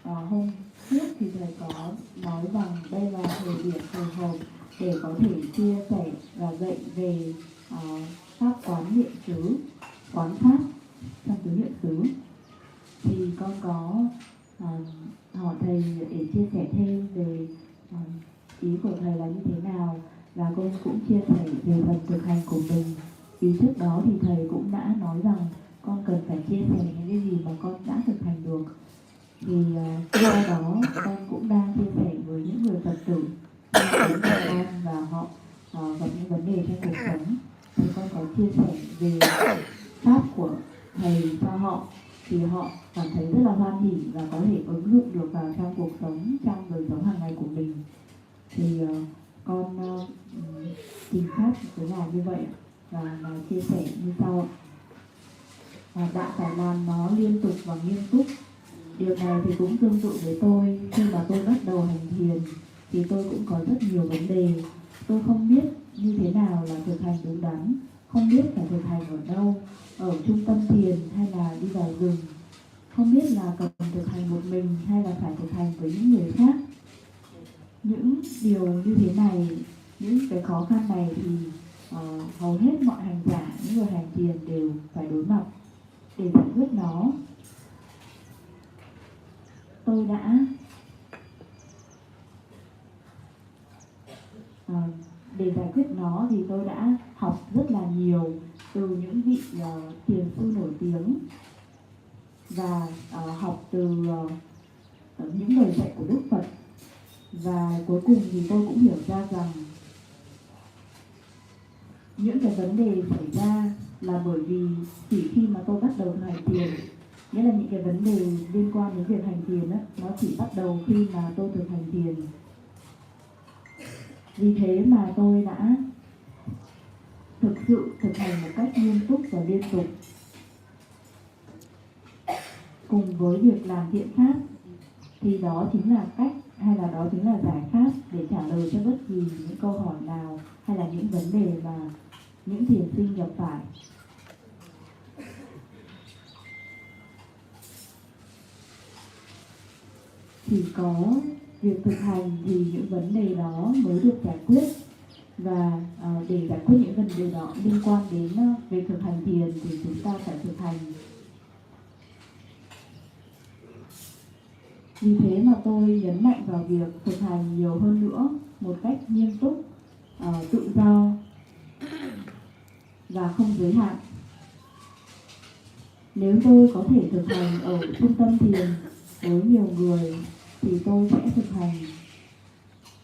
là hôm trước thì thầy có nói rằng đây là thời điểm phù hợp để có thể chia sẻ và dạy về pháp quán niệm xứ, quán pháp trong tứ niệm xứ. Thì con có hỏi thầy để chia sẻ thêm về ý của thầy là như thế nào, và con cũng chia sẻ về phần thực hành của mình. Vì trước đó thì thầy cũng đã nói rằng con cần phải chia sẻ những cái gì mà con đã thực hành được. Thì do đó con cũng đang chia sẻ với những người Phật tử con và họ gặp những vấn đề trong cuộc sống. Thì con có chia sẻ về pháp của thầy cho họ, thì họ cảm thấy rất là hoan hỉ và có thể ứng dụng được vào trong cuộc sống, trong đời sống hàng ngày của mình. Thì con tìm pháp để làm như vậy và chia sẻ như sau. Đã phải làm nó liên tục và nghiêm túc. Điều này thì cũng tương tự với tôi. Khi mà tôi bắt đầu hành thiền thì tôi cũng có rất nhiều vấn đề. Tôi không biết như thế nào là thực hành đúng đắn, không biết phải thực hành ở đâu, ở trung tâm thiền hay là đi vào rừng, không biết là cần thực hành một mình hay là phải thực hành với những người khác. Những điều như thế này, những cái khó khăn này thì hầu hết mọi hành giả, những người hành thiền đều phải đối mặt. Để giải quyết nó, tôi đã thì tôi đã học rất là nhiều từ những vị thiền sư nổi tiếng và học từ những lời dạy của Đức Phật. Và cuối cùng thì tôi cũng hiểu ra rằng những cái vấn đề xảy ra là bởi vì chỉ khi mà tôi bắt đầu hành thiền, nghĩa là những cái vấn đề liên quan đến việc hành thiền đó, nó chỉ bắt đầu khi mà tôi thực hành thiền. Vì thế mà tôi đã thực sự thực hành một cách nghiêm túc và liên tục, cùng với việc làm thiện pháp, thì đó chính là cách, hay là đó chính là giải pháp để trả lời cho bất kỳ những câu hỏi nào hay là những vấn đề mà những thiền sinh gặp phải. Chỉ có việc thực hành thì những vấn đề đó mới được giải quyết. Và để giải quyết những vấn đề đó liên quan đến việc thực hành thiền thì chúng ta phải thực hành. Vì thế mà tôi nhấn mạnh vào việc thực hành nhiều hơn nữa, một cách nghiêm túc, tự do và không giới hạn. Nếu tôi có thể thực hành ở trung tâm thiền với nhiều người thì tôi sẽ thực hành.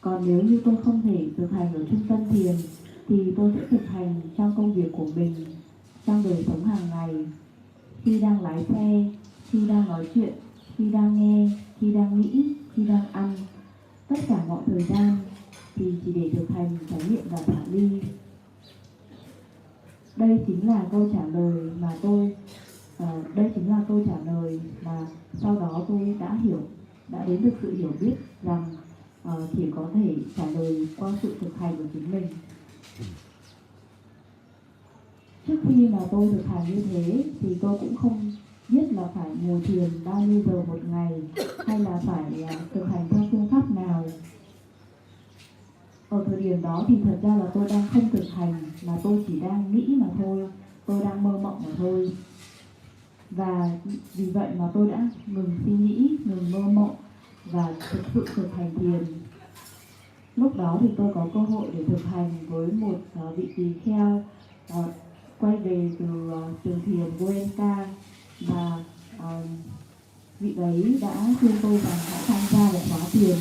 Còn nếu như tôi không thể thực hành ở trung tâm thiền thì tôi sẽ thực hành trong công việc của mình, trong đời sống hàng ngày, khi đang lái xe, khi đang nói chuyện, khi đang nghe, khi đang nghĩ, khi đang ăn. Tất cả mọi thời gian thì chỉ để thực hành trải nghiệm và thả ly. Đây chính là câu trả lời mà sau đó tôi đã đến được sự hiểu biết rằng chỉ có thể trả lời qua sự thực hành của chính mình. Trước khi mà tôi thực hành như thế thì tôi cũng không biết là phải ngồi thiền bao nhiêu giờ một ngày, hay là phải thực hành theo phương pháp nào. Ở thời điểm đó thì thật ra là tôi đang không thực hành, mà tôi chỉ đang nghĩ mà thôi, tôi đang mơ mộng mà thôi. Và vì vậy mà tôi đã ngừng suy nghĩ, ngừng mơ mộng và thực sự thực hành thiền. Lúc đó thì tôi có cơ hội để thực hành với một vị tỳ kheo quay về từ trường thiền Goenka, và vị ấy đã khuyên tôi rằng hãy tham gia một khóa thiền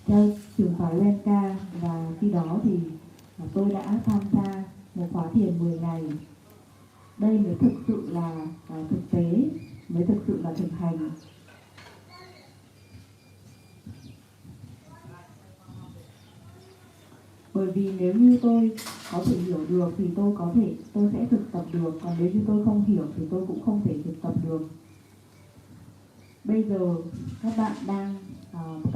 theo trường phái Goenka, và khi đó thì tôi đã tham gia một khóa thiền 10 ngày. Đây mới thực sự là thực tế, mới thực sự là thực hành. Bởi vì nếu như tôi có thể hiểu được thì tôi sẽ thực tập được, còn nếu như tôi không hiểu thì tôi cũng không thể thực tập được. Bây giờ các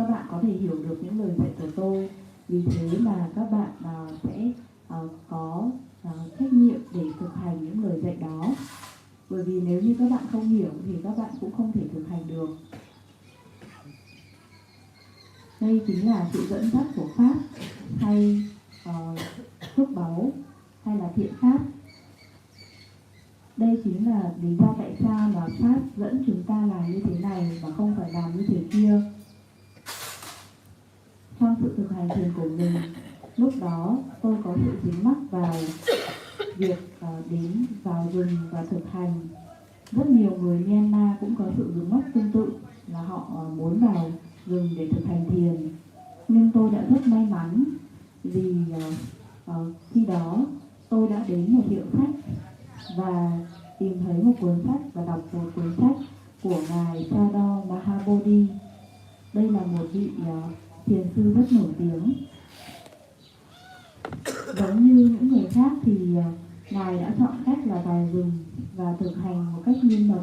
bạn có thể hiểu được những lời dạy của tôi, vì thế mà các bạn sẽ có trách nhiệm để thực hành những lời dạy đó. Bởi vì nếu như các bạn không hiểu thì các bạn cũng không thể thực hành được. Đây chính là sự dẫn dắt của Pháp, hay phước báu, hay là thiện pháp. Đây chính là lý do tại sao mà Pháp dẫn chúng ta làm như thế này và không phải làm như thế kia. Trong sự thực hành thiền của mình, lúc đó tôi có sự dính mắc vào việc đến vào rừng và thực hành. Rất nhiều người Myanmar cũng có sự dính mắc tương tự, là họ muốn vào rừng để thực hành thiền. Nhưng tôi đã rất may mắn vì khi đó tôi đã đến một hiệu sách và tìm thấy một cuốn sách và đọc một cuốn sách của ngài Sayadaw Mahabodhi. Đây là một vị thiền sư rất nổi tiếng. Giống như những người khác thì ngài đã chọn cách là vào rừng và thực hành một cách nghiêm mật.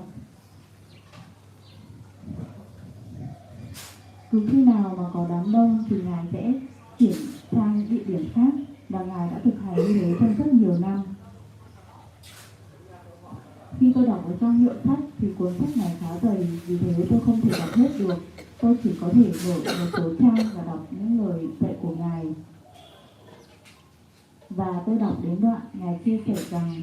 Cứ khi nào mà có đám đông thì ngài sẽ chuyển sang địa điểm khác, và ngài đã thực hành như thế trong rất nhiều năm. Khi tôi đọc ở trong hiệu sách thì cuốn sách này khá dày, vì thế tôi không thể đọc hết được. Tôi chỉ có thể mở một số trang và đọc những lời dạy của ngài. Và tôi đọc đến đoạn ngài chia sẻ rằng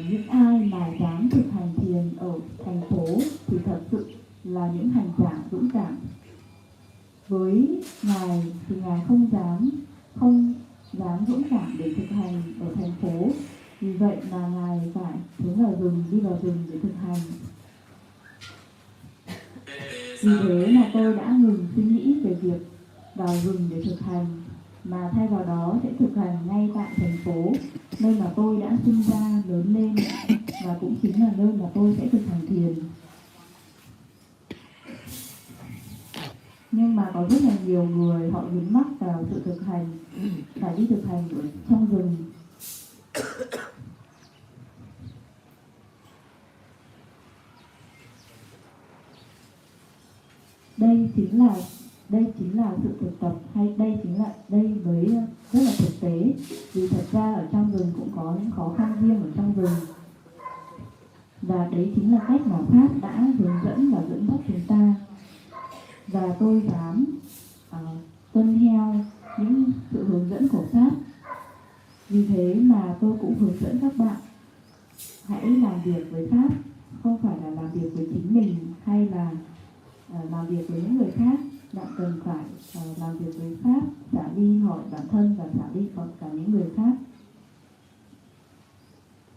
những ai mà dám thực hành thiền ở thành phố thì thật sự là những hành giả dũng cảm. Với ngài thì ngài không dám dũng cảm để thực hành ở thành phố. Vì vậy mà ngài phải đi vào rừng để thực hành. Vì thế mà tôi đã ngừng suy nghĩ về việc vào rừng để thực hành, mà thay vào đó sẽ thực hành ngay tại thành phố, nơi mà tôi đã sinh ra, lớn lên, và cũng chính là nơi mà tôi sẽ thực hành thiền. Nhưng mà có rất là nhiều người họ dính mắc vào sự thực hành, phải đi thực hành ở trong rừng. Đây chính là sự thực tập, hay đây mới rất là thực tế. Vì thật ra ở trong rừng cũng có những khó khăn riêng ở trong rừng. Và đấy chính là cách mà Pháp đã hướng dẫn và dẫn dắt chúng ta. và tôi dám tuân theo những sự hướng dẫn của Pháp. Vì thế mà tôi cũng hướng dẫn các bạn hãy làm việc với Pháp, không phải là làm việc với chính mình hay là làm việc với những người khác. Bạn cần phải làm việc với Pháp, xả ly hỏi bản thân và xả ly còn cả những người khác.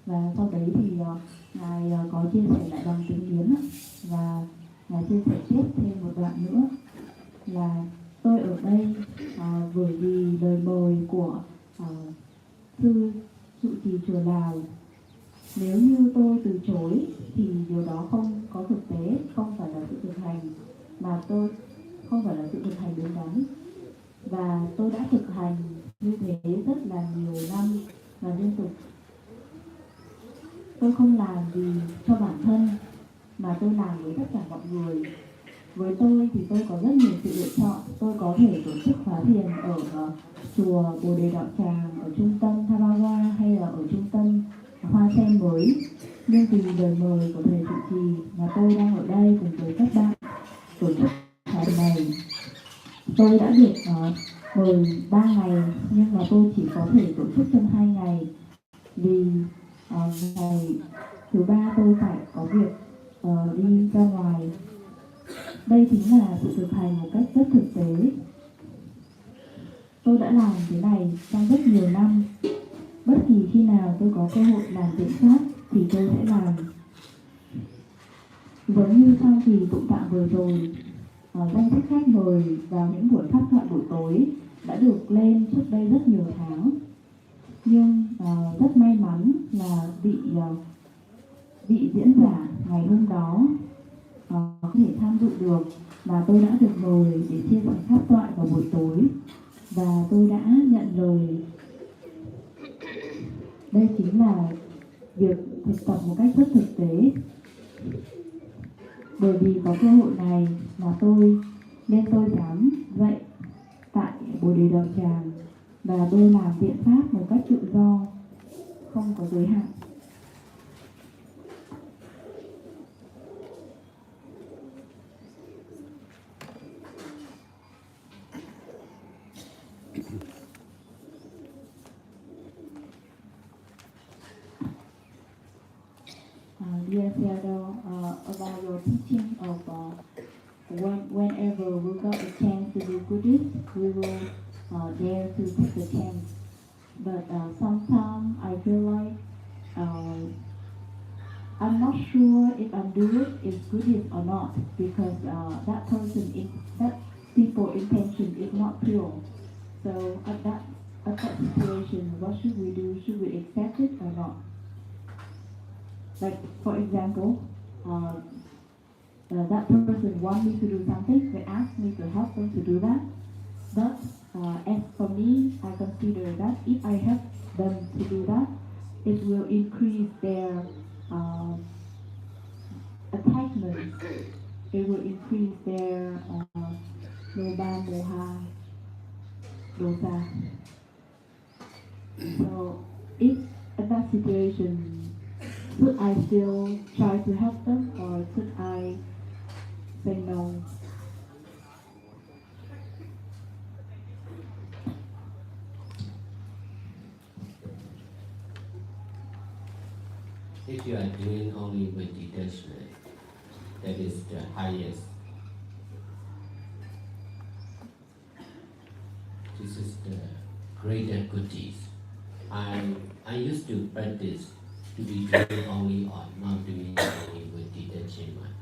Và sau đấy thì Ngài có chia sẻ lại bằng tiếng Miến, và Ngài chia sẻ tiếp thêm một đoạn nữa là tôi ở đây bởi vì lời mời của sư trụ trì chùa Lào. Nếu như tôi từ chối thì điều đó không có thực tế, không phải là sự thực hành, mà tôi không phải là sự thực hành đúng đắn. Và tôi đã thực hành như thế rất là nhiều năm và liên tục. Tôi không làm vì cho bản thân, mà tôi làm với tất cả mọi người. Với tôi thì tôi có rất nhiều sự lựa chọn. Tôi có thể tổ chức khóa thiền ở chùa Bồ Đề Đạo Tràng, ở trung tâm Thavawa hay là ở trung tâm Hoa Sen mới. Nhưng vì lời mời của thầy trụ trì mà tôi đang ở đây cùng với các bạn tổ chức khóa này, tôi đã được mời 3 ngày, nhưng mà tôi chỉ có thể tổ chức trong 2 ngày vì ngày thứ 3 tôi phải có việc đi ra ngoài. Đây chính là sự thực hành một cách rất thực tế. Tôi đã làm thế này trong rất nhiều năm. Bất kỳ khi nào tôi có cơ hội làm việc khác thì tôi sẽ làm. Giống như trong kỳ tụng tạng vừa rồi, danh sách khách mời vào những buổi pháp thoại buổi tối đã được lên trước đây rất nhiều tháng. Nhưng rất may mắn là vị diễn giả ngày hôm đó không thể tham dự được, và tôi đã được mời để chia sẻ pháp thoại vào buổi tối, và tôi đã nhận lời. Đây chính là việc thực tập một cách rất thực tế. Bởi vì có cơ hội này mà nên tôi dám dạy tại Bồ Đề Đạo Tràng, và tôi làm thiện pháp một cách tự do, không có giới hạn. Dear Theodore, about your teaching of whenever we got a chance to do Buddhist, we will dare to take the chance. But sometimes I feel like I'm not sure if I'm doing it is Buddhist or not, because that people intention is not pure. So at that situation, what should we do? Should we accept it or not? Like, for example, that person wants me to do something, they ask me to help them to do that. But as for me, I consider that if I help them to do that, it will increase their attachment. It will increase their loba, moha, dosa. So if at that situation, should I still try to help them, or should I say no? If you are doing only with detachment, that is the highest. This is the greater goodies. I used to practice to be doing only or not doing only with detachment.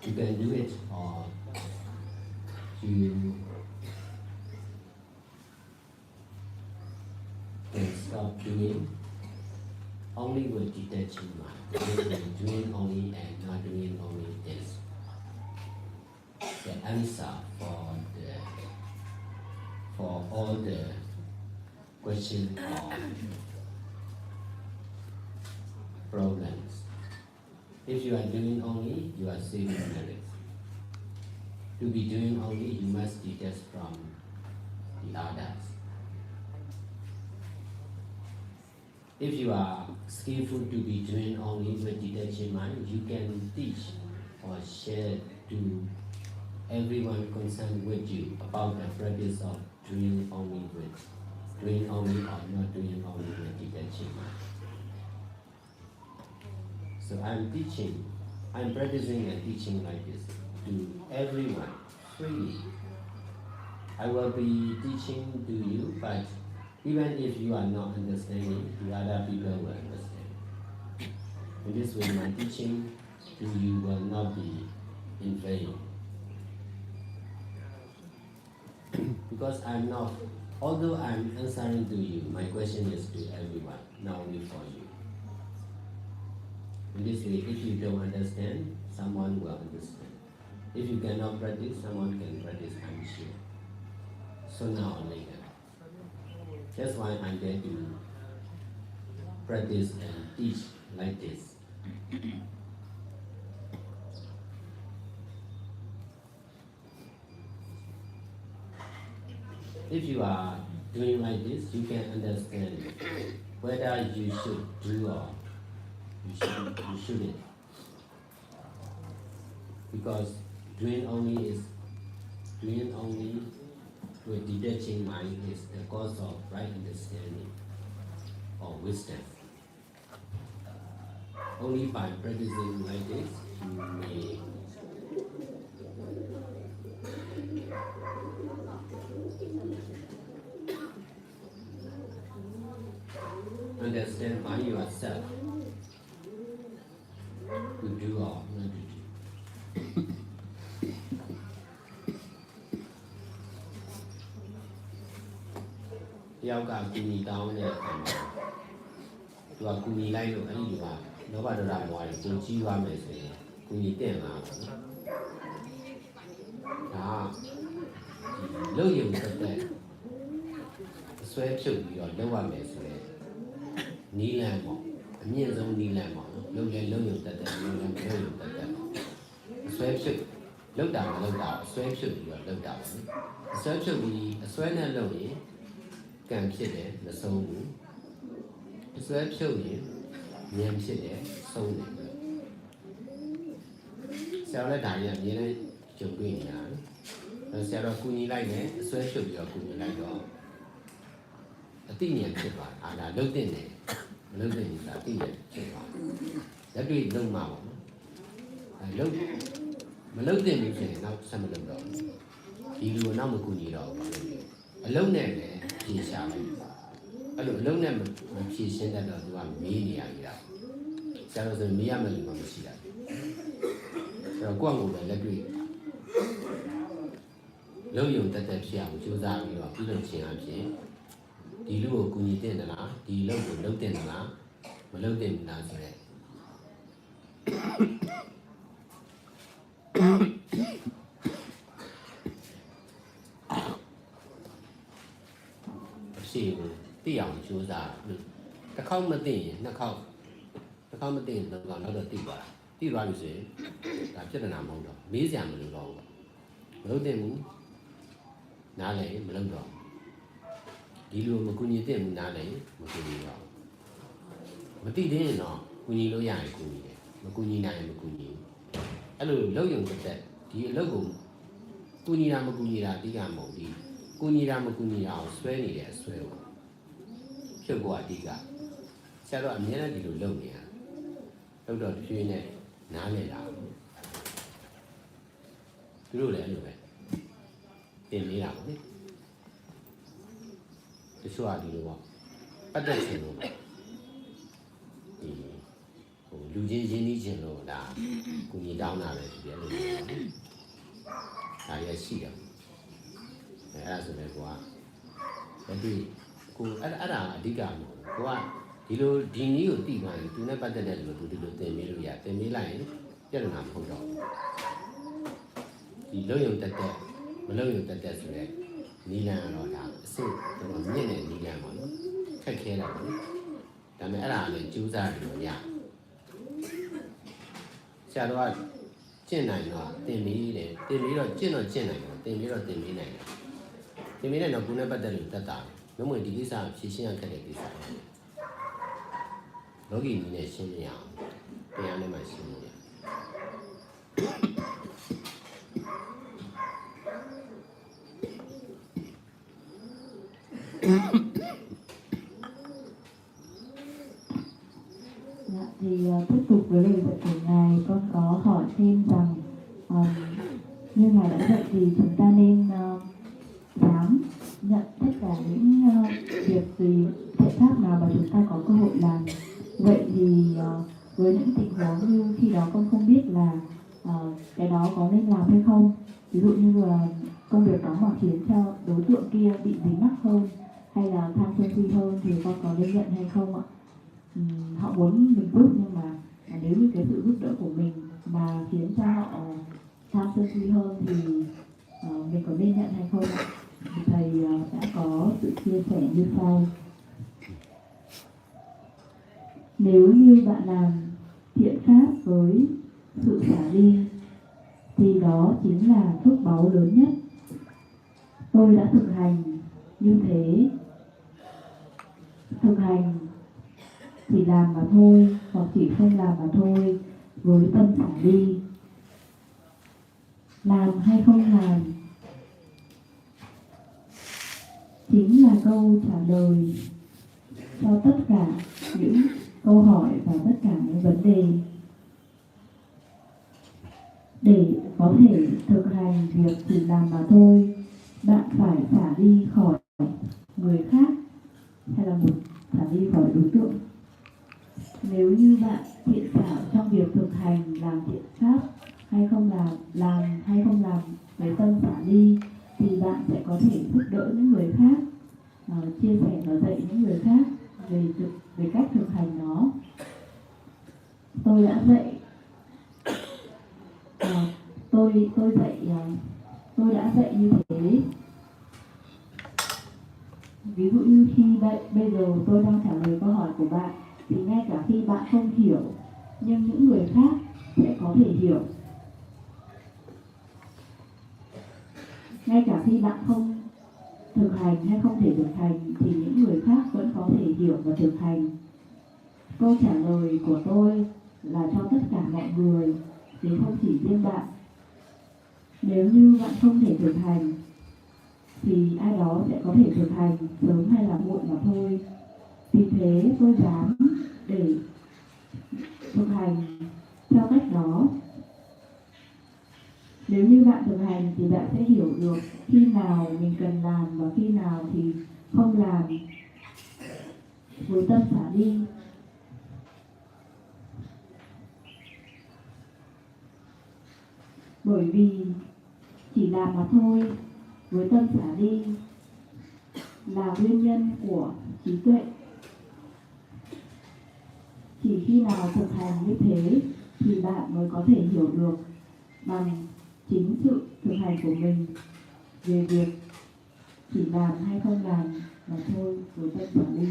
You can do it, or you can stop doing only with detaching mind. Basically, doing only and not doing only is the answer for all the questions or problems. If you are doing only, you are saving merits. To be doing only, you must detach from the others. If you are skillful to be doing only with detaching mind, you can teach or share to everyone concerned with you about the practice of doing only or not doing only with detaching mind. So I'm practicing and teaching like this to everyone freely. I will be teaching to you, but even if you are not understanding, the other people will understand. In this way, my teaching to you will not be in vain. Because although I'm answering to you, my question is to everyone, not only for you. In this way, if you don't understand, someone will understand. If you cannot practice, someone can practice, I'm sure. Sooner or later. That's why I'm there to practice and teach like this. If you are doing like this, you can understand whether you should do or you shouldn't. Because doing only with detaching mind is the cause of right understanding or wisdom. Only by practicing like this, you may understand by yourself to do or not to do. Yoga kuni down there to a kuni line of any one. Nobody ran why to Chiwa Messi, kuni ten low you said that. Sweat should be your lower Messi. Nilammo, a means of Nilammo, low you that sweat should look down, sweat should be your low down. Sweat should be a sweat and low. Can sit there, the soul. So I show you, Yam sit there, soul. Sarah Diana, Joguin, and Sarah Kuni like that, so I show you a Kuni like all. A thing and chip on, and I looked in there, looked in it, a thing and chip on. That we no mouth. I looked in it, now some of them don't. You do not Kuni dog. Alone there. She shall alone never she sent that to one media. There was a Miami on the sea. There are Guango and Lebri. Low you that she choose out your people chain. The Luo Kunitena, the local Lotena, Melodian Nazareth. She will be on shoes out. The comedy, the comedy, the another Tiba. Tiba is a Chilana Mondo, Museum Long. Loading Nale, Melondo. Ilu Makuni Tim Nale, Makuni. But he didn't know Kuni Loya Kuni, Makuni Nine Makuni. Hello, Loyan got that. The logo Kuni Ramakuni, Digamo. Kuni Ramakuni, Swelly, swell. Sugar Diga. Sarah Mena di Lonia. Out of Fune, Nale. Through the anyway. Then me out. The show I do walk. But that's a no. Lugin General, Kuni down out of the other. I see them. As a memoir. Every cool Ada Digamo. Go on. Dilo Dinu Divan, do not better than to do the Milia, the Milan, Jelena Hodo. The loyal that that's right. Nila or so, the minute Nilamon. Take care of it. Damara and Juza, yeah. Shadow Jenna, they need Jenna, they need a Demina. The Milan of Guna Badal, that no more divisa, she and Cadisa. Logi Nation, yeah. The animal. Dạ, thì tiếp tục với lời dạy của Ngài, con có hỏi thêm rằng như Ngài đã dạy thì chúng ta nên dám nhận tất cả những việc gì thiện pháp nào mà chúng ta có cơ hội làm. Vậy thì với những tình huống như khi đó con không biết là cái đó có nên làm hay không, ví dụ như là công việc đó mà khiến cho đối tượng kia bị dính mắc hơn hay là tham sân si hơn thì con có nên nhận hay không ạ? Họ muốn mình giúp nhưng mà nếu như cái sự giúp đỡ của mình mà khiến cho họ tham sân si hơn thì mình có nên nhận hay không ạ? Thầy đã có sự chia sẻ như sau. Nếu như bạn làm thiện pháp với sự xả ly thì đó chính là phước báu lớn nhất. Tôi đã thực hành như thế. Thực hành chỉ làm mà thôi, hoặc chỉ không làm mà thôi, với tâm xả ly. Làm hay không làm chính là câu trả lời cho tất cả những câu hỏi và tất cả những vấn đề. Để có thể thực hành việc chỉ làm mà thôi, bạn phải xả ly khỏi người khác hay là xả ly khỏi đối tượng. Nếu như bạn thiện xảo trong việc thực hành làm thiện pháp hay không làm hay không làm với tâm xả ly thì bạn sẽ có thể giúp đỡ những người khác, chia sẻ và dạy những người khác về cách thực hành nó. Tôi đã dạy tôi đã dạy như thế. Ví dụ như khi bây giờ tôi đang trả lời câu hỏi của bạn thì ngay cả khi bạn không hiểu nhưng những người khác sẽ có thể hiểu. Ngay cả khi bạn không thực hành hay không thể thực hành thì những người khác vẫn có thể hiểu và thực hành. Câu trả lời của tôi là cho tất cả mọi người, chứ không chỉ riêng bạn. Nếu như bạn không thể thực hành thì ai đó sẽ có thể thực hành sớm hay là muộn mà thôi. Vì thế tôi dám để thực hành theo cách đó. Nếu như bạn thực hành thì bạn sẽ hiểu được khi nào mình cần làm và khi nào thì không làm, với tâm xả ly. Bởi vì chỉ làm mà thôi với tâm xả ly là nguyên nhân của trí tuệ. Chỉ khi nào thực hành như thế thì bạn mới có thể hiểu được bằng chính sự thực hành của mình về việc chỉ làm hay không làm mà thôi với tâm xả ly.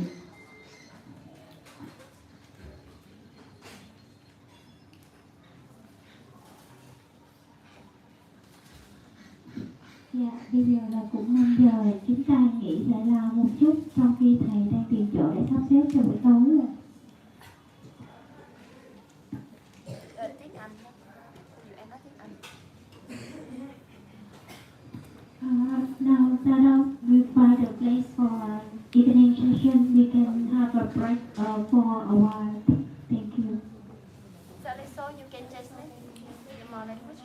Dạ, bây giờ là cũng 5 giờ, chúng ta nghỉ giải lao một chút trong khi thầy đang tìm chỗ để sắp xếp cho buổi tối rồi. Tiếng Anh, em nói tiếng Anh. Now start off, we find a place for evening session. We can have a break for a while. Thank you. So you can just speak in more language.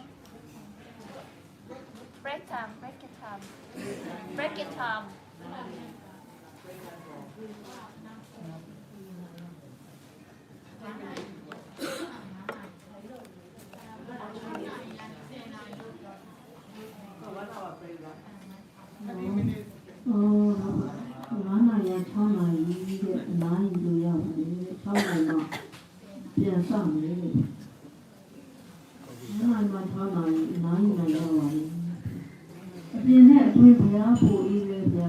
Break time. Break time. Nói này sau này nói gì rồi sau này nọ tiền sản đấy nói mà sau này nói như này rồi tiền hệ tôi thì phụ y về thì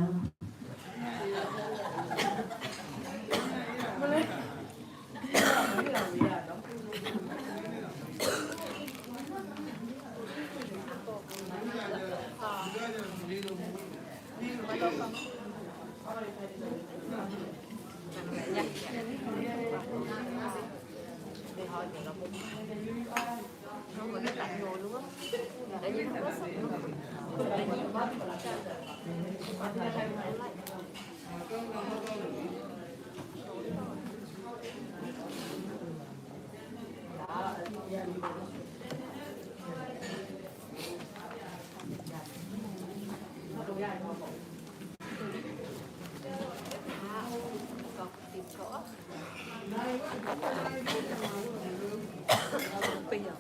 Không, mình nó lạnh rồi luôn á. Tại vì không có sức nữa. Tại vì Bây giờ